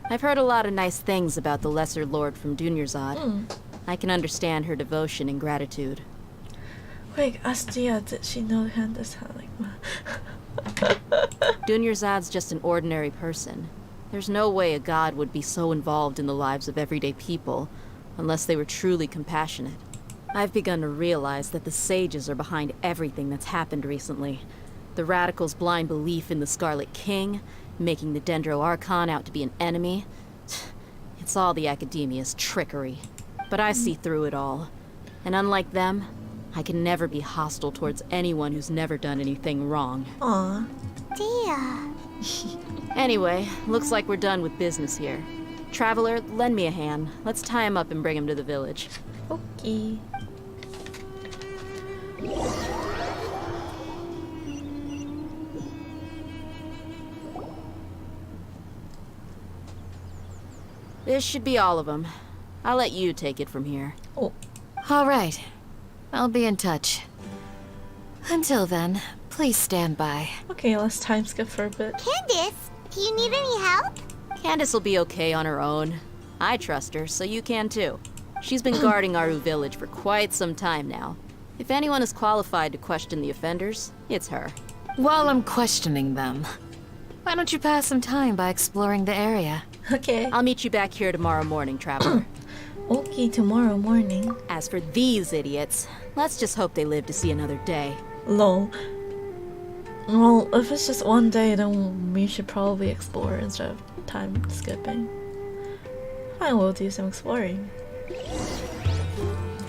I've heard a lot of nice things about the Lesser Lord from Dunyarzad. I can understand her devotion and gratitude. Wait, ask Dia, did she know Candace had like... Dunyarzad's just an ordinary person. There's no way a god would be so involved in the lives of everyday people, unless they were truly compassionate. I've begun to realize that the sages are behind everything that's happened recently. The radicals' blind belief in the Scarlet King, making the Dendro Archon out to be an enemy. It's all the Academia's trickery. But I see through it all. And unlike them, I can never be hostile towards anyone who's never done anything wrong. Aww. Dia. Anyway, looks like we're done with business here. Traveler, lend me a hand. Let's tie him up and bring him to the village. Okay. This should be all of them. I'll let you take it from here. Oh. All right. I'll be in touch. Until then, please stand by. Okay, let's time skip for a bit. Candace, do you need any help? Candace will be okay on her own. I trust her, so you can too. She's been guarding Aru village for quite some time now. If anyone is qualified to question the offenders, it's her. While I'm questioning them, why don't you pass some time by exploring the area? Okay. I'll meet you back here tomorrow morning, Traveler. Okay, tomorrow morning. As for these idiots, let's just hope they live to see another day. Lol. Well, if it's just one day, then we should probably explore instead of time skipping. Fine, we'll do some exploring.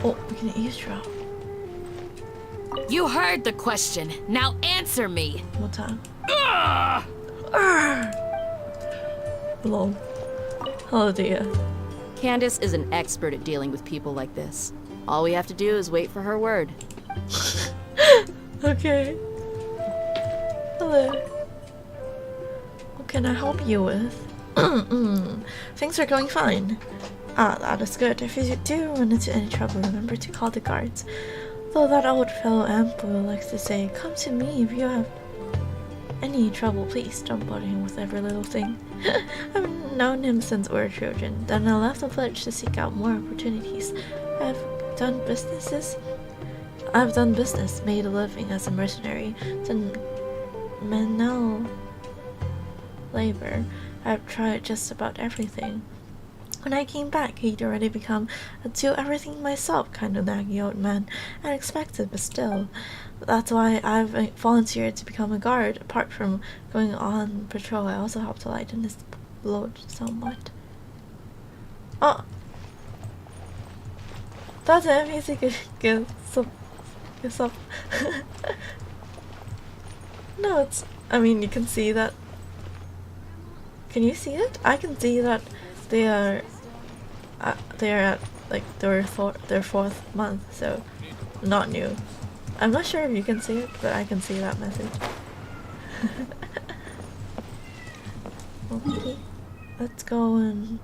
Oh, we can eavesdrop. You heard the question. Now answer me. What time? Lol. Oh dear. Candace is an expert at dealing with people like this. All we have to do is wait for her word. Okay. Hello. What can I help you with? Things are going fine. Ah, that is good. If you do run into any trouble, remember to call the guards. Though that old fellow Ampo likes to say, come to me if you have any trouble, please don't bother him with every little thing. I've known him since we were children. Then I left the village to seek out more opportunities. I've done business, made a living as a mercenary, done manual labor. I've tried just about everything. When I came back, he'd already become a do-everything myself kind of naggy old man. Unexpected, but still. That's why I've volunteered to become a guard. Apart from going on patrol, I also help to lighten his load somewhat. Oh! That's an NPC get up. No, it's... I mean, you can see that... Can you see it? I can see that they are at like their fourth month, so not new. I'm not sure if you can see it, but I can see that message. Okay, let's go and...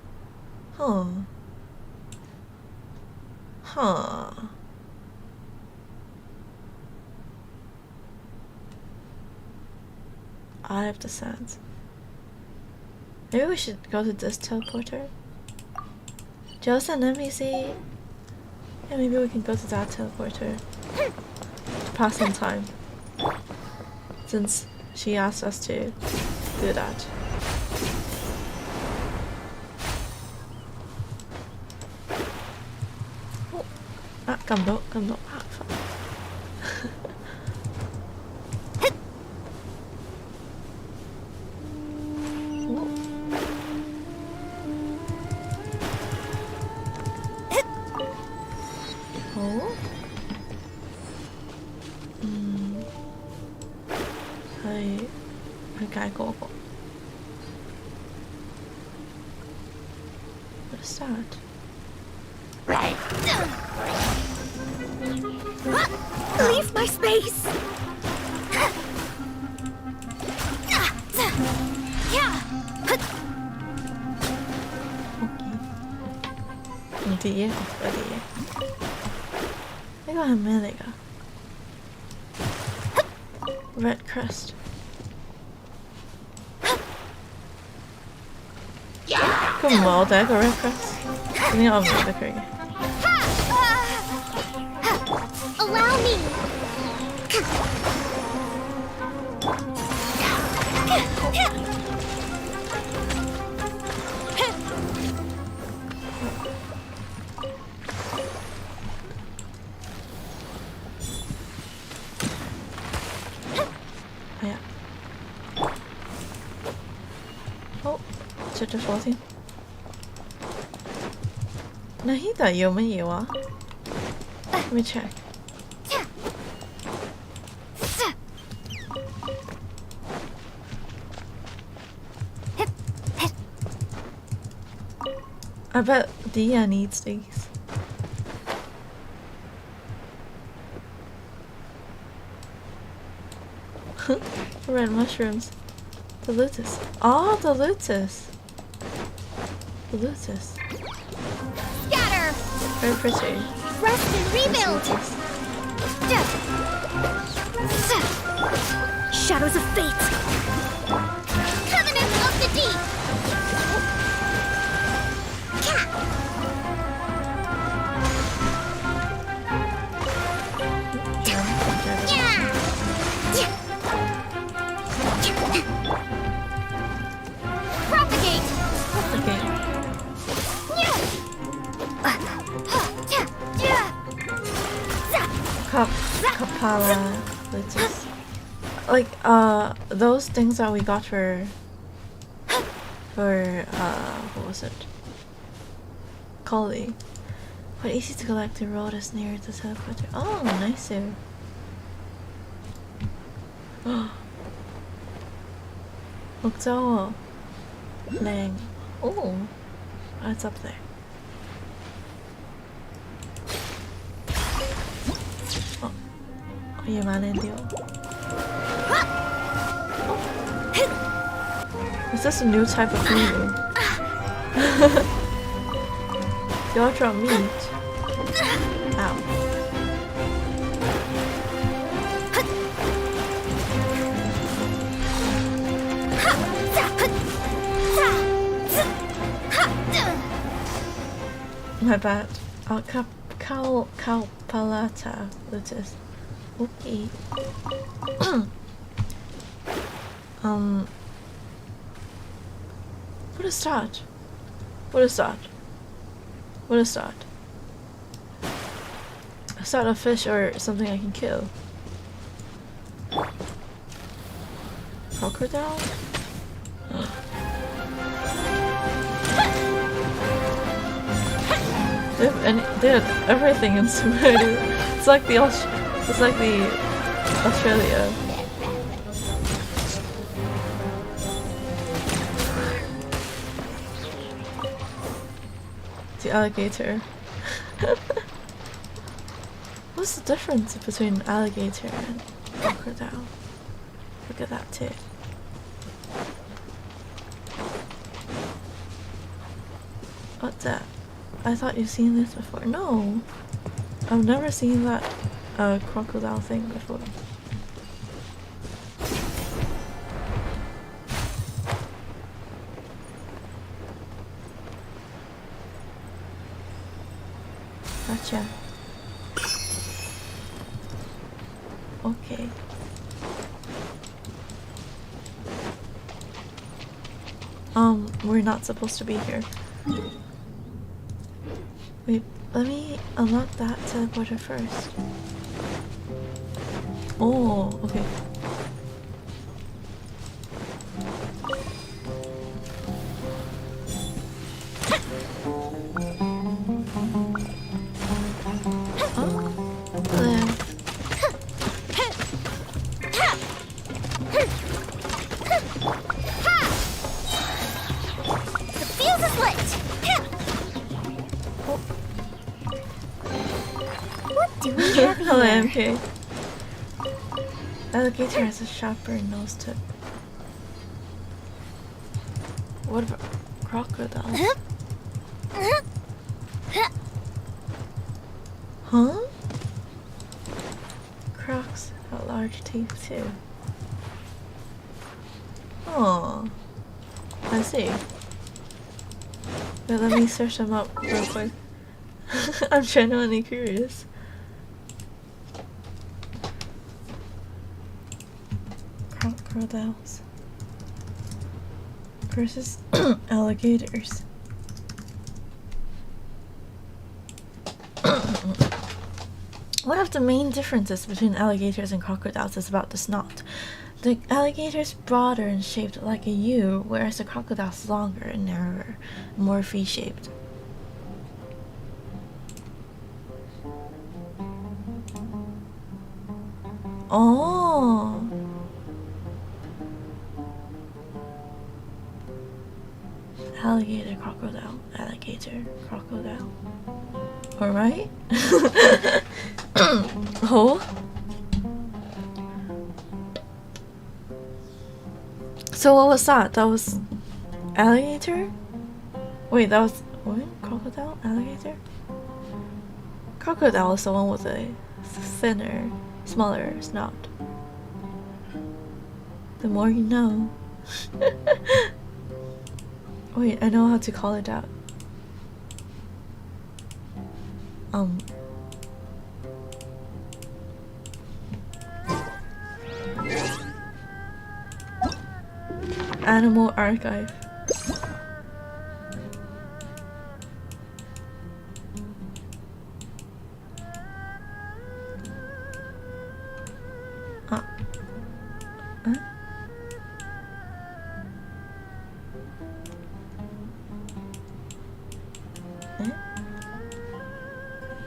Eye of the Sands. Maybe we should go to this teleporter. Just an NPC. Yeah, maybe we can go to that teleporter. To pass some time. Since she asked us to do that. Oh. Ah, cầm độ. Ah, fuck. What is that? Leave my space! 啲嘢，嗰啲嘢。呢個係咩嚟㗎 ？Red crest。佢唔係我第一個 red crest， 點解我唔記得佢嘅 ？Allow me. 係啊，好，着咗火先。Nahida 要乜嘢話 ？Let me check。I bet Dia needs these. Red mushrooms. The lotus. Oh, the lotus. The lotus. Scatter. Very pretty. Rest and rebuild. Shadows of fate. Covenant of the deep. Kapala, lotus. Like, those things that we got for, what was it? Collie. But easy to collect, the road is near the teleporter. Oh, nice. Mukzao. Lang. Oh, it's up there. Oh, is this a new type of meat? The ultra meat. Ow. My bad. Palata lotus. Okay. What a start. What a start. What a start. I start a fish or something I can kill. Crocodile? They have everything in Sumeru. It's like the Australia. The alligator. What's the difference between alligator and crocodile? Look at that too. What's that? I thought you've seen this before. No, I've never seen that crocodile thing before. Gotcha. Okay. We're not supposed to be here. Wait, let me unlock that teleporter first. Oh, okay. Hello, MK. Alligator has a sharper nose tip. What about crocodile? Huh? Crocs got large teeth too. Oh, I see. Wait, let me search them up real quick. I'm genuinely curious. Crocodiles versus alligators. One of the main differences between alligators and crocodiles is about the snout. The alligator is broader and shaped like a U, whereas the crocodile is longer and narrower, more V-shaped. Oh. Alligator, crocodile, alligator, crocodile. Alright? Oh? So what was that? That was alligator? Wait, that was what? Crocodile? Alligator? Crocodile is the one with a thinner, smaller snout. The more you know. Wait, I know how to call it out. Animal Archive. Huh?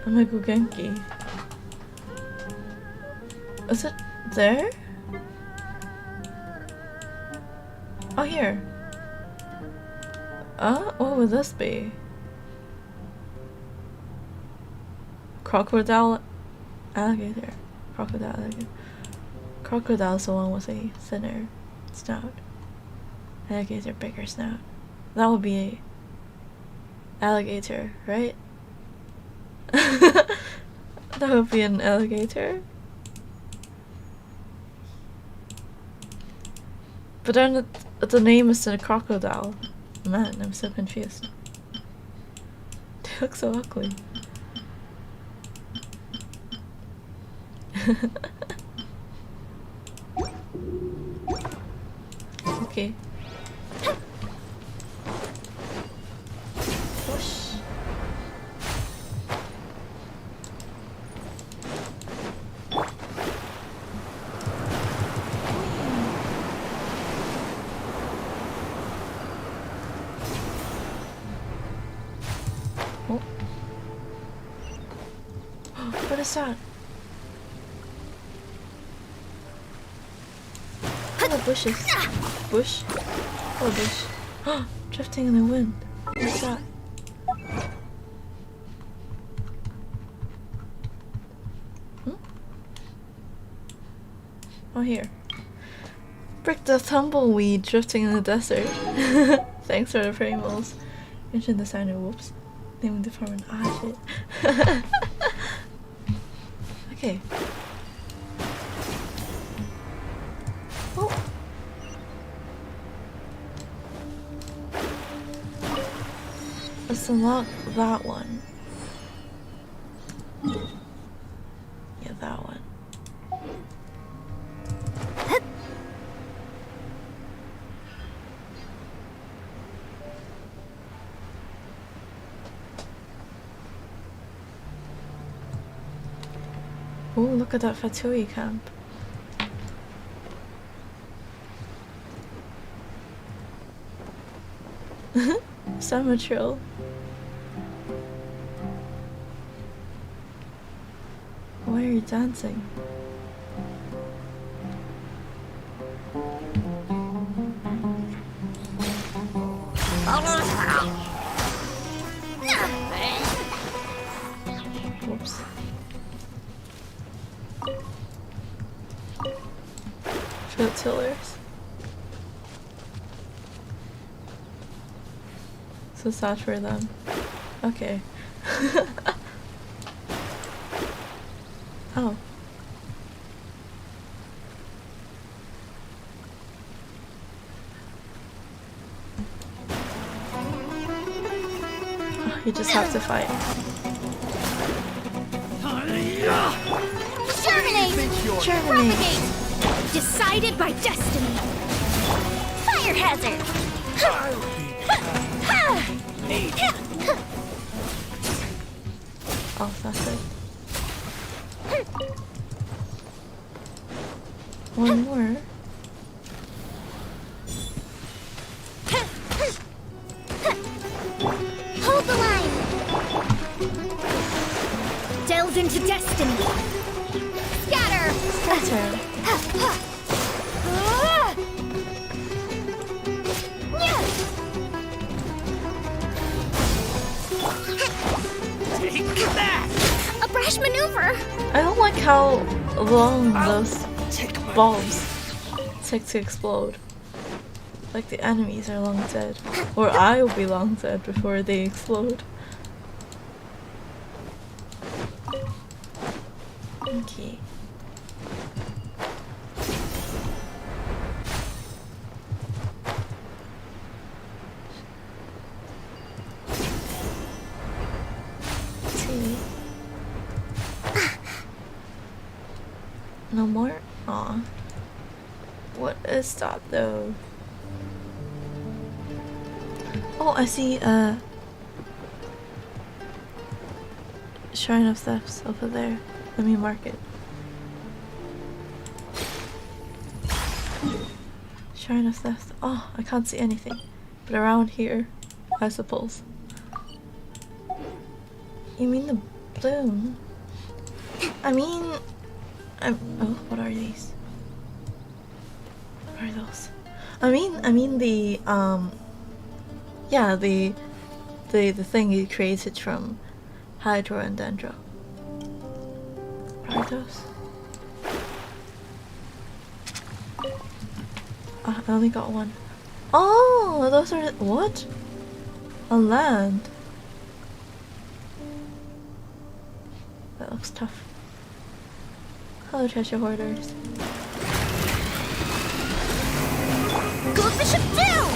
Amigo Genki. Is it there? Oh, here. What would this be? Crocodile, alligator. Crocodile, alligator. Crocodile is the one with a thinner snout. Alligator, bigger snout. That would be a alligator, right? That would be an alligator. But then the name is a crocodile. Man, I'm so confused. They look so ugly. Okay. Whoosh. Oh. What is that? Oh, bushes. Bush? Oh, bush. Drifting in the wind. What's that? Oh, here. Brick the tumbleweed drifting in the desert. Thanks for the primals. Mention designer, whoops. Naming department, shit. Okay. Oh. Let's unlock that one. Yeah, that one. Oh, look at that Fatui camp. Summer Trill. Why are you dancing? Whoops. Tillers. So sad for them. Okay. Oh. Oh, you just have to fight. Germinate! Propagate! Decided by destiny! Fire hazard! Oh, that's it. One more. Hold the line! Delve into destiny! Scatter! Scatter. Take that! A brash maneuver! I don't like how long those bombs take to explode. Like the enemies are long dead. Or I will be long dead before they explode. Okay. No more? Aw. What is that though? Oh, I see Shrine of Thefts over there. Let me mark it. Shrine of Theft. Oh, I can't see anything. But around here, I suppose. You mean the bloom? I mean... oh, what are these? What are those? I mean the yeah, the thing you created from Hydro and Dendro. What are those? I only got one. Oh, those are what? On land. That looks tough. Hello, treasure hoarders. Go Bishop down!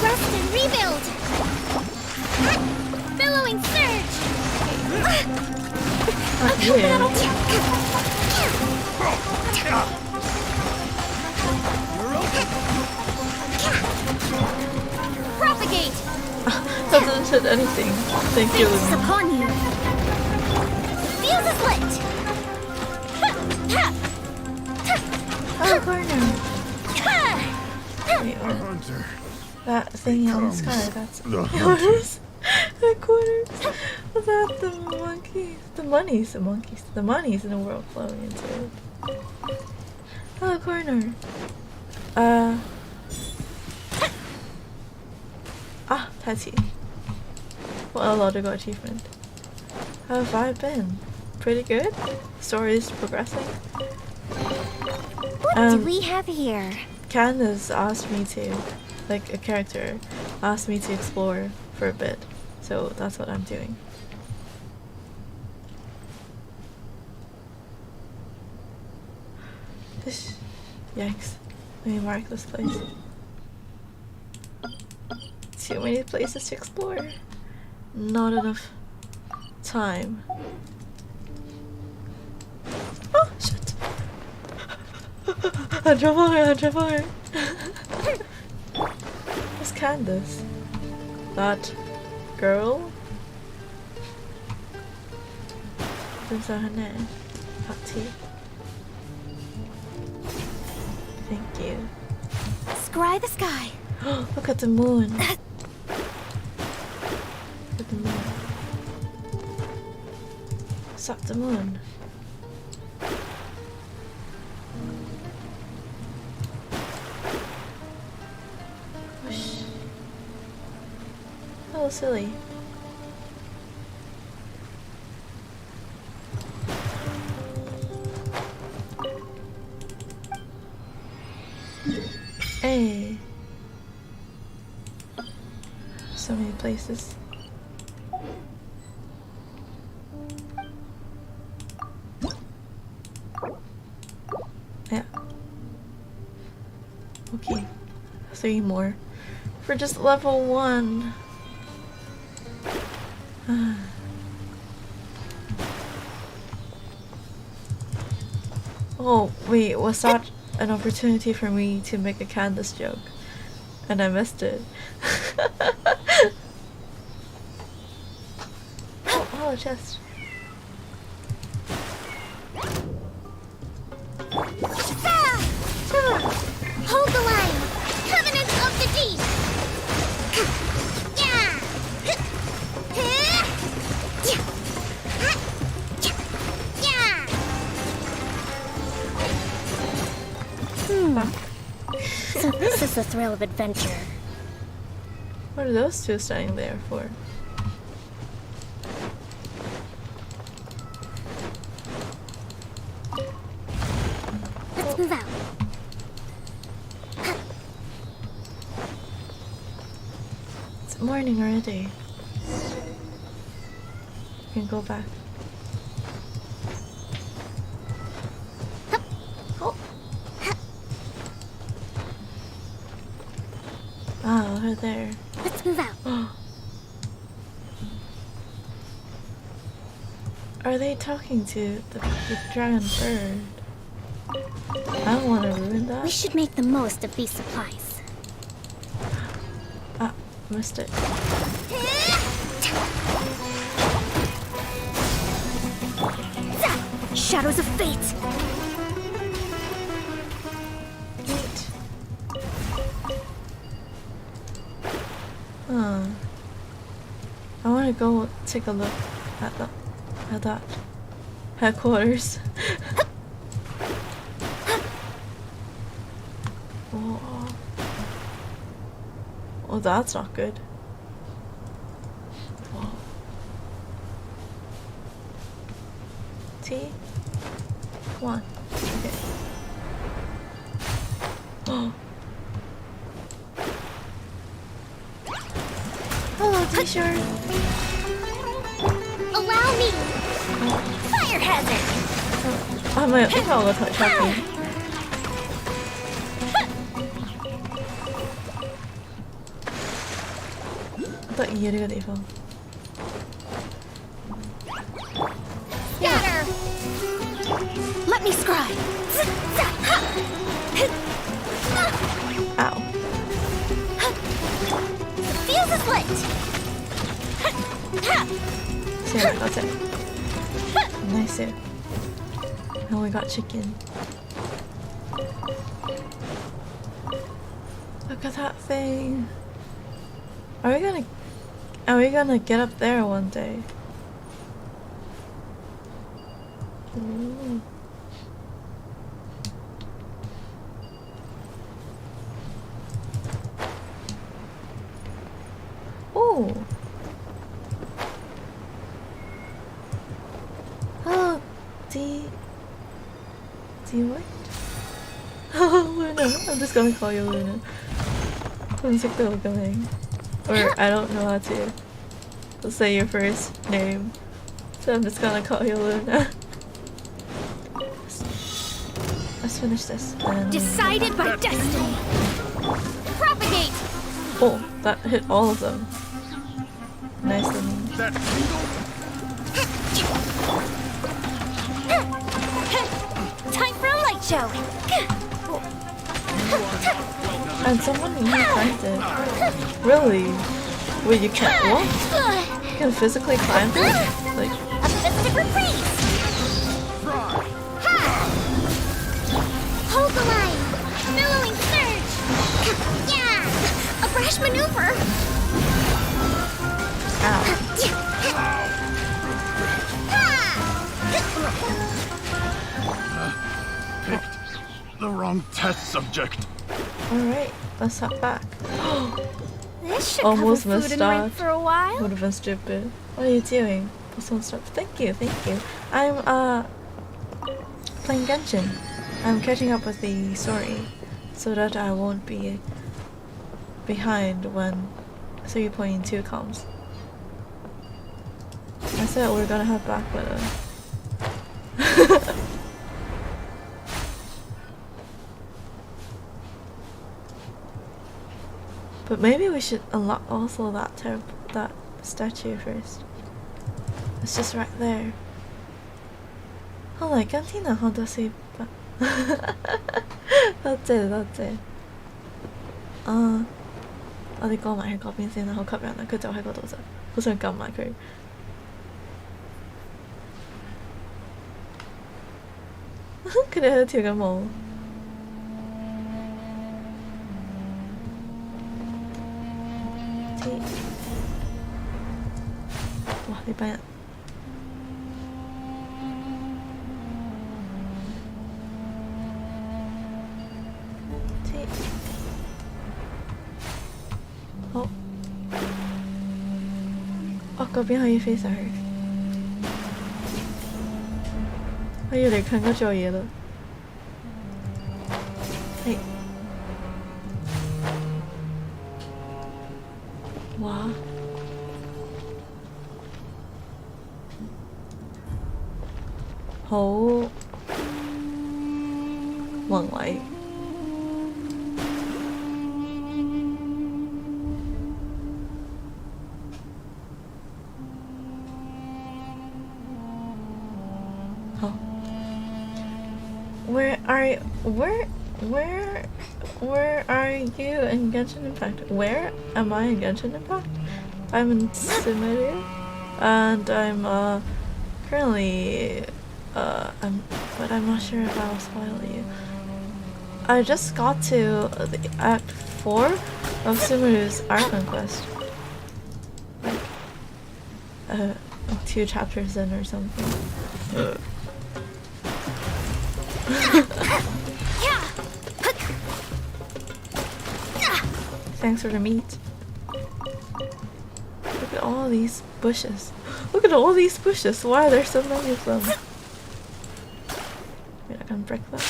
Rest and rebuild! Billowing surge! Okay, that'll propagate! That doesn't hit anything. Thank you. Focus upon you! Fuse is lit! Oh, corner! Wait, or that thing on the sky, that's yours? The quarters! Was that the monkeys? The money's the monkeys. The money's in the world flowing into it. Oh, corner! Petty. What a logical achievement. How have I been? Pretty good? Story's progressing. What do we have here? Candace asked me to, like a character, asked me to explore for a bit. So that's what I'm doing. Yikes. Let me mark this place. Too many places to explore. Not enough time. Oh, shit. I'm trouble. Who's Candace? That girl? What's her name? Patty. Thank you. Scry the sky. Look at the moon. Look at the moon. Stop the moon. Whoosh. Oh, silly. Hey. So many places. Okay, 3 more for just level 1. Oh wait, was that an opportunity for me to make a Candace joke? And I missed it. Oh, chest. Hold the line! Covenant of the Deep! So this is the thrill of adventure. What are those two standing there for? Let's move out. It's morning already. We can go back. Ah, over there. Let's move out. Are they talking to the dragon bird? I don't want to ruin that. We should make the most of these supplies. Ah, missed it. Shadows of fate! I want to go take a look at that headquarters. Oh, that's not good. Whoa. T? Come on. Okay. Oh. Hello, T-shirt. Allow me! Fire hazard! I think I'll go touch happy. I thought you had a good phone. Scatter! Let me scry! Ow. The fuse is lit! So yeah, that's it. Nice it. Now we got chicken. Look at that thing. Are we gonna get up there one day? Ooh. Ooh. Oh, D what? Oh, Luna. I'm just gonna call you Luna. I'm sick of going. Or I don't know how to say your first name. So I'm just gonna call you Luna. Let's finish this. Decided by destiny! Propagate! Oh, that hit all of them. Nice of me. Time for a light show! And someone really climbed it. Really? Wait, you can't walk? You can physically climb it? Like, a festive reprise! Hold the line! Billowing surge! Yeah! A brash maneuver! Picked the wrong test subject. alright, let's hop back. This should Almost cover food missed and that. rent for a while. Would have been stupid. What are you doing? Plus one stop. Thank you, thank you. I'm playing Genshin. I'm catching up with the story so that I won't be behind when 3.2 comes. I said we're gonna have back better. But maybe we should unlock also that statue first. It's just right there. Hold on, cantina, how does it? That's it. 我哋過埋去嗰邊先啦，好吸引啊！佢就喺嗰度咋，好想撳埋佢。佢哋喺度跳緊舞。哇！呢班人。好。哦，嗰邊可以飛上去。我要嚟近嗰做嘢啦。係。哇！好宏偉。好。Where are you in Genshin Impact? Where am I in Genshin Impact? I'm in Sumeru, and I'm currently but I'm not sure if I'll spoil you. I just got to the Act 4 of Sumeru's Archon quest. Like 2 chapters in or something. Thanks for the meat. Look at all these bushes. Look at all these bushes. Why are there so many of them? Wait, I can break that.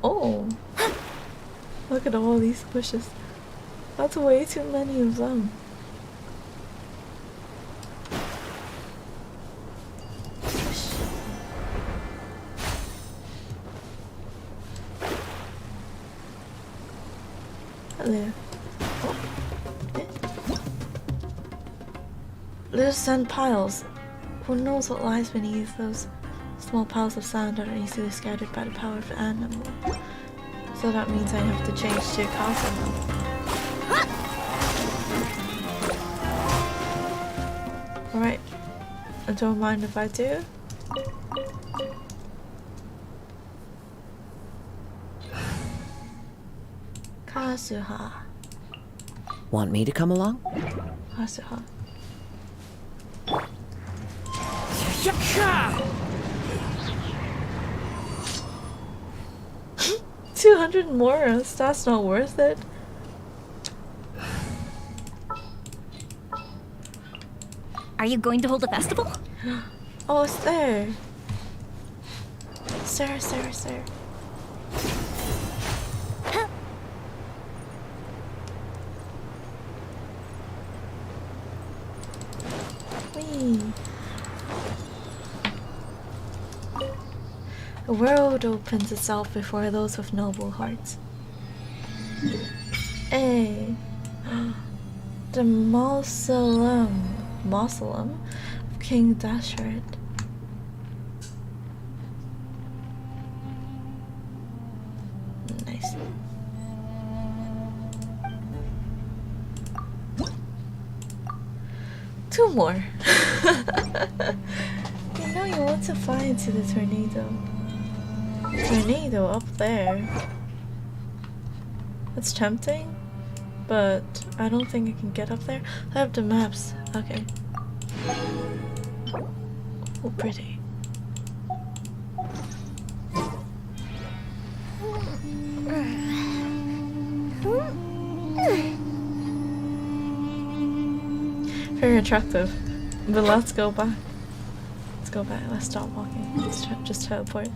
Oh. Look at all these bushes. That's way too many of them. Hello. Little sand piles. Who knows what lies beneath those small piles of sand that are easily scattered by the power of the animal. So that means I have to change to a castle now. Alright. I don't mind if I do. Kazuha. Want me to come along? Kazuha. 200 more, that's not worth it. Are you going to hold a festival? Oh, it's there. Sir. Whee. The world opens itself before those with noble hearts. Hey. The mausoleum of King Dashred. Nice. Two more. You know you want to fly into the tornado. Tornado up there. That's tempting, but I don't think I can get up there. I have the maps. Okay. Oh, pretty. Very attractive. But let's go back. Let's go back. Let's stop walking. Let's just teleport.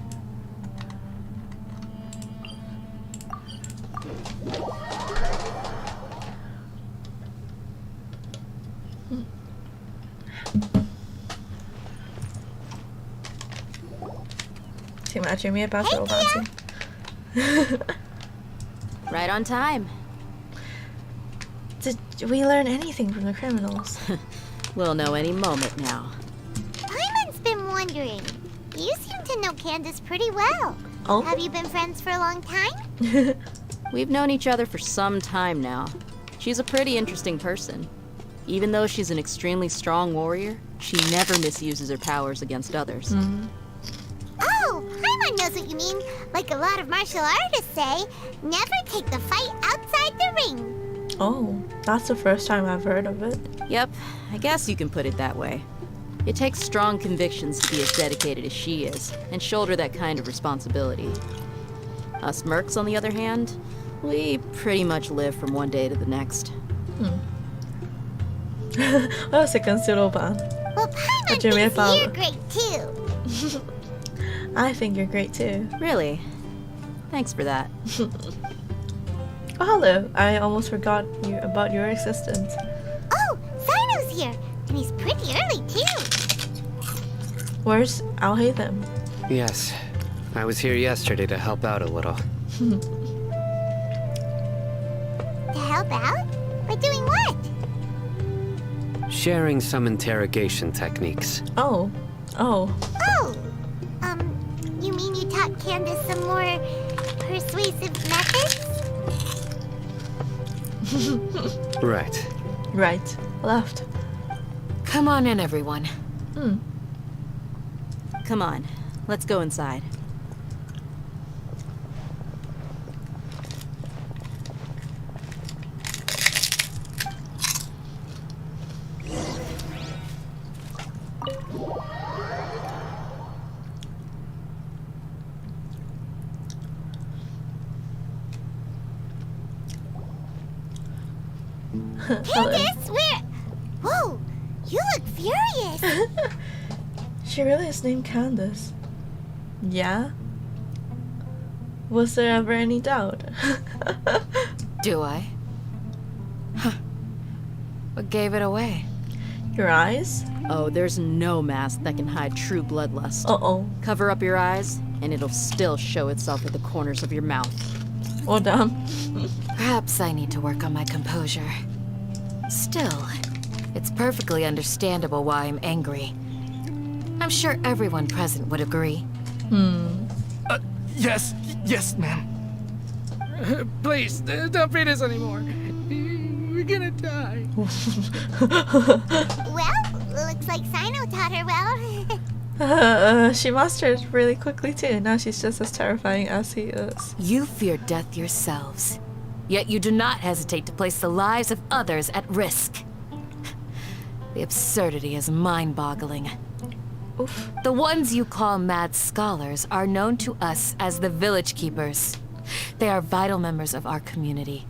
Right on time. Did we learn anything from the criminals? We'll know any moment now. Paimon's been wondering. You seem to know Candace pretty well. Oh? Have you been friends for a long time? We've known each other for some time now. She's a pretty interesting person. Even though she's an extremely strong warrior, she never misuses her powers against others. Oh, Paimon knows what you mean. Like a lot of martial artists say, never take the fight outside the ring. Oh, that's the first time I've heard of it. Yep, I guess you can put it that way. It takes strong convictions to be as dedicated as she is, and shoulder that kind of responsibility. Us mercs, on the other hand, we pretty much live from one day to the next. 我有食緊小老闆。 Well, Paimon thinks you're great too. I think you're great too. Really? Thanks for that. Oh, hello. I almost forgot about your existence. Oh, Sino's here, and he's pretty early too. Where's Al-Haytham? Yes. I was here yesterday to help out a little. To help out? By doing what? Sharing some interrogation techniques. Oh. Oh, you mean you taught Candace some more persuasive methods? Right. Right. Left. Come on in, everyone. Come on, let's go inside. Candace, where? Whoa, you look furious. She really is named Candace. Yeah? Was there ever any doubt? Do I? Huh. What gave it away? Your eyes? Oh, there's no mask that can hide true bloodlust. Uh-oh. Cover up your eyes, and it'll still show itself at the corners of your mouth. Oh, damn. Perhaps I need to work on my composure. Still, it's perfectly understandable why I'm angry. I'm sure everyone present would agree. Yes, ma'am. Please, don't beat us anymore. We're gonna die. Well, looks like Sino taught her well. She mastered really quickly too. Now she's just as terrifying as he is. You fear death yourselves, yet you do not hesitate to place the lives of others at risk. The absurdity is mind-boggling. Oof. The ones you call mad scholars are known to us as the village keepers. They are vital members of our community,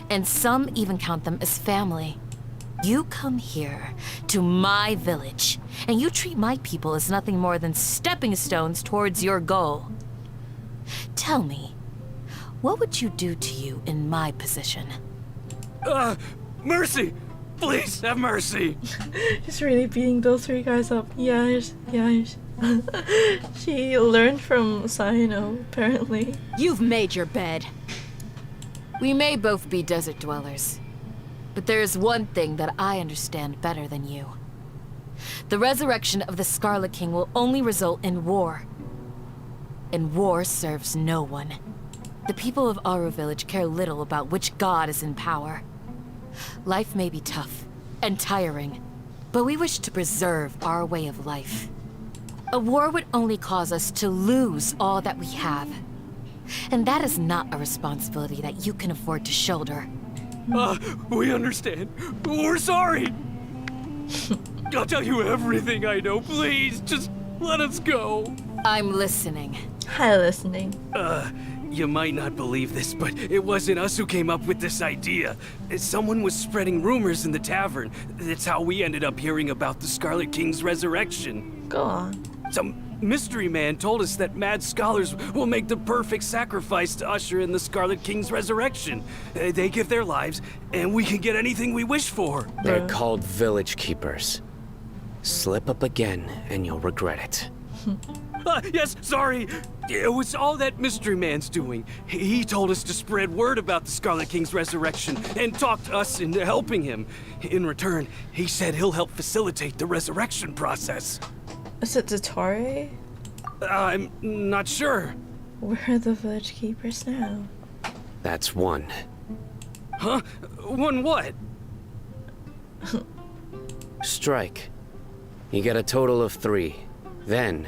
and some even count them as family. You come here, to my village, and you treat my people as nothing more than stepping stones towards your goal. Tell me, what would you do to you in my position? Mercy! Please, have mercy! She's really beating those three guys up. Yes. She learned from Sino, apparently. You've made your bed. We may both be desert dwellers, but there is one thing that I understand better than you. The resurrection of the Scarlet King will only result in war. And war serves no one. The people of Aru Village care little about which god is in power. Life may be tough and tiring, but we wish to preserve our way of life. A war would only cause us to lose all that we have. And that is not a responsibility that you can afford to shoulder. We understand. We're sorry. I'll tell you everything I know. Please, just let us go. I'm listening. Hi, listening. You might not believe this, but it wasn't us who came up with this idea. Someone was spreading rumors in the tavern. That's how we ended up hearing about the Scarlet King's resurrection. Go on. Some mystery man told us that mad scholars will make the perfect sacrifice to usher in the Scarlet King's resurrection. They give their lives, and we can get anything we wish for. They're called village keepers. Slip up again, and you'll regret it. Yes, sorry. It was all that mystery man's doing. He told us to spread word about the Scarlet King's resurrection and talked us into helping him. In return, he said he'll help facilitate the resurrection process. Is it the Tory? I'm not sure. Where are the village keepers now? That's one. Huh? One what? Strike. You get a total of 3. Then,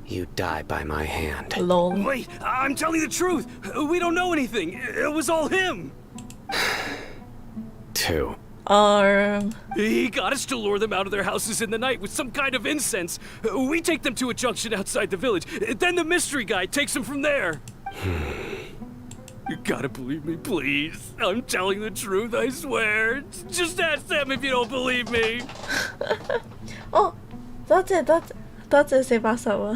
you die by my hand. Lol. Wait, I'm telling the truth. We don't know anything. It was all him. 2. He got us to lure them out of their houses in the night with some kind of incense. We take them to a junction outside the village. Then the mystery guy takes them from there. You gotta believe me, please. I'm telling the truth, I swear. Just ask them if you don't believe me. 哦，多謝480啊！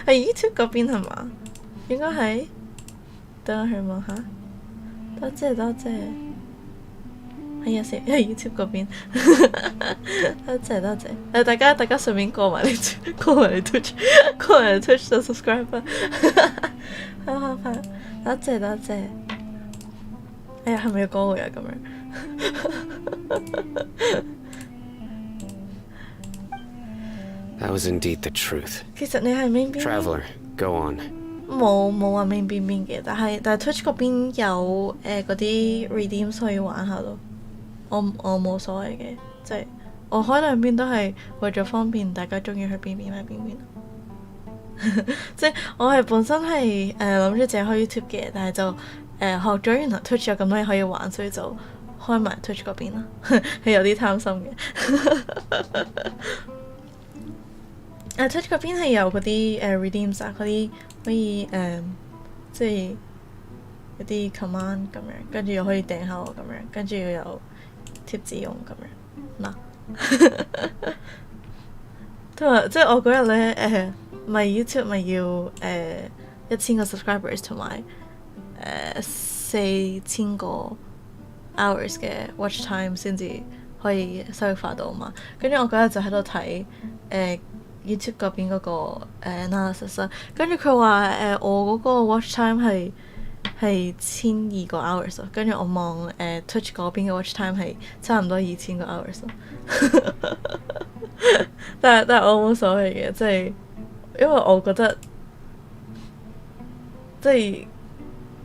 係 YouTube 嗰邊係嘛？應該係。等我去望下。多謝。係啊，係 YouTube 嗰邊。多謝。大家順便過埋嚟 Twitch 就 subscribe 啊！快！多謝。哎呀，係咪要歌會啊？咁樣。That was indeed the truth. 其實你係main邊 Traveler, go on. 冇話main邊嘅，但係 Twitch 嗰邊有嗰啲 redeem 可以玩下咯。我冇所謂嘅，即係我開兩邊都係為咗方便大家中意去邊邊咪邊邊。即係我係本身係諗住自己開 YouTube 嘅，但係就學咗原來 Twitch 有咁多嘢可以玩，所以就開埋 Twitch 嗰邊啦。係有啲貪心嘅。Twitch 嗰邊係有嗰啲redeems 啊，嗰啲可以即係嗰啲 command 咁樣，跟住又可以訂下我咁樣，跟住又有貼紙用咁樣嗱。同埋即係我嗰日咧咪 YouTube 咪要1000個 subscribers 同埋4000個 hours 嘅 watch time 先至可以收益化到嘛。跟住我嗰日就喺度睇YouTube 嗰邊嗰個analysis 啦，跟住佢話我嗰個 watch time 係1200個 hours 咯，跟住我望Twitch 嗰邊嘅 watch time 係差唔多2000個 hours 咯。但係我冇所謂嘅，即係因為我覺得即係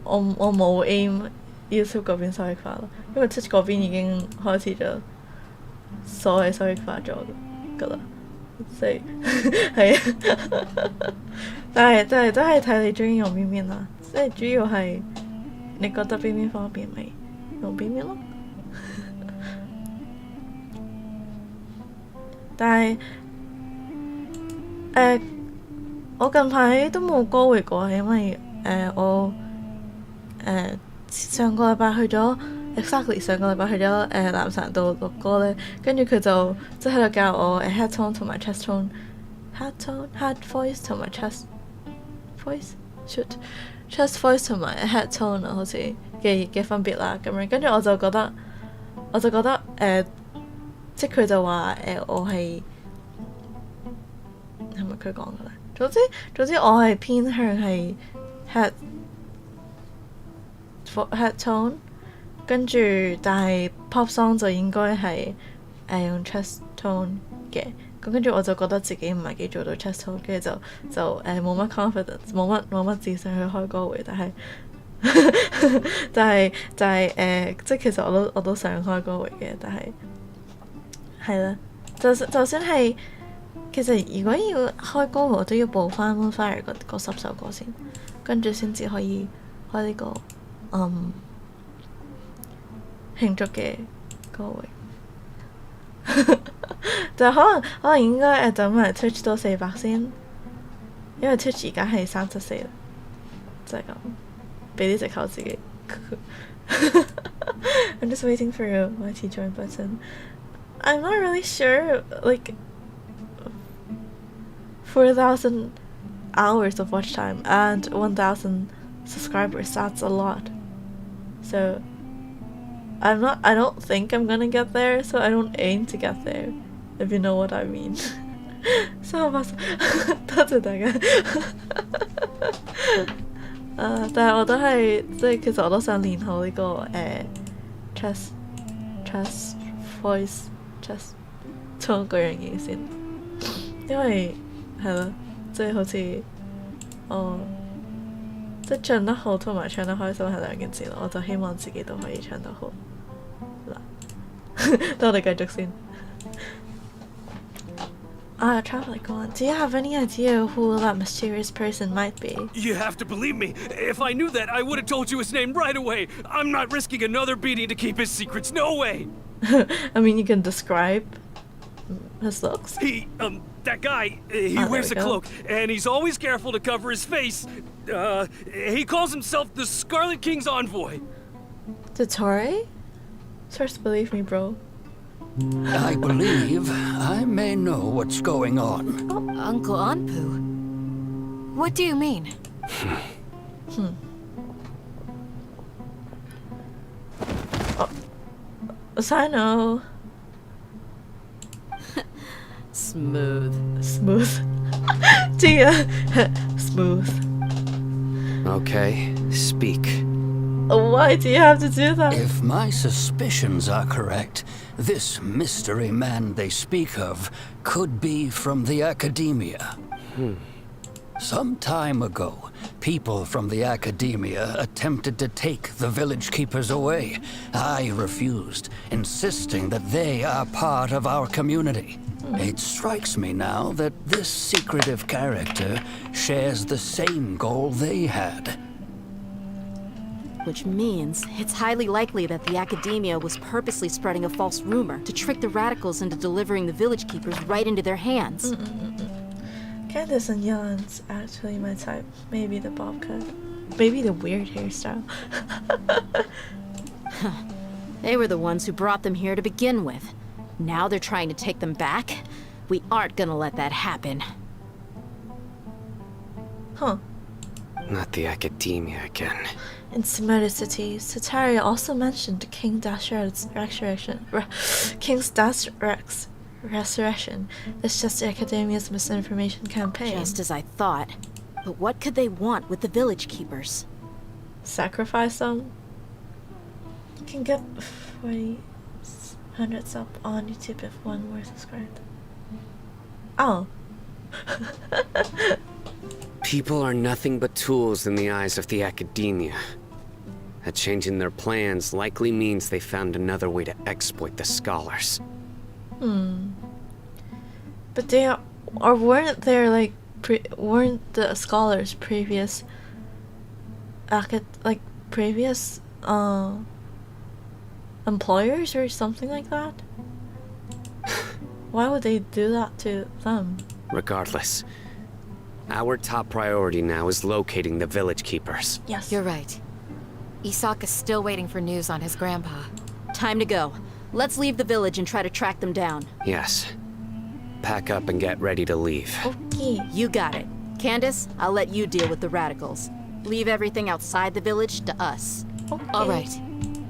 我冇 aim YouTube 嗰邊收益化咯，因為 Twitch 嗰邊已經開始咗所謂收益化咗㗎啦。即係係啊，但係都係睇你中意用邊邊啦，即係主要係你覺得邊邊方便咪用邊邊咯。但係我近排都冇歌回過，因為我上個禮拜去咗。Exactly 上個禮拜去咗南山度錄歌咧，跟住佢就即係喺度教我head tone 同埋 chest tone，head voice 同埋 chest voice 同埋 head tone 啊，好似嘅分別啦咁樣。跟住我就覺得即係佢就話我係咪佢講嘅咧？總之我係偏向係 head tone。跟住，但係 pop song 就應該係用 chest tone 嘅，咁跟住我就覺得自己唔係幾做到 chest tone， 跟住就冇乜 confidence， 冇乜自信去開歌會，但係即係其實我都想開歌會嘅，但係係啦，就算係其實如果要開歌會，我都要報翻 Moonfire 嗰10首歌先，跟住先至可以開呢個慶祝嘅歌會，就可能應該等埋 Twitch 多400先，因為 Twitch 而家係374啦，就係咁，俾啲藉口自己。I'm just waiting for your YT join button. I'm not really sure, like 4,000 hours of watch time and 1,000 subscribers, that's a lot. So I don't think I'm gonna get there, so I don't aim to get there, if you know what I mean. 380，多謝大家。但係我都係即係其實我都想練好呢個chest voice 衝嗰樣嘢先，因為係咯，即係好似即係唱得好同埋唱得開心係兩件事咯，我就希望自己都可以唱得好嗱。等我哋繼續先。Traveler, go on. Do you have any idea who that mysterious person might be? You have to believe me. If I knew that, I would have told you his name right away. I'm not risking another beating to keep his secrets. No way. I mean, you can describe his looks. That guy, he wears a cloak, and he's always careful to cover his face. He calls himself the Scarlet King's envoy. The Tory? Source, believe me, bro. I believe I may know what's going on. Oh, Uncle Anpu. What do you mean? Sino. Smooth. Tia. Smooth. Okay, speak. Why do you have to do that? If my suspicions are correct, this mystery man they speak of could be from the academia. Some time ago, people from the academia attempted to take the village keepers away. I refused, insisting that they are part of our community. It strikes me now that this secretive character shares the same goal they had. Which means it's highly likely that the academia was purposely spreading a false rumor to trick the radicals into delivering the village keepers right into their hands. Candace and Jan's actually my type. Maybe the bob cut. Maybe the weird hairstyle. They were the ones who brought them here to begin with. Now they're trying to take them back? We aren't gonna let that happen. Huh. Not the academia again. In Sumeru City, Sataria also mentioned the King's resurrection. It's just the Academia's misinformation campaign. Just as I thought. But what could they want with the village keepers? Sacrifice them? You can get 400 sub on YouTube if one more subscribed. Oh. People are nothing but tools in the eyes of the academia. A change in their plans likely means they found another way to exploit the scholars. But they are, or weren't there like weren't the scholars previous employers or something like that? Why would they do that to them? Regardless, our top priority now is locating the village keepers. Yes. You're right. Isak is still waiting for news on his grandpa. Time to go. Let's leave the village and try to track them down. Yes. Pack up and get ready to leave. Okay. You got it. Candace, I'll let you deal with the radicals. Leave everything outside the village to us. Okay. All right.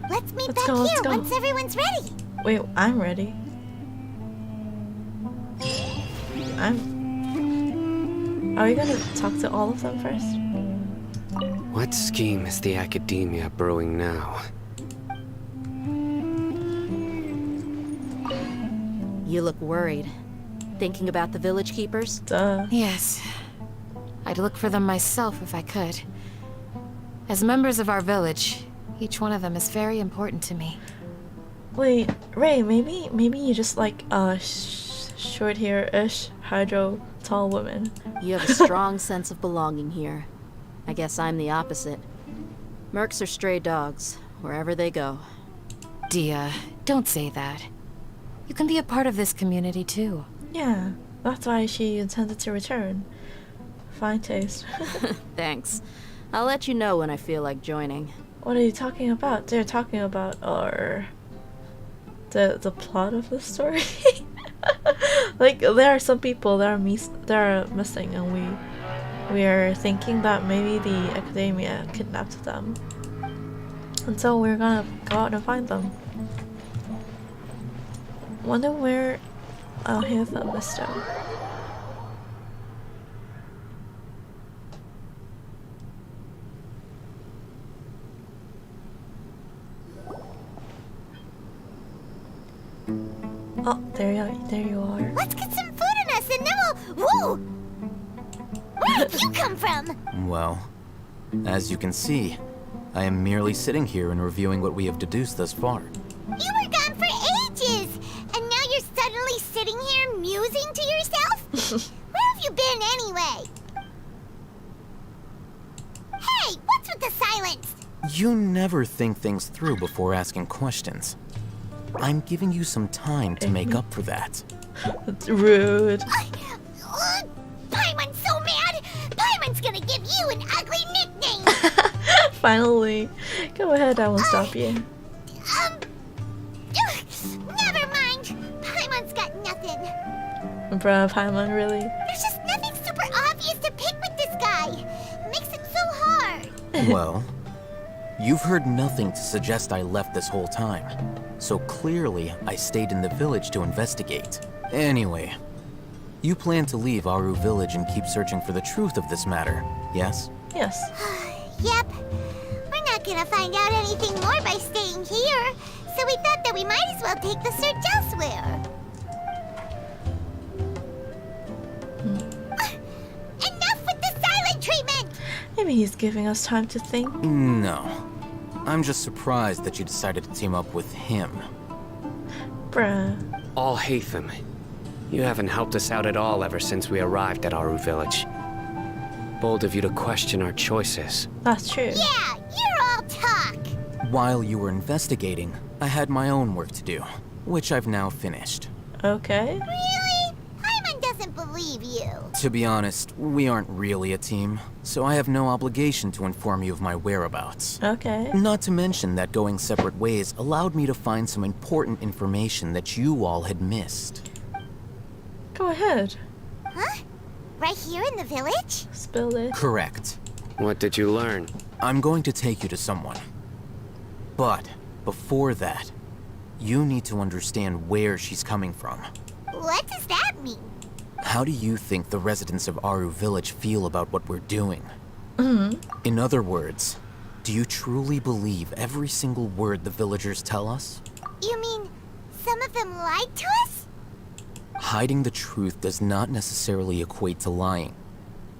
Let's meet back here once everyone's ready. Wait, I'm ready. Are we gonna talk to all of them first? What scheme is the academia brewing now? You look worried. Thinking about the village keepers? Duh. Yes. I'd look for them myself if I could. As members of our village, each one of them is very important to me. Wait, Ray, maybe you just like short hair-ish, hydro, tall woman. You have a strong sense of belonging here. I guess I'm the opposite. Mercs are stray dogs, wherever they go. Dia, don't say that. You can be a part of this community too. Yeah, that's why she intended to return. Fine taste. Thanks. I'll let you know when I feel like joining. What are you talking about? They're talking about the plot of the story. Like there are some people that are missing, and we are thinking that maybe the academia kidnapped them, and so we're gonna go out and find them. Wonder where. Oh, here's the Wisteria. Oh, there you are. Let's get some food in us and then we'll... Whoa! Where did you come from? Well, as you can see, I am merely sitting here and reviewing what we have deduced thus far. You were gone for ages, and now you're suddenly sitting here musing to yourself? Where have you been anyway? Hey, what's with the silence? You never think things through before asking questions. I'm giving you some time to make up for that. That's rude. Paimon's so mad! Paimon's gonna give you an ugly nickname! Finally. Go ahead, I won't stop you. Never mind. Paimon's got nothing. Bruh, Paimon, really? There's just nothing super obvious to pick with this guy. It makes it so hard. Well, you've heard nothing to suggest I left this whole time. So clearly, I stayed in the village to investigate. Anyway, you plan to leave Aru village and keep searching for the truth of this matter, yes? Yes. Yep. We're not gonna find out anything more by staying here, so we thought that we might as well take the search elsewhere. Enough with the silent treatment! Maybe he's giving us time to think. No. I'm just surprised that you decided to team up with him. Bruh. Alhaitham, you haven't helped us out at all ever since we arrived at Aru village. Bold of you to question our choices. That's true. Yeah, you're all talk! While you were investigating, I had my own work to do, which I've now finished. Okay. Really? Paimon doesn't believe you. To be honest, we aren't really a team, so I have no obligation to inform you of my whereabouts. Okay. Not to mention that going separate ways allowed me to find some important information that you all had missed. Go ahead. Huh? Right here in the village? Spill it. Correct. What did you learn? I'm going to take you to someone. But before that, you need to understand where she's coming from. What does that mean? How do you think the residents of Aru village feel about what we're doing? In other words, do you truly believe every single word the villagers tell us? You mean some of them lied to us? Hiding the truth does not necessarily equate to lying.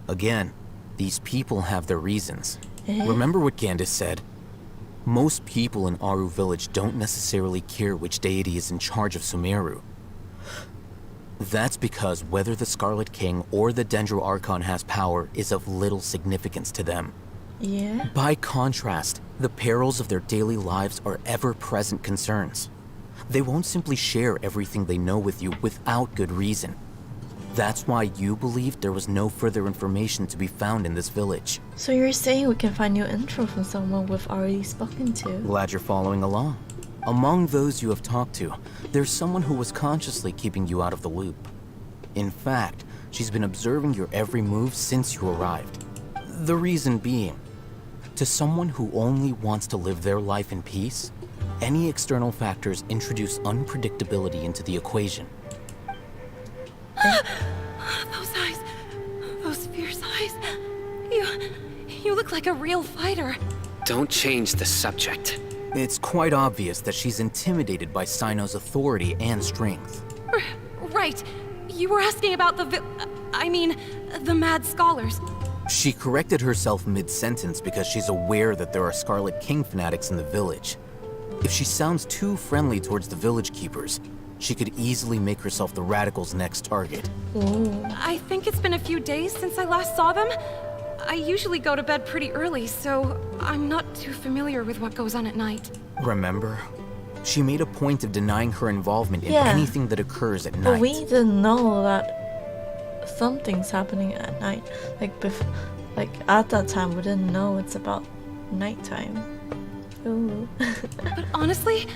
Again, these people have their reasons. Remember what Gandis said? Most people in Aru village don't necessarily care which deity is in charge of Sumeru. That's because whether the Scarlet King or the Dendro Archon has power is of little significance to them. Yeah. By contrast, the perils of their daily lives are ever-present concerns. They won't simply share everything they know with you without good reason. That's why you believed there was no further information to be found in this village. So you're saying we can find new info from someone we've already spoken to? Glad you're following along. Among those you have talked to, there's someone who was consciously keeping you out of the loop. In fact, she's been observing your every move since you arrived. The reason being, to someone who only wants to live their life in peace, any external factors introduce unpredictability into the equation. Those eyes, those fierce eyes. You look like a real fighter. Don't change the subject. It's quite obvious that she's intimidated by Sino's authority and strength. Right. You were asking about the mad scholars. She corrected herself mid-sentence because she's aware that there are Scarlet King fanatics in the village. If she sounds too friendly towards the village keepers, she could easily make herself the Radicals' next target. Ooh. I think it's been a few days since I last saw them. I usually go to bed pretty early, so I'm not too familiar with what goes on at night. Remember? She made a point of denying her involvement in anything that occurs at night. But we didn't know that something's happening at night. Like at that time, we didn't know it's about nighttime. Ooh. But honestly,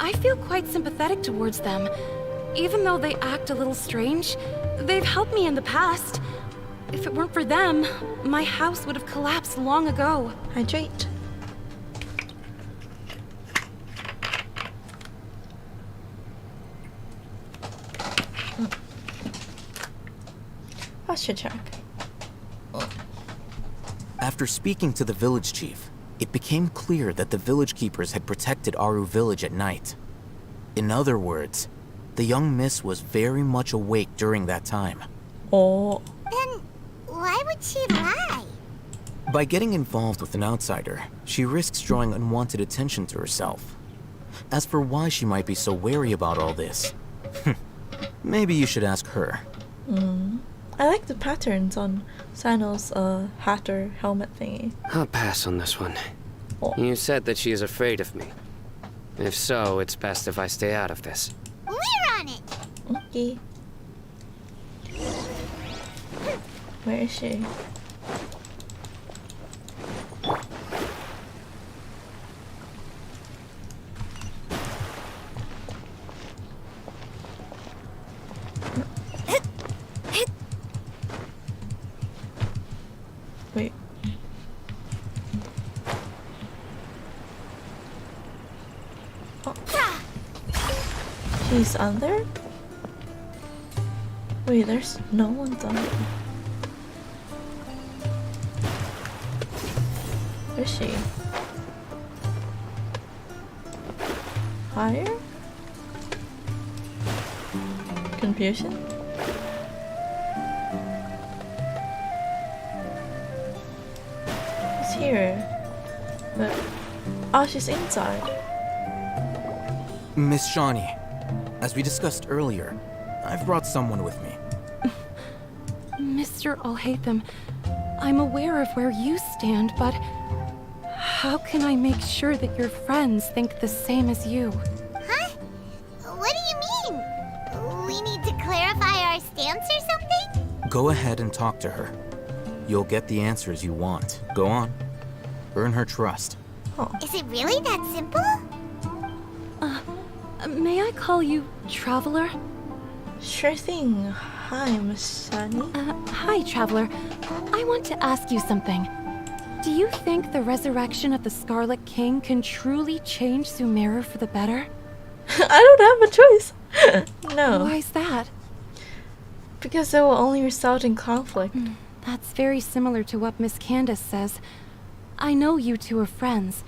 I feel quite sympathetic towards them. Even though they act a little strange, they've helped me in the past. If it weren't for them, my house would have collapsed long ago. Hydrate. Posture check. After speaking to the village chief, it became clear that the village keepers had protected Aru village at night. In other words, The young miss was very much awake during that time. Oh. Then why would she lie? By getting involved with an outsider, she risks drawing unwanted attention to herself. As for why she might be so wary about all this, maybe you should ask her. I like the patterns on Sano's hat or helmet thingy. I'll pass on this one. You said that she is afraid of me. If so, it's best if I stay out of this. We're on it! Okay. Where is she? Wait. Oh. She's under? Wait, there's no one under. Where is she? Higher? Confusion? She's here. But oh, she's inside. Miss Shawnee, as we discussed earlier, I've brought someone with me. Mr. Alhaitham, I'm aware of where you stand, but how can I make sure that your friends think the same as you? Huh? What do you mean? We need to clarify our stance or something? Go ahead and talk to her. You'll get the answers you want. Go on. Earn her trust. Is it really that simple? May I call you Traveler? Sure thing. Hi, Miss Shani. Hi, Traveler. I want to ask you something. Do you think the resurrection of the Scarlet King can truly change Sumeru for the better? I don't have a choice. No. Why is that? Because it will only result in conflict. That's very similar to what Miss Candace says. I know you two are friends.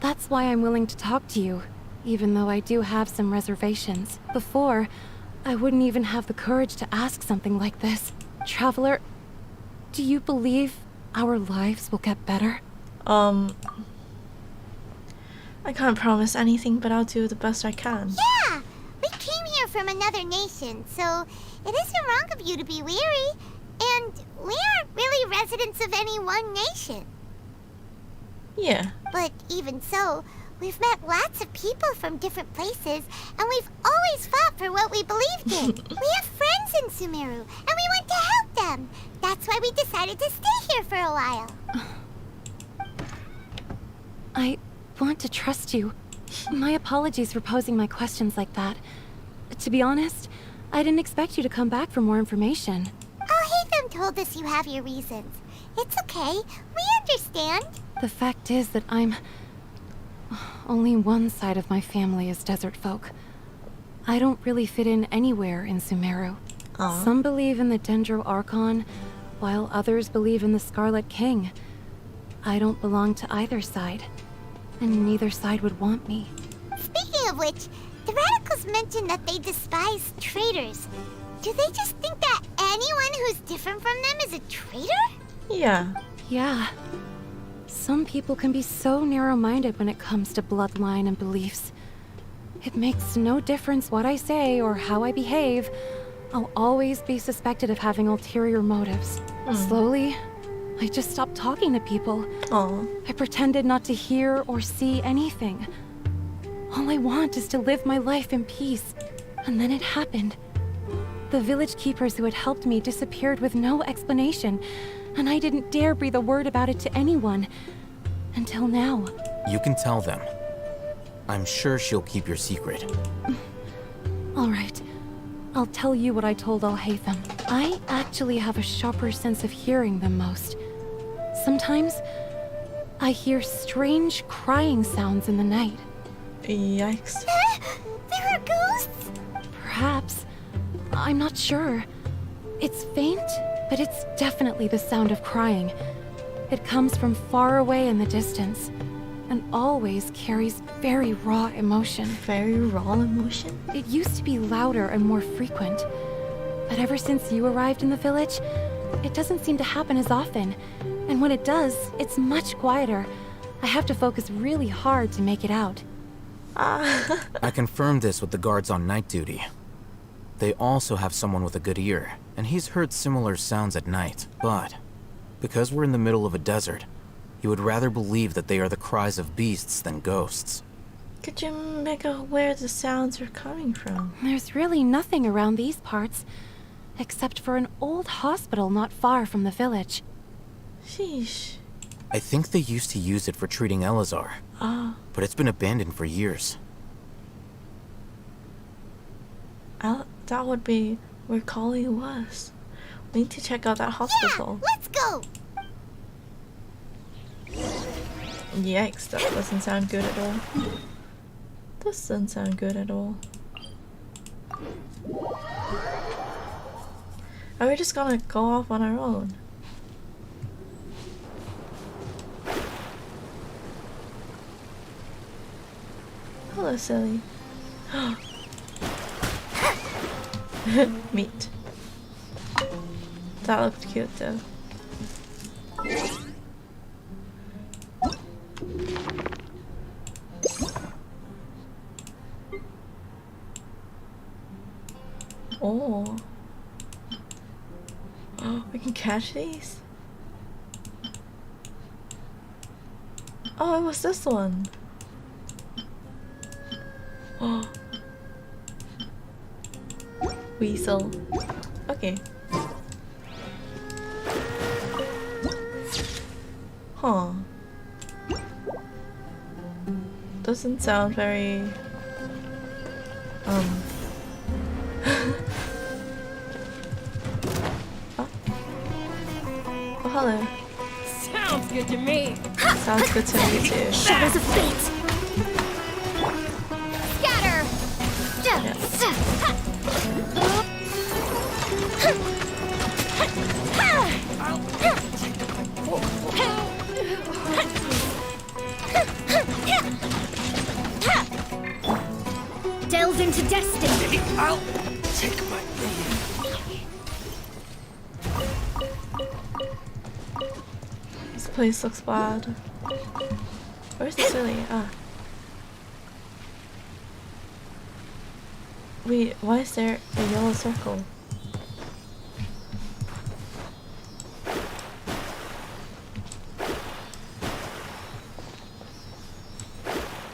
That's why I'm willing to talk to you, even though I do have some reservations. Before, I wouldn't even have the courage to ask something like this. Traveler, do you believe our lives will get better? I can't promise anything, but I'll do the best I can. Yeah! We came here from another nation, so it isn't wrong of you to be weary. And we aren't really residents of any one nation. Yeah. But even so, we've met lots of people from different places, and we've always fought for what we believed in. We have friends in Sumeru, and we want to help them. That's why we decided to stay here for a while. I want to trust you. My apologies for posing my questions like that. To be honest, I didn't expect you to come back for more information. Alhaitham told us you have your reasons. It's okay. We understand. The fact is that only one side of my family is desert folk. I don't really fit in anywhere in Sumeru. Some believe in the Dendro Archon, while others believe in the Scarlet King. I don't belong to either side, and neither side would want me. Speaking of which, the radicals mentioned that they despise traitors. Do they just think that anyone who's different from them is a traitor? Yeah. Yeah. Some people can be so narrow-minded when it comes to bloodline and beliefs. It makes no difference what I say or how I behave. I'll always be suspected of having ulterior motives. Slowly, I just stopped talking to people. I pretended not to hear or see anything. All I want is to live my life in peace. And then it happened. The village keepers who had helped me disappeared with no explanation, and I didn't dare breathe a word about it to anyone. Until now. You can tell them. I'm sure she'll keep your secret. All right. I'll tell you what I told Alhaitham. I actually have a sharper sense of hearing than most. Sometimes, I hear strange crying sounds in the night. Yikes. There are ghosts? Perhaps. I'm not sure. It's faint, but it's definitely the sound of crying. It comes from far away in the distance. and always carries very raw emotion. Very raw emotion? It used to be louder and more frequent. But ever since you arrived in the village, it doesn't seem to happen as often. And when it does, it's much quieter. I have to focus really hard to make it out. I confirmed this with the guards on night duty. They also have someone with a good ear, and he's heard similar sounds at night. But because we're in the middle of a desert, he would rather believe that they are the cries of beasts than ghosts. Could you make out where the sounds are coming from? There's really nothing around these parts, except for an old hospital not far from the village. Sheesh. I think they used to use it for treating Elazar. But it's been abandoned for years. That would be where Collie was. We need to check out that hospital. Yeah, let's go! Yikes, that doesn't sound good at all. Doesn't sound good at all. Are we just gonna go off on our own? Hello, silly. Meat. That looked cute though. Oh. Oh, we can catch these? Oh, it was this one. Oh. Weasel. Okay. Huh. Doesn't sound very... Oh. Oh, hello. Sounds good to me. Sounds good to me too. Shadows of fate. Scatter. Delve into destiny. I'll take my leave. This place looks bad. Where's the silly? Ah. Wait, why is there a yellow circle?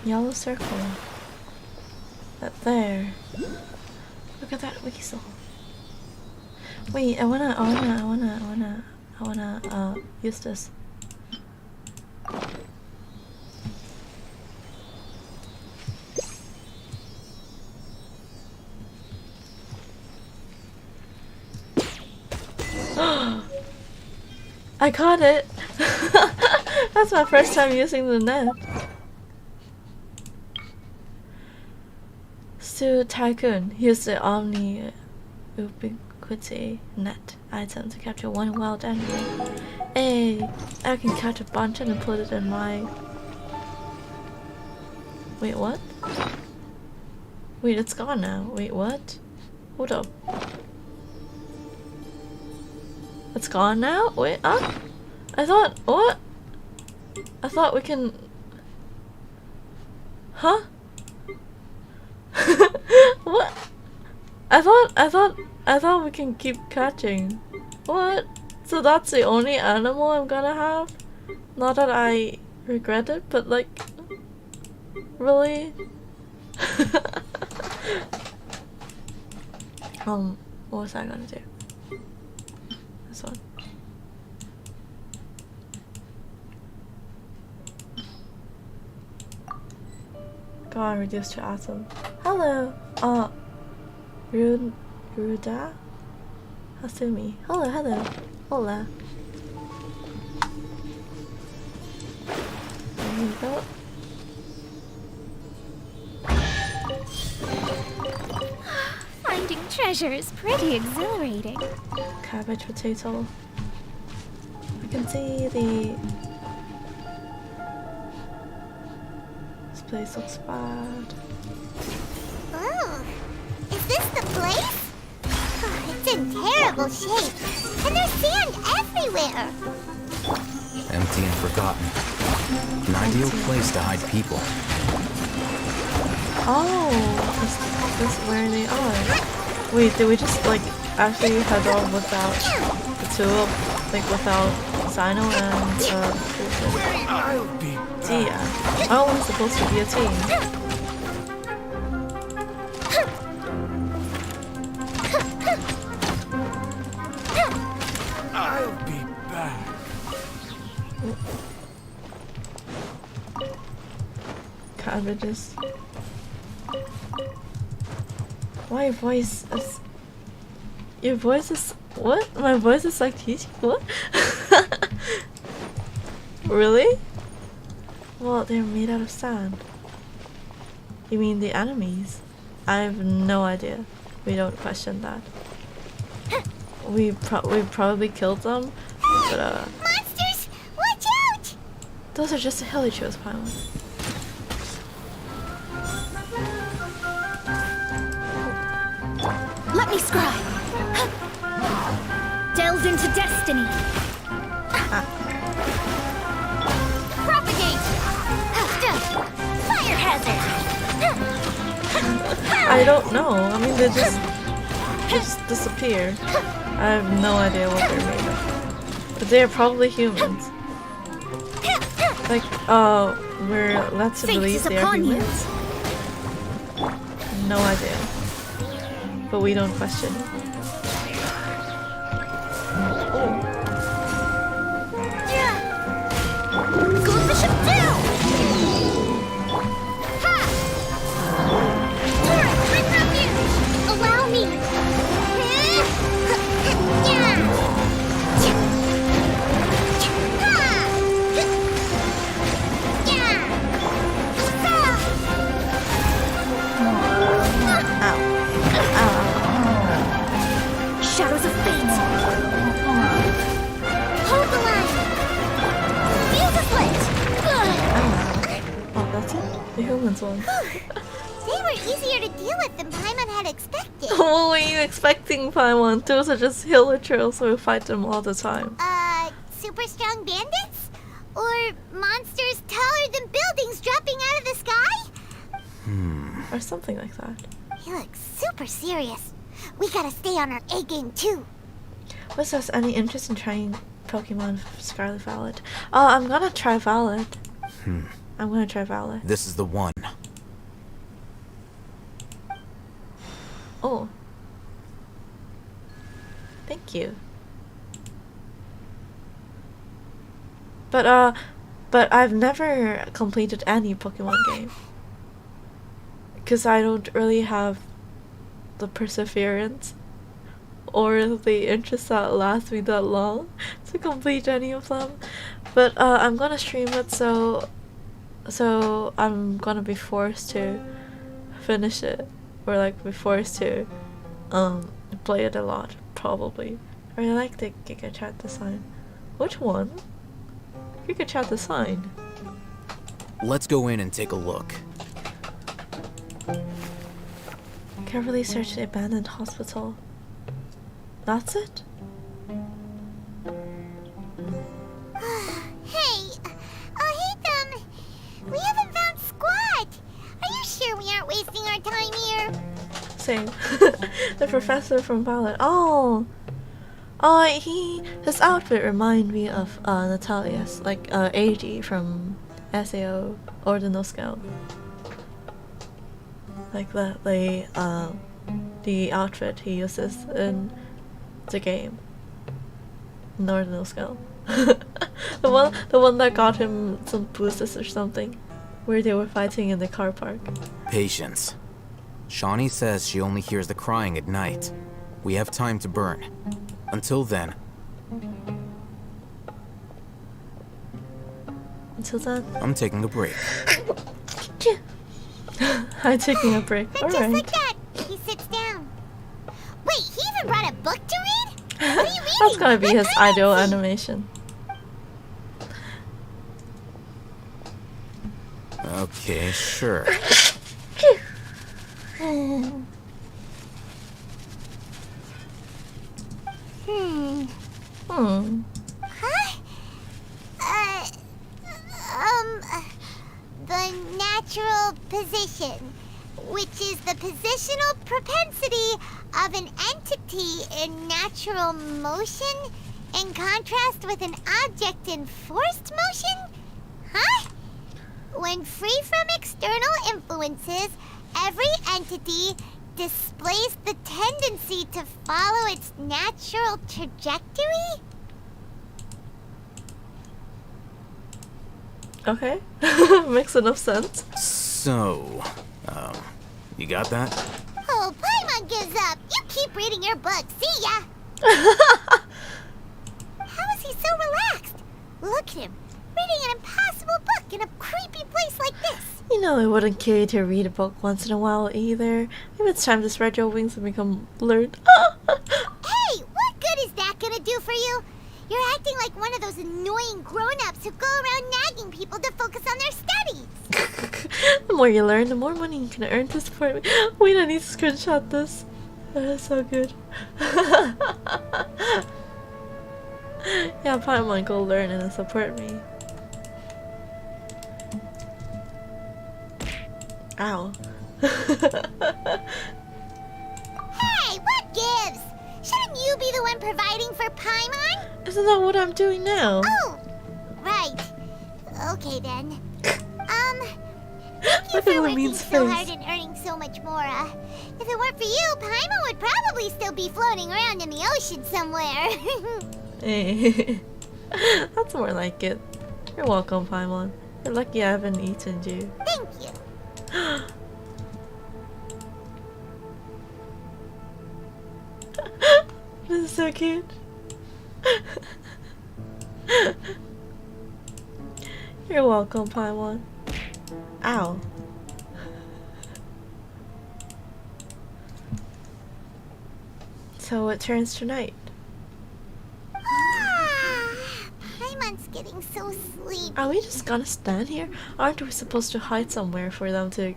Yellow circle. That there. Look at that weasel. Wait, I wanna use this. I caught it! That's my first time using the net. Stu Tycoon, use the Omni Ubiquity net item to capture one wild animal. Hey, I can catch a bunch and put it in my... Wait, what? Wait, it's gone now. Wait, what? Hold up. It's gone now? Wait, I thought, what? I thought we can... Huh? What? I thought we can keep catching. What? So that's the only animal I'm gonna have? Not that I regret it, but like... Really? What was I gonna do? This one. Go on, reduce to atom. Hello! Ruda? Hasumi. Hello. Hola. There you go. Finding treasure is pretty exhilarating. Cabbage potato. I can see the... place looks bad. Oh, is this the place? Oh, it's in terrible shape, and there's sand everywhere. Empty and forgotten. An ideal place to hide people. Oh, is this where they are? Wait, did we just like actually head off without the two, like without Sino and Dia? Oh, we're supposed to be a team. I'll be back. Cabbages. My voice is... Your voice is... What? My voice is like teaching? What? Really? Well, they're made out of sand. You mean the enemies? I have no idea. We don't question that. We probably killed them, but Monsters! Watch out! those are just the Helichos pylon. Let me scribe. Delve into destiny. Propagate. Fire hazard. I don't know. I mean, they just disappear. I have no idea what they're made of. But they're probably humans. Like, we're led to believe they are humans. No idea. But we don't question it. Go bishop down! Ha! Alright, bring refuge! Allow me! Shadows of fate. Hold the line! Fuse is lit! Oh, that's it? The humans one. They were easier to deal with than Paimon had expected. What were you expecting, Paimon? Those are just Hilichurls, so we fight them all the time. Super strong bandits? Or monsters taller than buildings dropping out of the sky? Or something like that. He looks super serious. We gotta stay on our A game too. Was there any interest in trying Pokemon Scarlet Violet? I'm gonna try Violet. I'm gonna try Violet. This is the one. Oh. Thank you. But I've never completed any Pokemon game. Because I don't really have the perseverance or the interest that lasts me that long to complete any of them. But I'm gonna stream it, so I'm gonna be forced to finish it, or like be forced to play it a lot, probably. I really like the Giga Chat design. Which one? Giga Chat design. Let's go in and take a look. Carefully search the abandoned hospital. That's it? Hey, Heya, we haven't found Squat. Are you sure we aren't wasting our time here? Same. The professor from Violet. Oh, his outfit remind me of Natalia's, like AD from SAO Ordinal Scout. Like the outfit he uses in the game. In Ordinal Scout. the one that got him some boosters or something, where they were fighting in the car park. Patience. Shawnee says she only hears the crying at night. We have time to burn. Until then. Until then, I'm taking a break. I'm taking a break. And Alright. just like that, he sits down. Wait, he even brought a book to read? What are you reading? That's gonna be his ideal animation. Okay, sure. The natural position, which is the positional propensity of an entity in natural motion in contrast with an object in forced motion? Huh? When free from external influences, every entity displays the tendency to follow its natural trajectory? Okay. Makes enough sense. So, you got that? Oh, Paimon gives up. You keep reading your book. See ya. How is he so relaxed? Look at him, reading an impossible book in a creepy place like this. You know, it wouldn't kill you to read a book once in a while either. Maybe it's time to spread your wings and become learned. Hey, what good is that gonna do for you? You're acting like one of those annoying grown-ups who go around nagging people to focus on their studies. The more you learn, the more money you can earn to support me. Wait, I need to screenshot this. That's so good. Yeah, Paimon, go learn and support me. Ow. Hey, what gives? Shouldn't you be the one providing for Paimon? Isn't that what I'm doing now? Oh, right. Okay then. Thank you Look for at working Levine's so face. hard and earning so much more. If it weren't for you, Paimon would probably still be floating around in the ocean somewhere. That's more like it. You're welcome, Paimon. You're lucky I haven't eaten you. Thank you. This is so cute. You're welcome, Paimon. Ow. So it turns to night. Paimon's getting so sleepy. Are we just gonna stand here? Aren't we supposed to hide somewhere for them to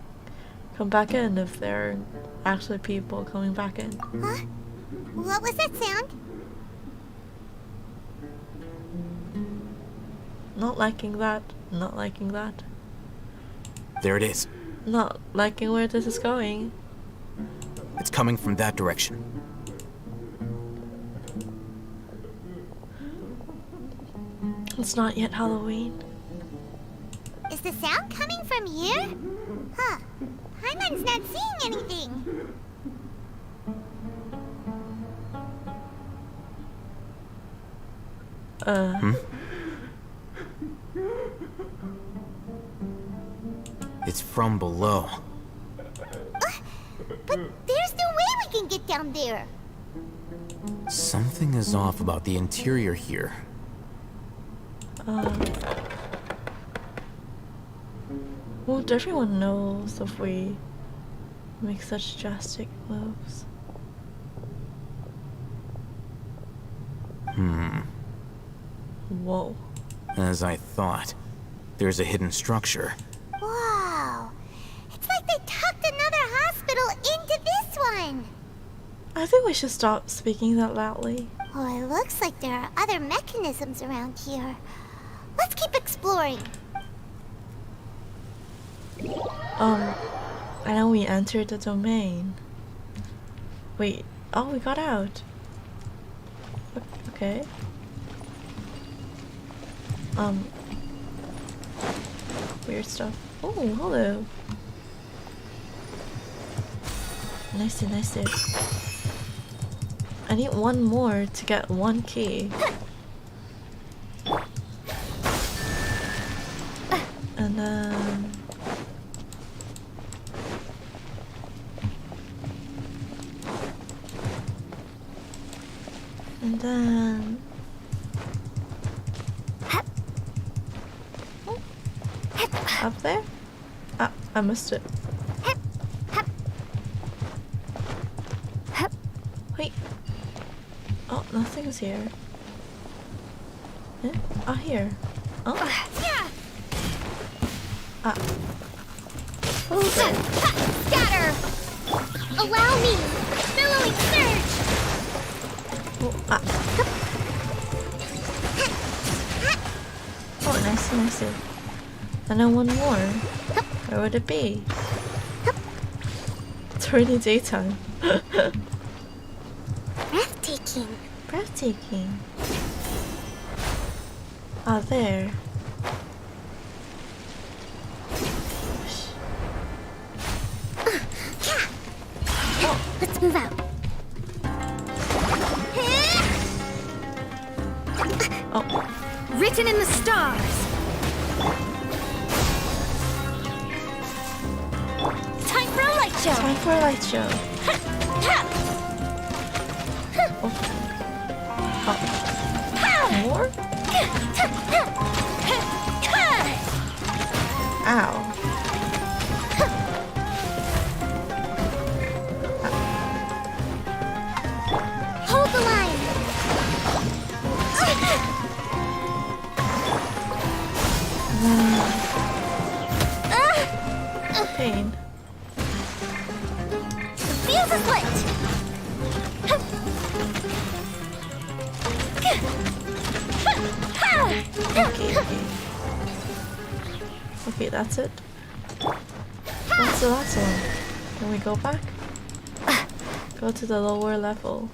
come back in if there are actually people coming back in? Huh? What was that sound? Not liking that. Not liking that. There it is. Not liking where this is going. It's coming from that direction. It's not yet Halloween. Is the sound coming from here? Huh. Paimon's not seeing anything. It's from below. But there's no way we can get down there. Something is off about the interior here. Won't everyone knows if we make such drastic moves? Whoa. As I thought. There's a hidden structure. Wow. It's like they tucked another hospital into this one. I think we should stop speaking that loudly. Oh, it looks like there are other mechanisms around here. Let's keep exploring. I know we entered the domain. Wait, oh, we got out. Okay. Weird stuff. Oh, hello. Nice, nice. I need one more to get one key. And then... And then... Oh. Up there? Ah, I missed it. Wait. Oh, nothing's here. Eh? Oh, here. Oh. Ah. Scatter! Allow me! Billowing surge! Oh, nice. And then one more. Where would it be? It's already daytime. Breathtaking. Ah, there. Let's move out. Oh. Written in the stars. Time for a light show. More? Ow. Hold the line. Pain. The fuse is lit. Okay, that's it. That's the last one. Can we go back? Go to the lower level.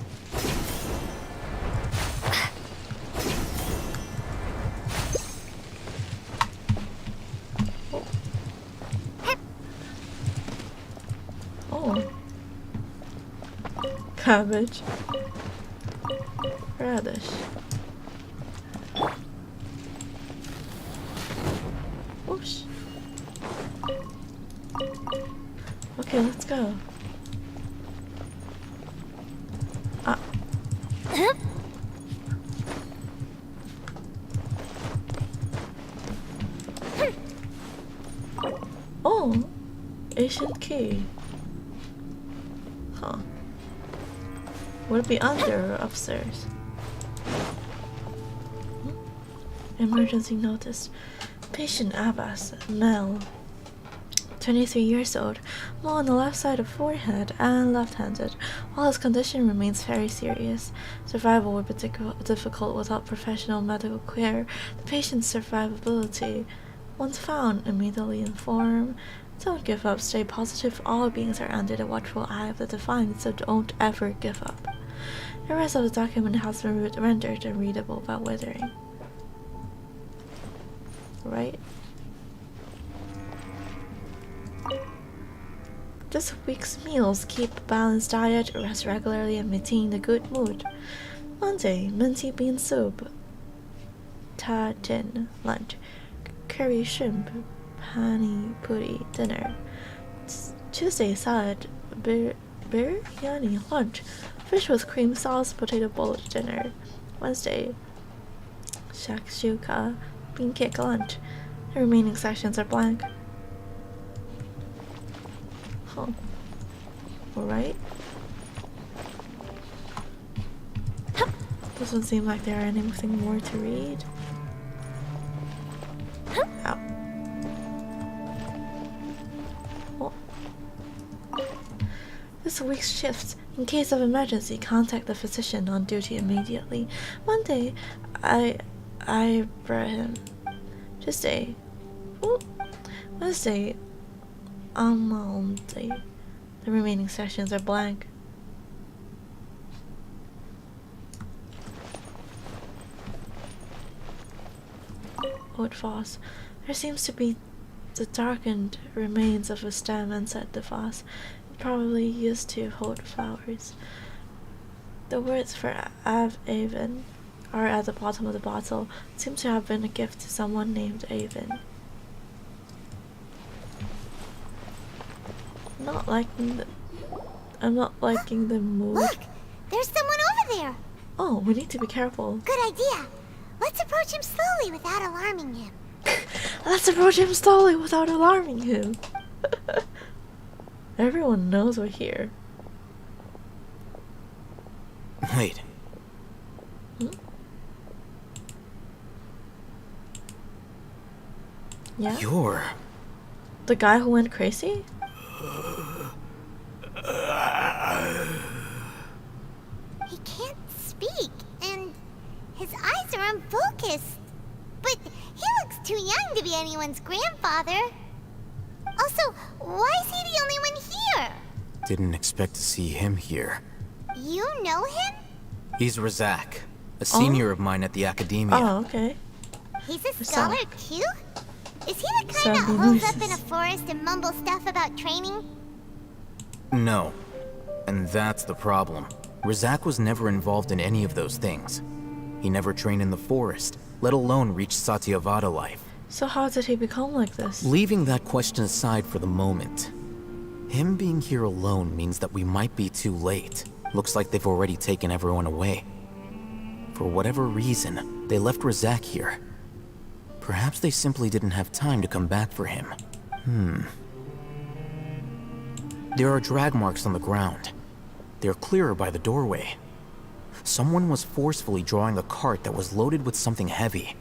Oh. Cabbage. Radish. Whoosh. Okay, let's go. Oh, ancient key. Huh. Would it be under or upstairs? Emergency notice. Patient Abbas, Mel, 23 years old, mole on the left side of forehead and left-handed. While his condition remains very serious, survival would be difficult without professional medical care. The patient's survivability, once found, immediately inform. Don't give up, stay positive. All beings are under the watchful eye of the divine, so don't ever give up. The rest of the document has been rendered unreadable by withering. Right? This week's meals: keep a balanced diet, rest regularly, and maintain a good mood. Monday, minty bean soup, tartine, lunch, curry shrimp, pani puri, dinner. Tuesday, salad, biryani, lunch, fish with cream sauce, potato bowl, dinner. Wednesday, shakshuka, bean cake, lunch. The remaining sections are blank. Huh. Alright. Doesn't seem like there are anything more to read. Ow. Oh. This week's shifts. In case of emergency, contact the physician on duty immediately. Monday, Ibrahim. Tuesday. Ooh. Wednesday, Amalde. The remaining sections are blank. Oat Foss. There seems to be the darkened remains of a stem inside the vase, probably used to hold flowers. The words for Avon are at the bottom of the bottle. It seems to have been a gift to someone named Avon. I'm not liking the mood. Look! There's someone over there! Oh, we need to be careful. Good idea. Let's approach him slowly without alarming him. Let's approach him slowly without alarming him. Everyone knows we're here. Wait. Yeah? You're The guy who went crazy? He can't speak, and his eyes are unfocused. But he looks too young to be anyone's grandfather. Also, why is he the only one here? Didn't expect to see him here. You know him? He's Razak, a senior of mine at the academia. Oh, okay. He's a scholar too? Is he the kind that holds up in a forest and mumbles stuff about training? No. And that's the problem. Razak was never involved in any of those things. He never trained in the forest, let alone reach Satyavada life. So how did he become like this? Leaving that question aside for the moment, him being here alone means that we might be too late. Looks like they've already taken everyone away. For whatever reason, they left Razak here. Perhaps they simply didn't have time to come back for him. There are drag marks on the ground. They're clearer by the doorway. Someone was forcefully drawing a cart that was loaded with something heavy.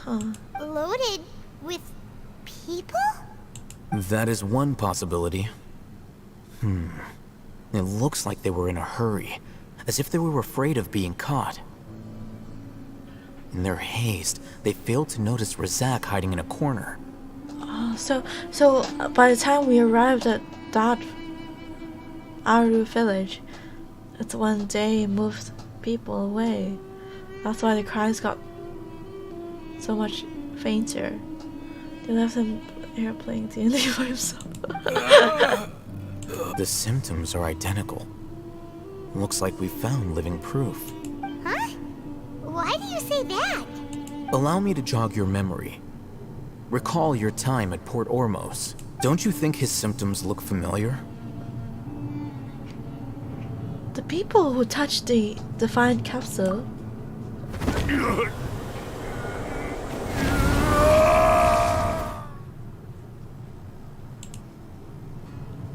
Loaded with people? That is one possibility. It looks like they were in a hurry, as if they were afraid of being caught. In their haste, they failed to notice Razak hiding in a corner. So by the time we arrived at that Aru village, it's when they moved people away. That's why the cries got so much fainter. They left him here playing D&D by himself. The symptoms are identical. Looks like we found living proof. Huh? Why do you say that? Allow me to jog your memory. Recall your time at Port Ormos. Don't you think his symptoms look familiar? The people who touched the defined capsule.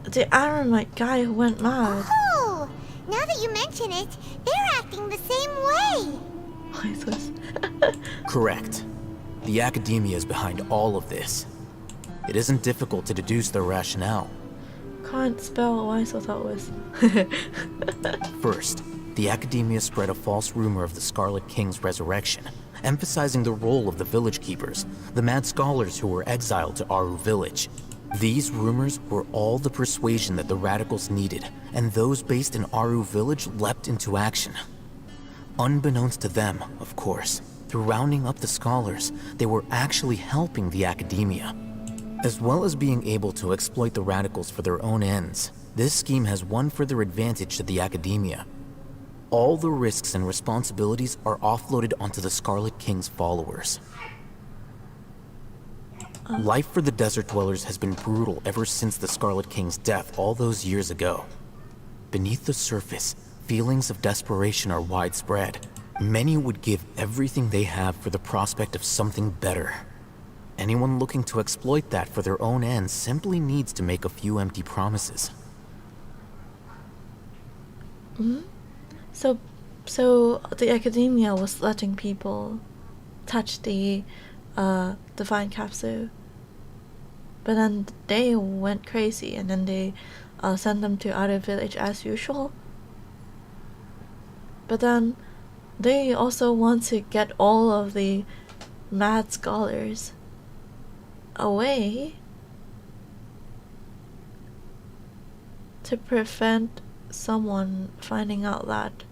The Aramite guy who went mad. Oh, now that you mention it, they're acting the same way. What is this? Correct. The academia is behind all of this. It isn't difficult to deduce their rationale. Can't spell why so that was. First, the academia spread a false rumor of the Scarlet King's resurrection, emphasizing the role of the village keepers, the mad scholars who were exiled to Aru village. These rumors were all the persuasion that the radicals needed, and those based in Aru village leapt into action. Unbeknownst to them, of course, through rounding up the scholars, they were actually helping the academia. As well as being able to exploit the radicals for their own ends, this scheme has one further advantage to the academia. All the risks and responsibilities are offloaded onto the Scarlet King's followers. Life for the desert dwellers has been brutal ever since the Scarlet King's death all those years ago. Beneath the surface, feelings of desperation are widespread. Many would give everything they have for the prospect of something better. Anyone looking to exploit that for their own ends simply needs to make a few empty promises. So the academia was letting people touch the defined capsule, but then they went crazy and then they sent them to other village as usual. But then they also want to get all of the mad scholars away to prevent someone finding out that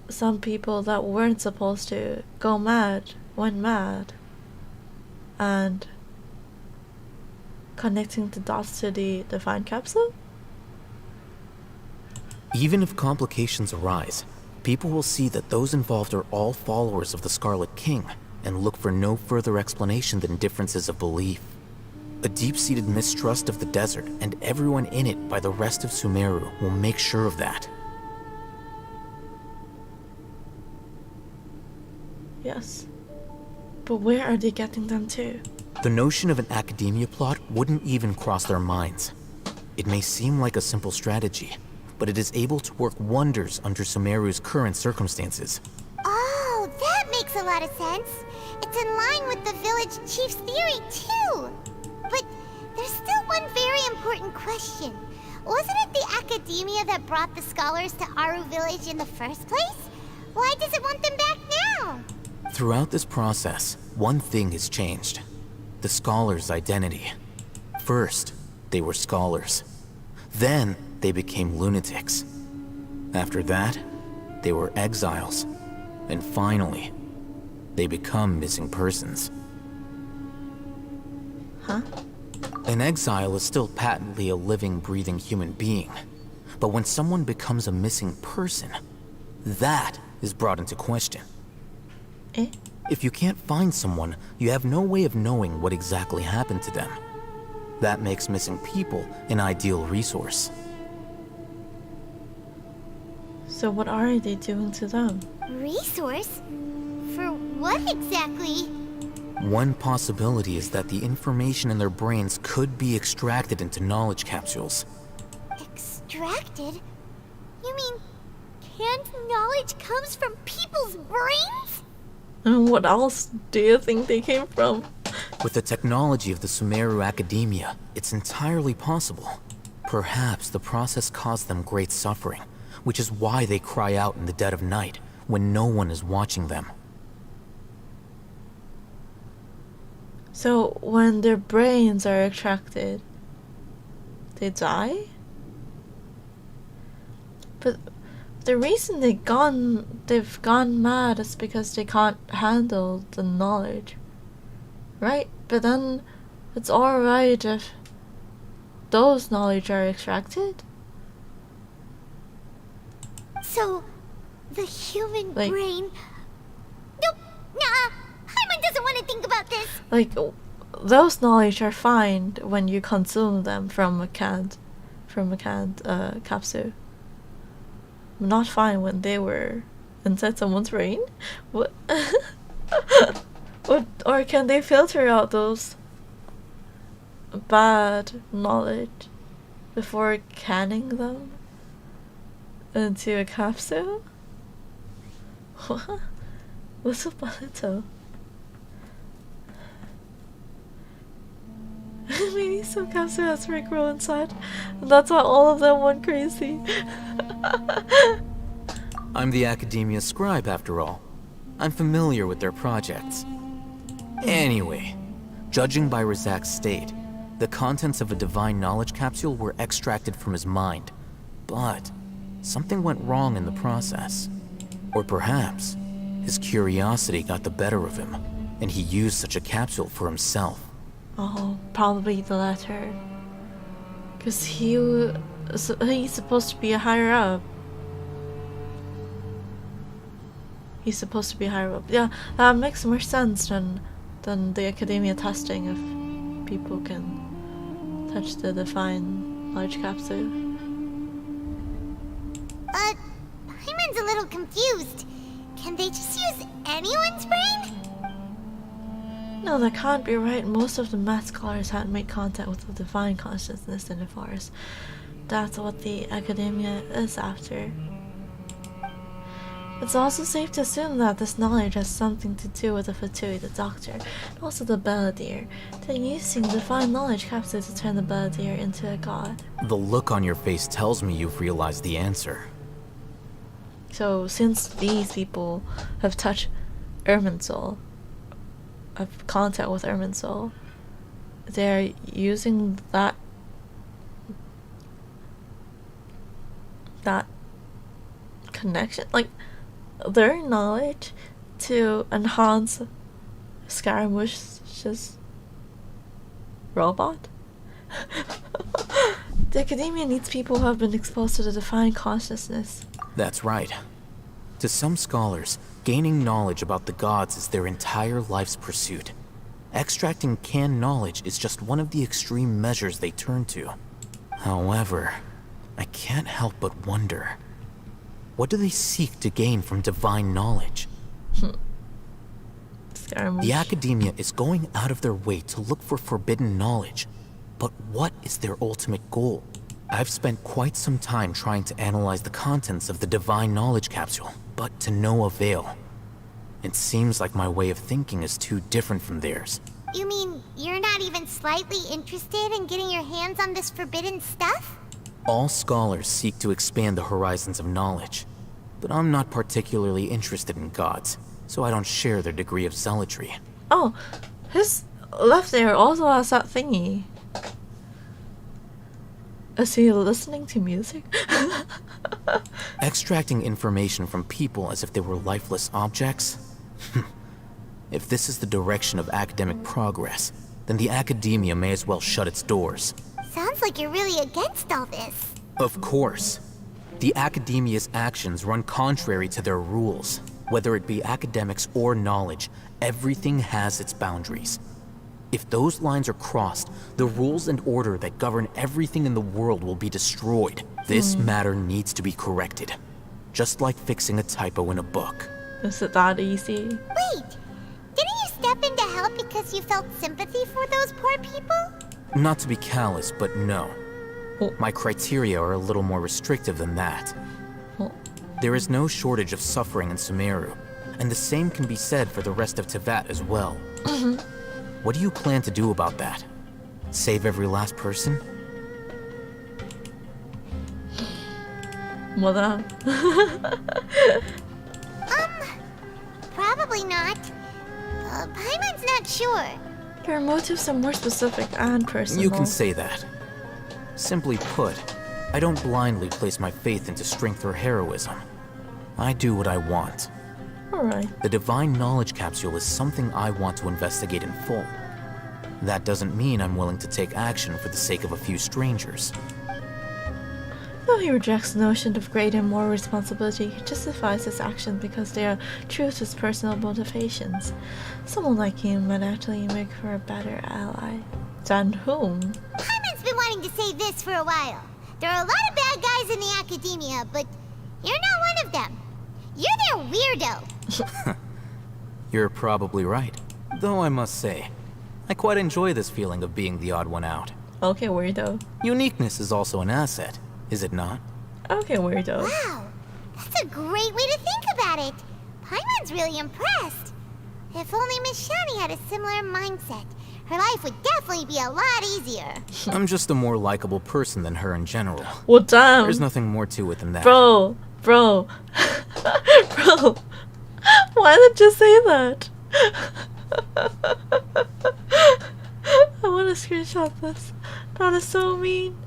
some people that weren't supposed to go mad went mad, and connecting the dots to the defined capsule. Even if complications arise, people will see that those involved are all followers of the Scarlet King and look for no further explanation than differences of belief. A deep-seated mistrust of the desert and everyone in it by the rest of Sumeru will make sure of that. Yes. But where are they getting them to? The notion of an academia plot wouldn't even cross their minds. It may seem like a simple strategy, but it is able to work wonders under Sumeru's current circumstances. Oh, that makes a lot of sense. It's in line with the village chief's theory, too. But one very important question. Wasn't it the academia that brought the scholars to Aru Village in the first place? Why does it want them back now? Throughout this process, one thing has changed. The scholars' identity. First, they were scholars. Then, they became lunatics. After that, they were exiles. And finally, they become missing persons. Huh? An exile is still patently a living, breathing human being. But when someone becomes a missing person, that is brought into question. Eh? If you can't find someone, you have no way of knowing what exactly happened to them. That makes missing people an ideal resource. So what are they doing to them? Resource? For what exactly? One possibility is that the information in their brains could be extracted into knowledge capsules. Extracted? You mean canned knowledge comes from people's brains? And what else do you think they came from? With the technology of the Sumeru Academia, it's entirely possible. Perhaps the process caused them great suffering, which is why they cry out in the dead of night when no one is watching them. So when their brains are extracted, they die? But the reason they've gone mad is because they can't handle the knowledge, right? But then it's alright if those knowledge are extracted? So, the human brain... Nope, nah, Hyman doesn't want to think about this. Like, those knowledge are fine when you consume them from a canned capsule. Not fine when they were inside someone's brain? What? Or can they filter out those bad knowledge before canning them into a capsule? What? What's up on it though? Maybe some capsule has Rickroll inside. And that's why all of them went crazy. I'm the Academia scribe, after all. I'm familiar with their projects. Anyway, judging by Razak's state, the contents of a divine knowledge capsule were extracted from his mind. But something went wrong in the process. Or perhaps his curiosity got the better of him, and he used such a capsule for himself. Oh, probably the latter. Because he's supposed to be a higher up. He's supposed to be higher up. Yeah, that makes more sense than the academia testing if people can touch the divine knowledge capsule. Hyman's a little confused. Can they just use anyone's brain? No, that can't be right. Most of the math scholars hadn't made contact with the divine consciousness in the forest. That's what the academia is after. It's also safe to assume that this knowledge has something to do with the Fatui, the doctor, and also the Belladere. They're using divine knowledge capsule to turn the Belladere into a god. The look on your face tells me you've realized the answer. So, since these people have touched Irminsul, have contact with Irminsul, they're using that connection, like their knowledge, to enhance Scaramouche's robot. The academia needs people who have been exposed to the divine consciousness. That's right. To some scholars, gaining knowledge about the gods is their entire life's pursuit. Extracting canned knowledge is just one of the extreme measures they turn to. However, I can't help but wonder, what do they seek to gain from divine knowledge? The academia is going out of their way to look for forbidden knowledge. But what is their ultimate goal? I've spent quite some time trying to analyze the contents of the divine knowledge capsule, but to no avail. It seems like my way of thinking is too different from theirs. You mean you're not even slightly interested in getting your hands on this forbidden stuff? All scholars seek to expand the horizons of knowledge, but I'm not particularly interested in gods, so I don't share their degree of zealotry. Oh, his left there also has that thingy. Is he listening to music? Extracting information from people as if they were lifeless objects? If this is the direction of academic progress, then the academia may as well shut its doors. Sounds like you're really against all this. Of course. The academia's actions run contrary to their rules. Whether it be academics or knowledge, everything has its boundaries. If those lines are crossed, the rules and order that govern everything in the world will be destroyed. This matter needs to be corrected. Just like fixing a typo in a book. Is it that easy? Wait! Didn't you step in to help because you felt sympathy for those poor people? Not to be callous, but no. My criteria are a little more restrictive than that. There is no shortage of suffering in Sumeru, and the same can be said for the rest of Teyvat as well. What do you plan to do about that? Save every last person? Mother. Probably not. Paimon's not sure. Your motives are more specific and personal. You can say that. Simply put, I don't blindly place my faith into strength or heroism. I do what I want. Alright. The Divine Knowledge Capsule is something I want to investigate in full. That doesn't mean I'm willing to take action for the sake of a few strangers. Though he rejects the notion of greater moral responsibility, he justifies his actions because they are true to his personal motivations. Someone like him might actually make for a better ally. Than whom? Paimon's been wanting to say this for a while. There are a lot of bad guys in the academia, but you're not one of them. You're their weirdo. You're probably right. Though I must say, I quite enjoy this feeling of being the odd one out. Okay, weirdo. Uniqueness is also an asset, is it not? Okay, weirdo. Wow, that's a great way to think about it. Paimon's really impressed. If only Miss Shani had a similar mindset, her life would definitely be a lot easier. I'm just a more likable person than her in general. Well, damn. There's nothing more to it than that. Bro. Bro. Why did you say that? I want to screenshot this. That is so mean.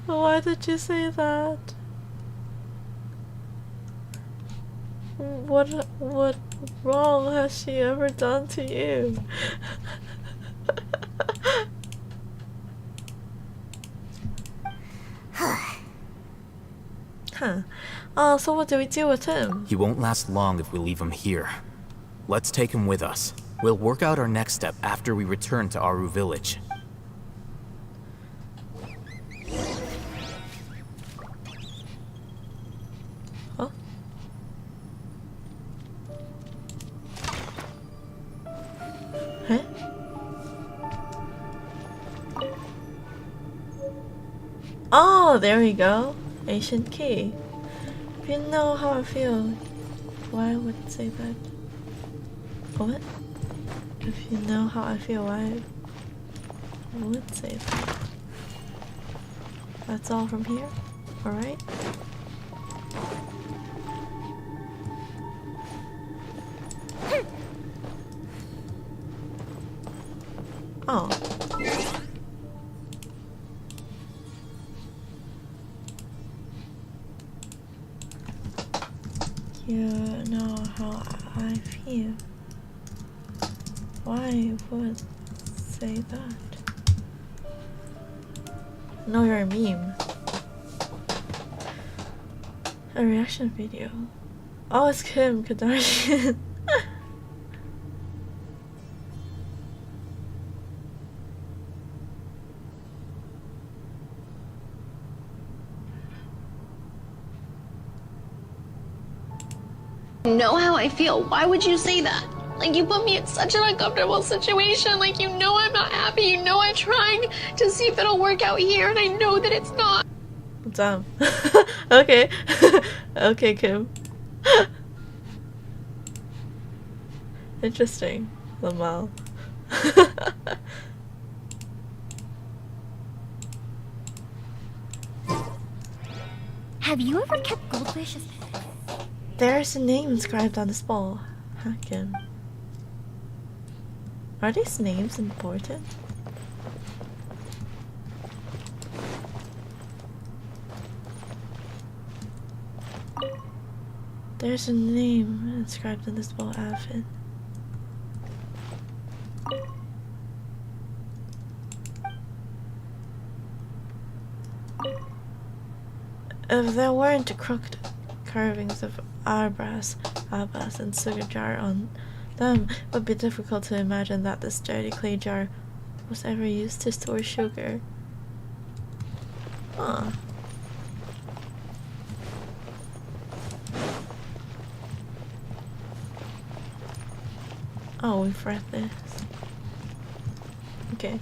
Why did you say that? What wrong has she ever done to you? Huh. Oh, so what do we do with him? He won't last long if we leave him here. Let's take him with us. We'll work out our next step after we return to Aru village. Huh? Huh? Oh, there we go. Ancient key. If you know how I feel, why would it say that? What? If you know how I feel, why would it say that? That's all from here? Alright. Oh. You know how I feel. Why would say that? No, you're a meme. A reaction video. Oh, it's Kim Kardashian. You know how I feel. Why would you say that? Like, you put me in such an uncomfortable situation. Like, you know I'm not happy. You know I'm trying to see if it'll work out here, and I know that it's not. Damn. Okay. Okay, Kim. Interesting. Lamal. Have you ever kept goldfish? There's a name inscribed on this ball. Hakim. Are these names important? There's a name inscribed in this ball, Avin. If there weren't crooked carvings of Abbas and sugar jar on them, it would be difficult to imagine that this dirty clay jar was ever used to store sugar. Huh. Oh, we've read this. Okay.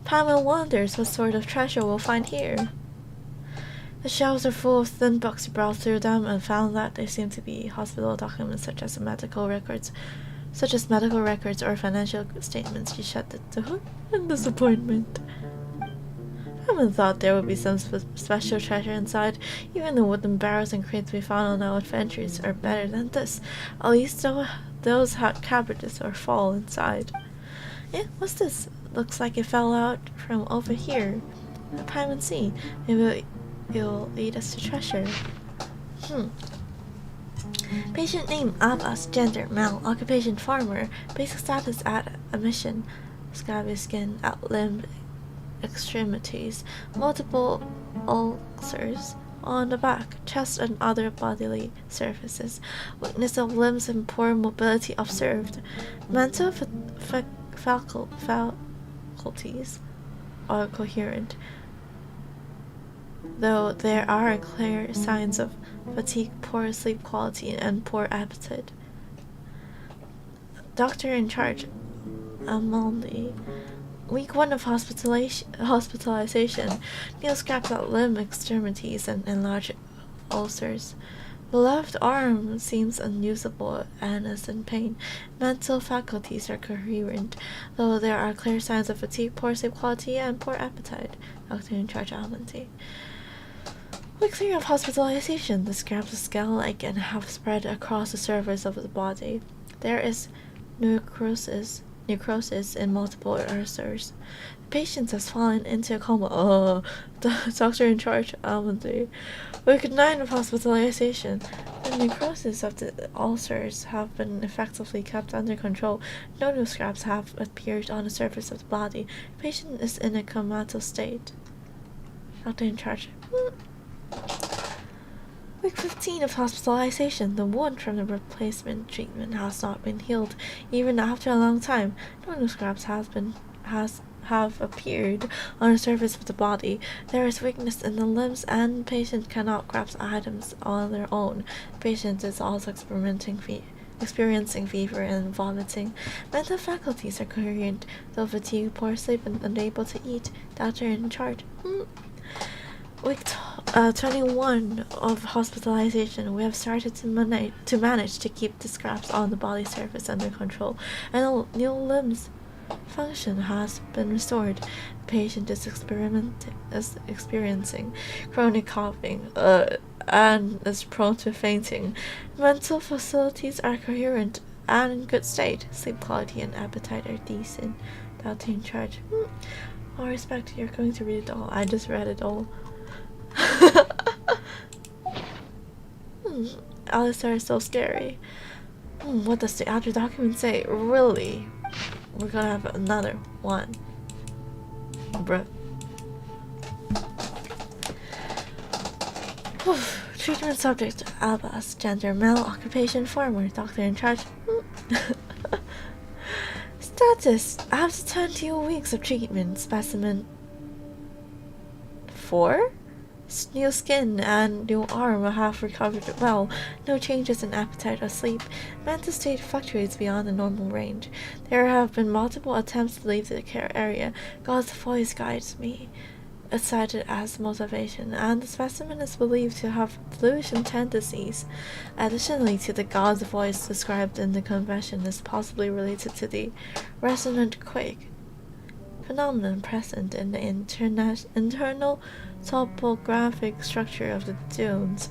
Paimon wonders what sort of treasure we'll find here. The shelves are full of thin books. He browsed through them and found that they seem to be hospital documents such as medical records or financial statements. She shut the door in disappointment. Paimon thought there would be some special treasure inside. Even the wooden barrels and crates we found on our adventures are better than this. At least those had cabbages or fall inside. Eh, what's this? Looks like it fell out from over here. Paimon, see. Maybe it'll lead us to treasure. Patient name Abbas, gender male, occupation farmer, basic status at admission, scabby skin at limb extremities, multiple ulcers on the back, chest and other bodily surfaces, weakness of limbs and poor mobility observed, mental faculties are coherent, though there are clear signs of fatigue, poor sleep quality, and poor appetite. Doctor in charge, Amaldi. Week 1 of hospitalization. Nail scraps at limb extremities and enlarged ulcers. The left arm seems unusable and is in pain. Mental faculties are coherent, though there are clear signs of fatigue, poor sleep quality, and poor appetite. Doctor in charge, Amaldi. Week 3 of hospitalization. The scraps are scale-like and have spread across the surface of the body. There is necrosis in multiple ulcers. The patient has fallen into a coma. The doctor in charge, Amaldi. Week 9 of hospitalization. The necrosis of the ulcers have been effectively kept under control. No new scraps have appeared on the surface of the body. The patient is in a comatose state. Doctor in charge. Week 15 of hospitalization. The wound from the replacement treatment has not been healed, even after a long time. No new scraps have appeared on the surface of the body. There is weakness in the limbs, and the patient cannot grasp items on their own. The patient is also experiencing fever and vomiting. Mental faculties are coherent, though fatigue, poor sleep, and unable to eat. Doctor in charge. Week 21 of hospitalization. We have started to manage to keep the scraps on the body surface under control, and new limbs function has been restored. The patient is experiencing chronic coughing and is prone to fainting. Mental facilities are coherent and in good state. Sleep quality and appetite are decent. Doctor in charge. All respect, you're going to read it all. I just read it all. Alistair is so scary. What does the outer document say? Really? We're gonna have another one. Bruh. Treatment subject, Abbas, gender male, occupation farmer, doctor in charge. Status, after 20 weeks of treatment, specimen 4? New skin and new arm have recovered well. No changes in appetite or sleep. Mental state fluctuates beyond the normal range. There have been multiple attempts to leave the care area. God's voice guides me. It's cited as motivation, and the specimen is believed to have delusion tendencies. Additionally to the God's voice described in the confession is possibly related to the resonant quake phenomenon present in the internal topographic structure of the dunes.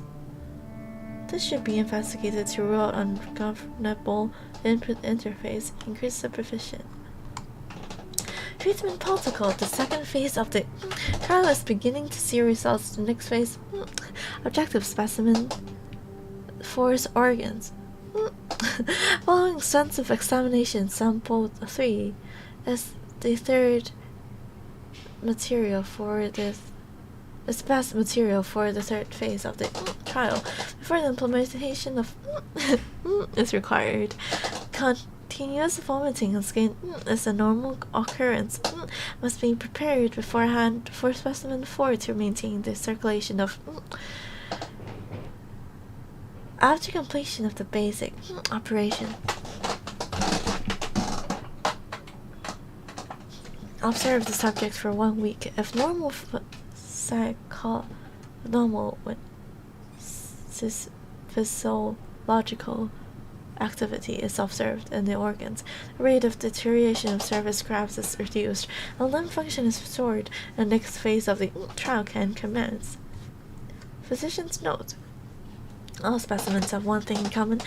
This should be investigated to rule out ungovernable input interface, increased supervision. Treatment protocol. The second phase of the trial is beginning to see results. The next phase, objective specimen, force organs. Following extensive examination, sample 3 is the third material for this. Is best material for the third phase of the trial before the implementation of is required. Continuous vomiting on skin is a normal occurrence. Must be prepared beforehand for specimen 4 to maintain the circulation of. After completion of the basic operation, observe the subject for 1 week. If normal normal with physiological activity is observed in the organs, the rate of deterioration of surface crabs is reduced, and limb function is restored, and the next phase of the trial can commence. Physician's note. All specimens have one thing in common.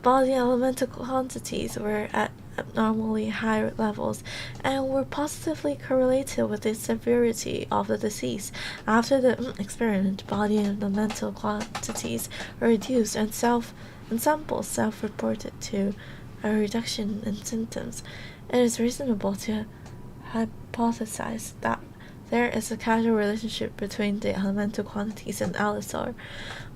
Body elemental quantities were at abnormally high levels and were positively correlated with the severity of the disease. After the experiment, body elemental quantities were reduced and samples self-reported to a reduction in symptoms. It is reasonable to hypothesize that there is a causal relationship between the elemental quantities and LSR.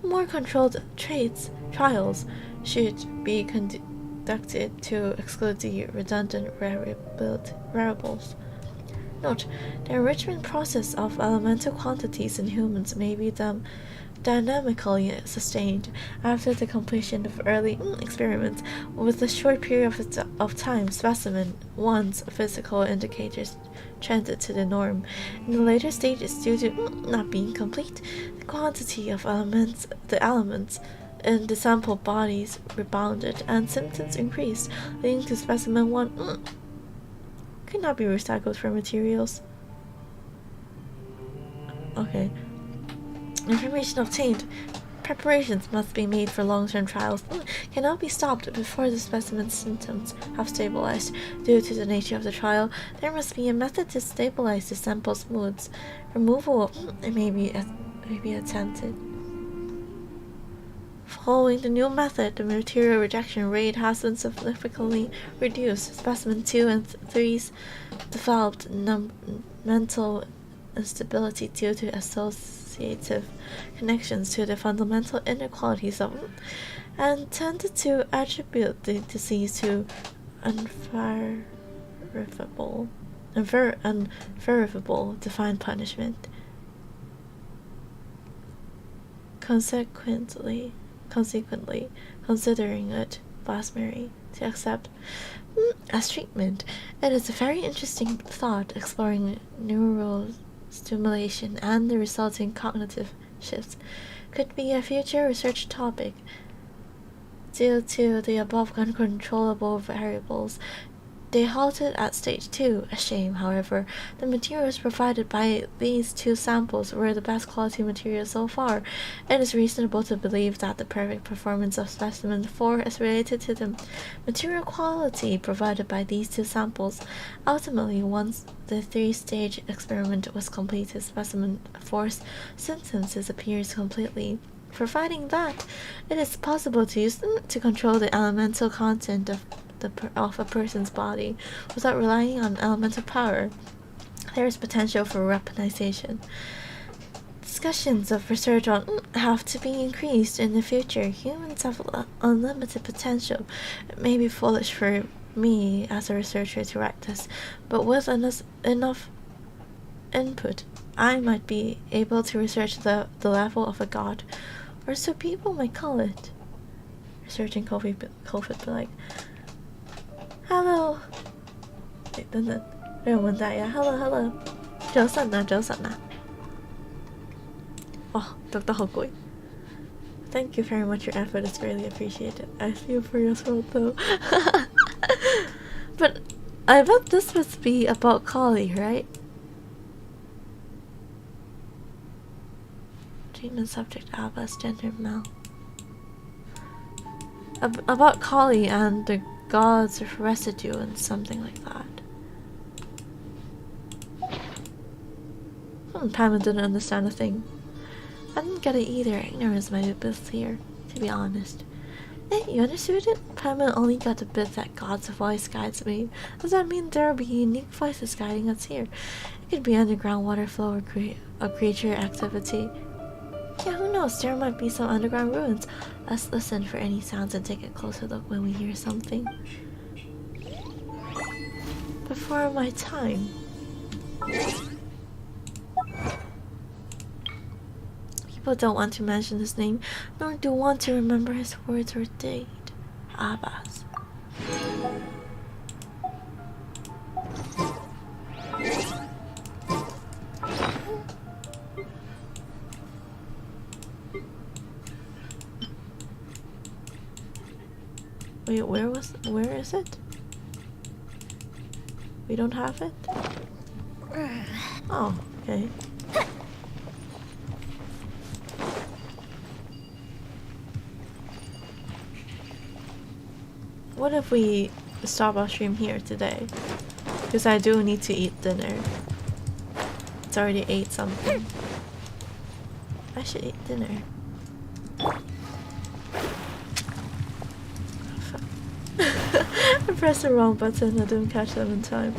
More controlled trials should be conducted to exclude the redundant variables. Note, the enrichment process of elemental quantities in humans may be dynamically sustained after the completion of early experiments. With a short period of time, specimen 1's physical indicators trended to the norm. In the later stages, due to not being complete, the quantity of elements in the sample bodies rebounded and symptoms increased, leading to specimen 1 could not be recycled for materials. Okay. Information obtained. Preparations must be made for long-term trials. Cannot be stopped before the specimen's symptoms have stabilized. Due to the nature of the trial, there must be a method to stabilize the sample's moods. Removal may be attempted. Following the new method, the material rejection rate has been significantly reduced. Specimen 2 and 3's developed mental instability due to associative connections to the fundamental inequalities of and tended to attribute the disease to unverifiable divine punishment. Consequently, considering it blasphemy to accept as treatment, it is a very interesting thought exploring neural stimulation and the resulting cognitive shifts. Could be a future research topic. Due to the above uncontrollable variables, they halted at stage 2. A shame, however. The materials provided by these 2 samples were the best quality materials so far. It is reasonable to believe that the perfect performance of specimen 4 is related to the material quality provided by these 2 samples. Ultimately, once the 3-stage experiment was completed, specimen 4's symptoms disappears completely, providing that it is possible to use them to control the elemental content of a person's body without relying on elemental power. There is potential for weaponization. Discussions of research on have to be increased in the future. Humans have unlimited potential. It may be foolish for me as a researcher to write this, but with enough input I might be able to research the level of a god, or so people might call it. Researching Kofi be like, hello. Wait, 等等，让我们打呀 ，hello hello， 早晨啊早晨啊。哦，讀得好攰。Thank you very much. Your effort is greatly appreciated. I feel for your throat though. But I bet this must be about Kali, right? Treatment subject Abbas, gender male. About Kali and the gods of residue and something like that. Paimon didn't understand a thing. I didn't get it either. Ignorance might be bliss here, to be honest. You understood it? Paimon only got the bit that God's voice guides me. Does that mean there will be unique voices guiding us here? It could be underground water flow or a creature activity. Yeah, who knows? There might be some underground ruins. Let's listen for any sounds and take a closer look when we hear something. Before my time. People don't want to mention his name, nor do want to remember his words or deed. Abbas. Wait, where is it? We don't have it? Oh, okay. What if we stop our stream here today? Because I do need to eat dinner. It's already 8 something. I should eat dinner. I pressed the wrong button. I didn't catch them in time.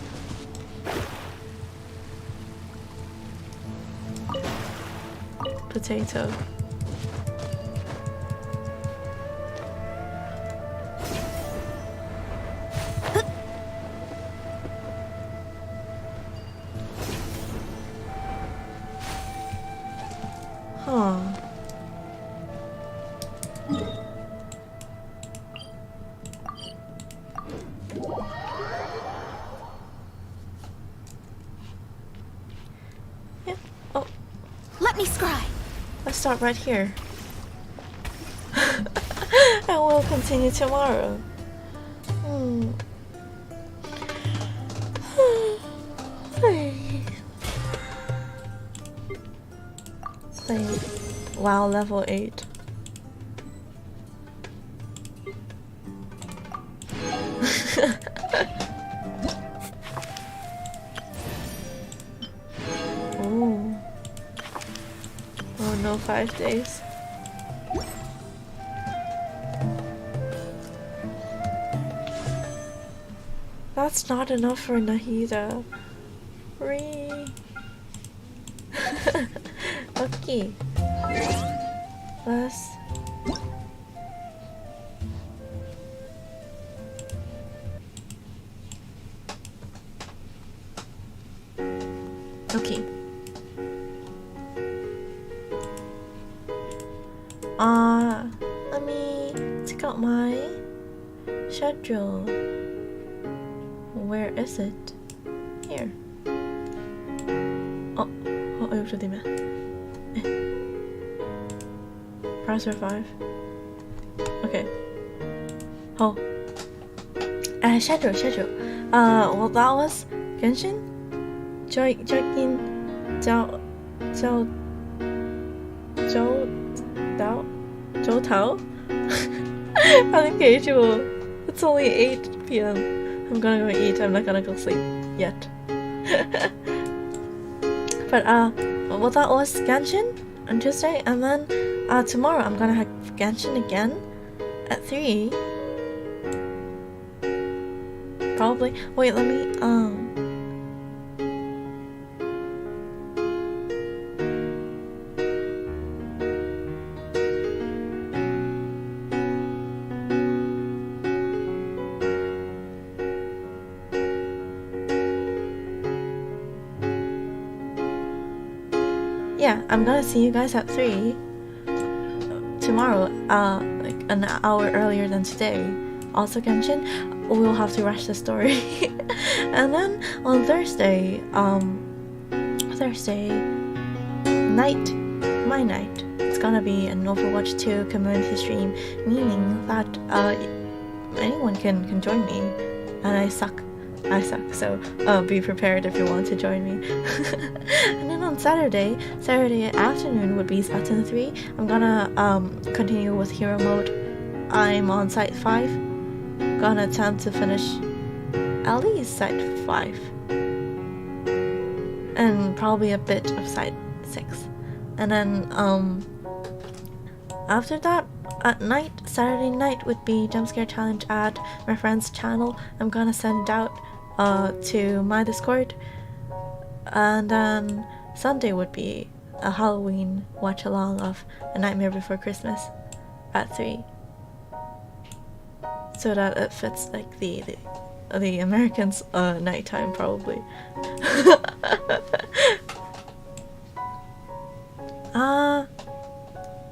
Potato. Huh. Yeah. Oh. Let me scry. Let's start right here. And we'll continue tomorrow. Play WoW level 8. Ooh. Oh no, 5 days. That's not enough for Nahida. Okay. Let's... Okay. Let me check out my schedule. Where is it? Here. Oh, 여기서 되면. Press F5. Okay. Oh. Schedule. Well, that was Genshin. Joaquin Zhou Tao. Uncagable. It's only 8 p.m. I'm gonna go eat. I'm not gonna go sleep yet. But well, that was Genshin on Tuesday, and then tomorrow I'm gonna have Genshin again at 3. Probably. Wait, let me yeah, I'm gonna see you guys at 3 tomorrow, like an hour earlier than today. Also Genshin, we'll have to rush the story. And then on Thursday night, my night, it's gonna be an Overwatch 2 community stream, meaning that anyone can join me, and I suck, so be prepared if you want to join me. And then on Saturday afternoon would be Splatoon 3. I'm gonna continue with hero mode. I'm on site 5, gonna attempt to finish at least site 5, and probably a bit of site 6. And then after that, at night, Saturday night would be jump scare challenge at my friend's channel. I'm gonna send out to my Discord. And then Sunday would be a Halloween watch along of A Nightmare Before Christmas at 3, so that it fits like the Americans' nighttime probably.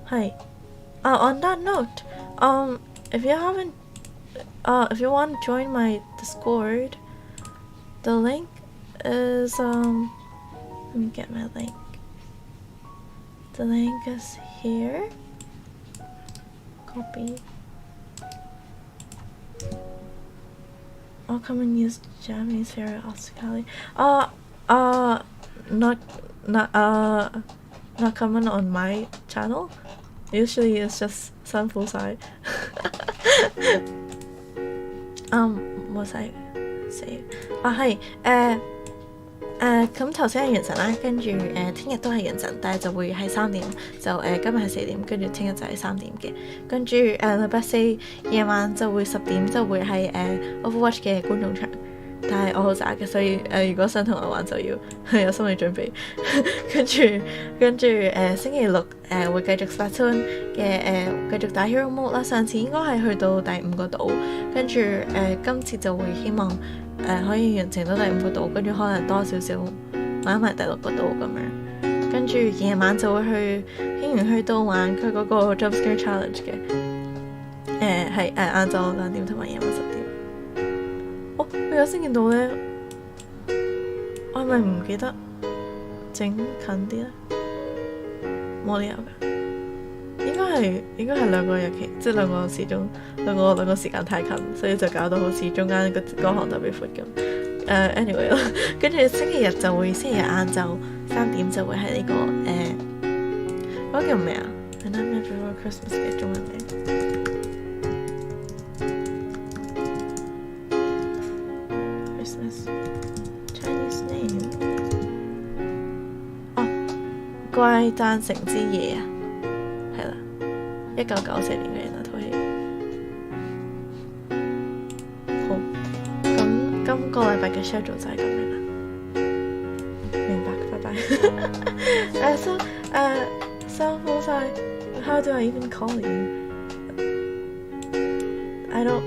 Hi. On that note, if you want to join my Discord, the link is let me get my link. The link is here. Copy. I'll come and use Japanese here at Osakali. Not coming on my channel. Usually it's just some full side. What was I say? 係咁頭先係元神啦，跟住聽日都係元神，但係就會係3點，就今日係4點，跟住聽日就係3點嘅，跟住禮拜4夜晚就會10點就會係Overwatch 嘅觀眾場，但係我好渣嘅，所以如果想同我玩就要有心理準備。跟住星期六會繼續 Splatoon 嘅繼續打 Hero Mode 啦。上次應該係去到第5個島，跟住今次就會希望可以完成到第5個島，跟住可能多少少玩埋第6個島咁樣。跟住夜晚就會去輕完去到玩佢嗰個 Jump Scare Challenge 嘅，係晏晝2點同埋夜晚10點。我有先見到咧，我係咪唔記得整近啲咧？冇理由㗎，應該係兩個日期，即係兩個時鐘，兩個時間太近，所以就搞到好似中間個行特別闊咁。anyway 啦，跟住星期日晏晝3點就會係呢個嗰個叫咩啊？《A Nightmare Before Christmas》嘅中文名。Chinese name 怪誕城之夜啊，係啦，1994年嘅那套戲。好，咁今個禮拜嘅 schedule 就係咁樣啦。明白，拜拜。So how do I even call you? I don't.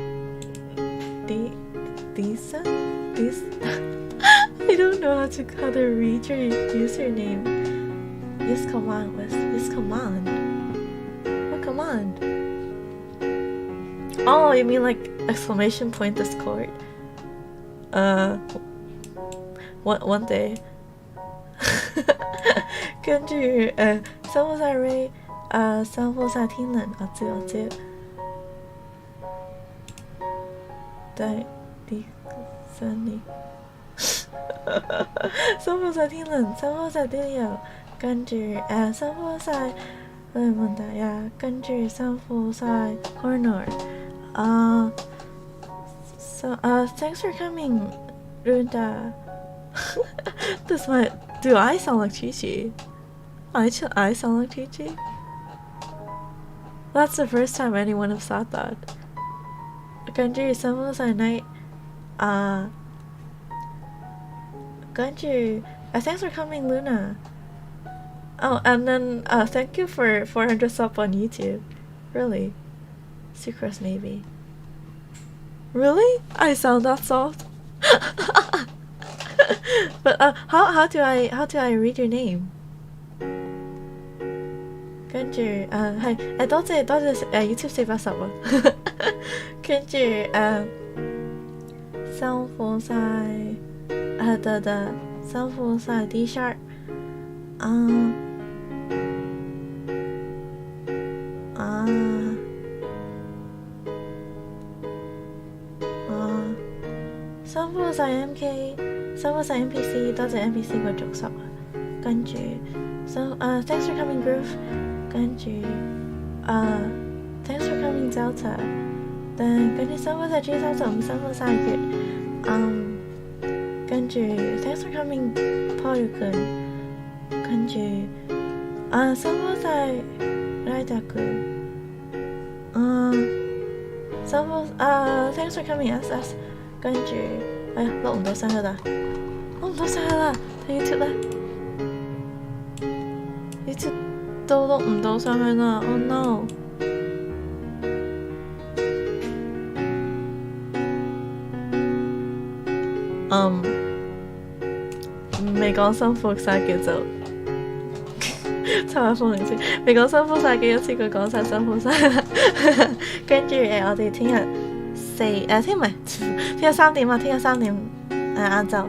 I don't know how to read your username. Yes, command. Yes, command. What command? Oh, you mean like exclamation point Discord? One day. 跟住收好晒 Ray， 收好晒天能，我知。但係啲Sunny， 收好晒天能，收好晒啲油，跟住收好晒雷蒙大呀，跟住收好晒 Corner。Thanks for coming, Runda. Do I sound like Chi-Chi? I sound like Chi-Chi? That's the first time anyone has thought that. 跟住收好晒 Night。跟住thanks for coming, Luna. Oh, and then thank you for 400 sub on YouTube. Really? Sucrose maybe. Really? I sound that soft? But how do I read your name? 跟住係多謝YouTube 410啊，跟住辛苦晒辛苦晒 D sharp 辛苦晒 MK， 辛苦晒 NPC， 多謝 NPC 個續集啊，跟住thanks for coming Groove， 跟住thanks for coming Delta， 跟住辛苦晒 G35， 辛苦晒月，跟住thanks for coming Polygon， 跟住辛苦晒 Raidaku， 辛苦thanks for coming SS， 跟住錄唔到聲㗎啦，睇 YouTube 啦。YouTube 都錄唔到上去啦 ，Oh no！ 未講辛苦晒嘅就抽下風鈴先，未講辛苦晒嘅一次佢講晒辛苦晒啦，跟住我哋聽日3點啊，聽日3點晏晝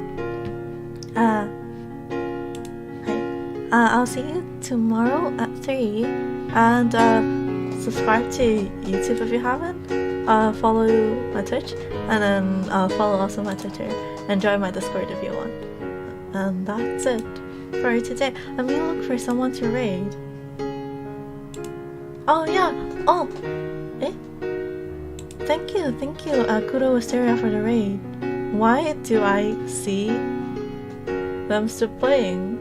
I'll see you tomorrow at 3 and subscribe to YouTube if you haven't. Follow my Twitch and then follow also my Twitter and join my Discord if you want. And that's it for today. Let me look for someone to raid. Oh yeah. Oh. Thank you. Kudo Wisteria for the raid. Why do I see them still playing?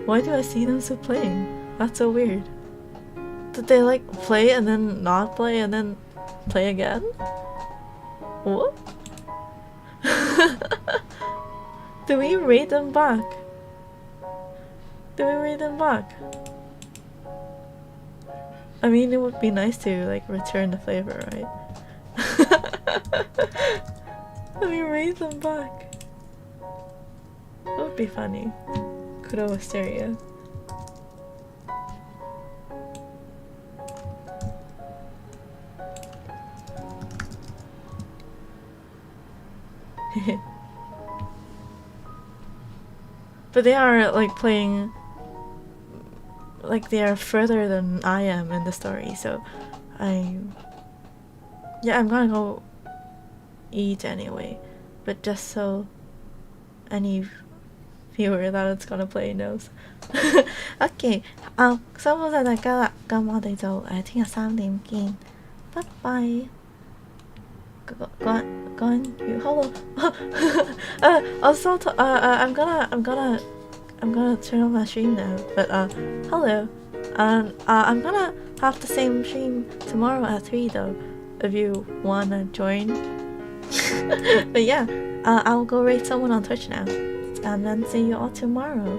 Why do I see them still playing? That's so weird. Did they like play and then not play and then play again? What? Do we raid them back? I mean, it would be nice to like return the flavor, right? Let me raid them back. That would be funny. Kudo Wisteria. But they are like playing, like they are further than I am in the story, so I'm gonna go eat anyway, but just so any viewer that it's gonna play knows. OK， 辛苦晒大家啦，咁我哋就聽日3點見，拜拜。關於 hello， also I'm gonna turn on my stream now, but hello, and I'm gonna have the same stream tomorrow at 3 though, if you wanna join. But yeah, I'll go raid someone on Twitch now, and then see you all tomorrow.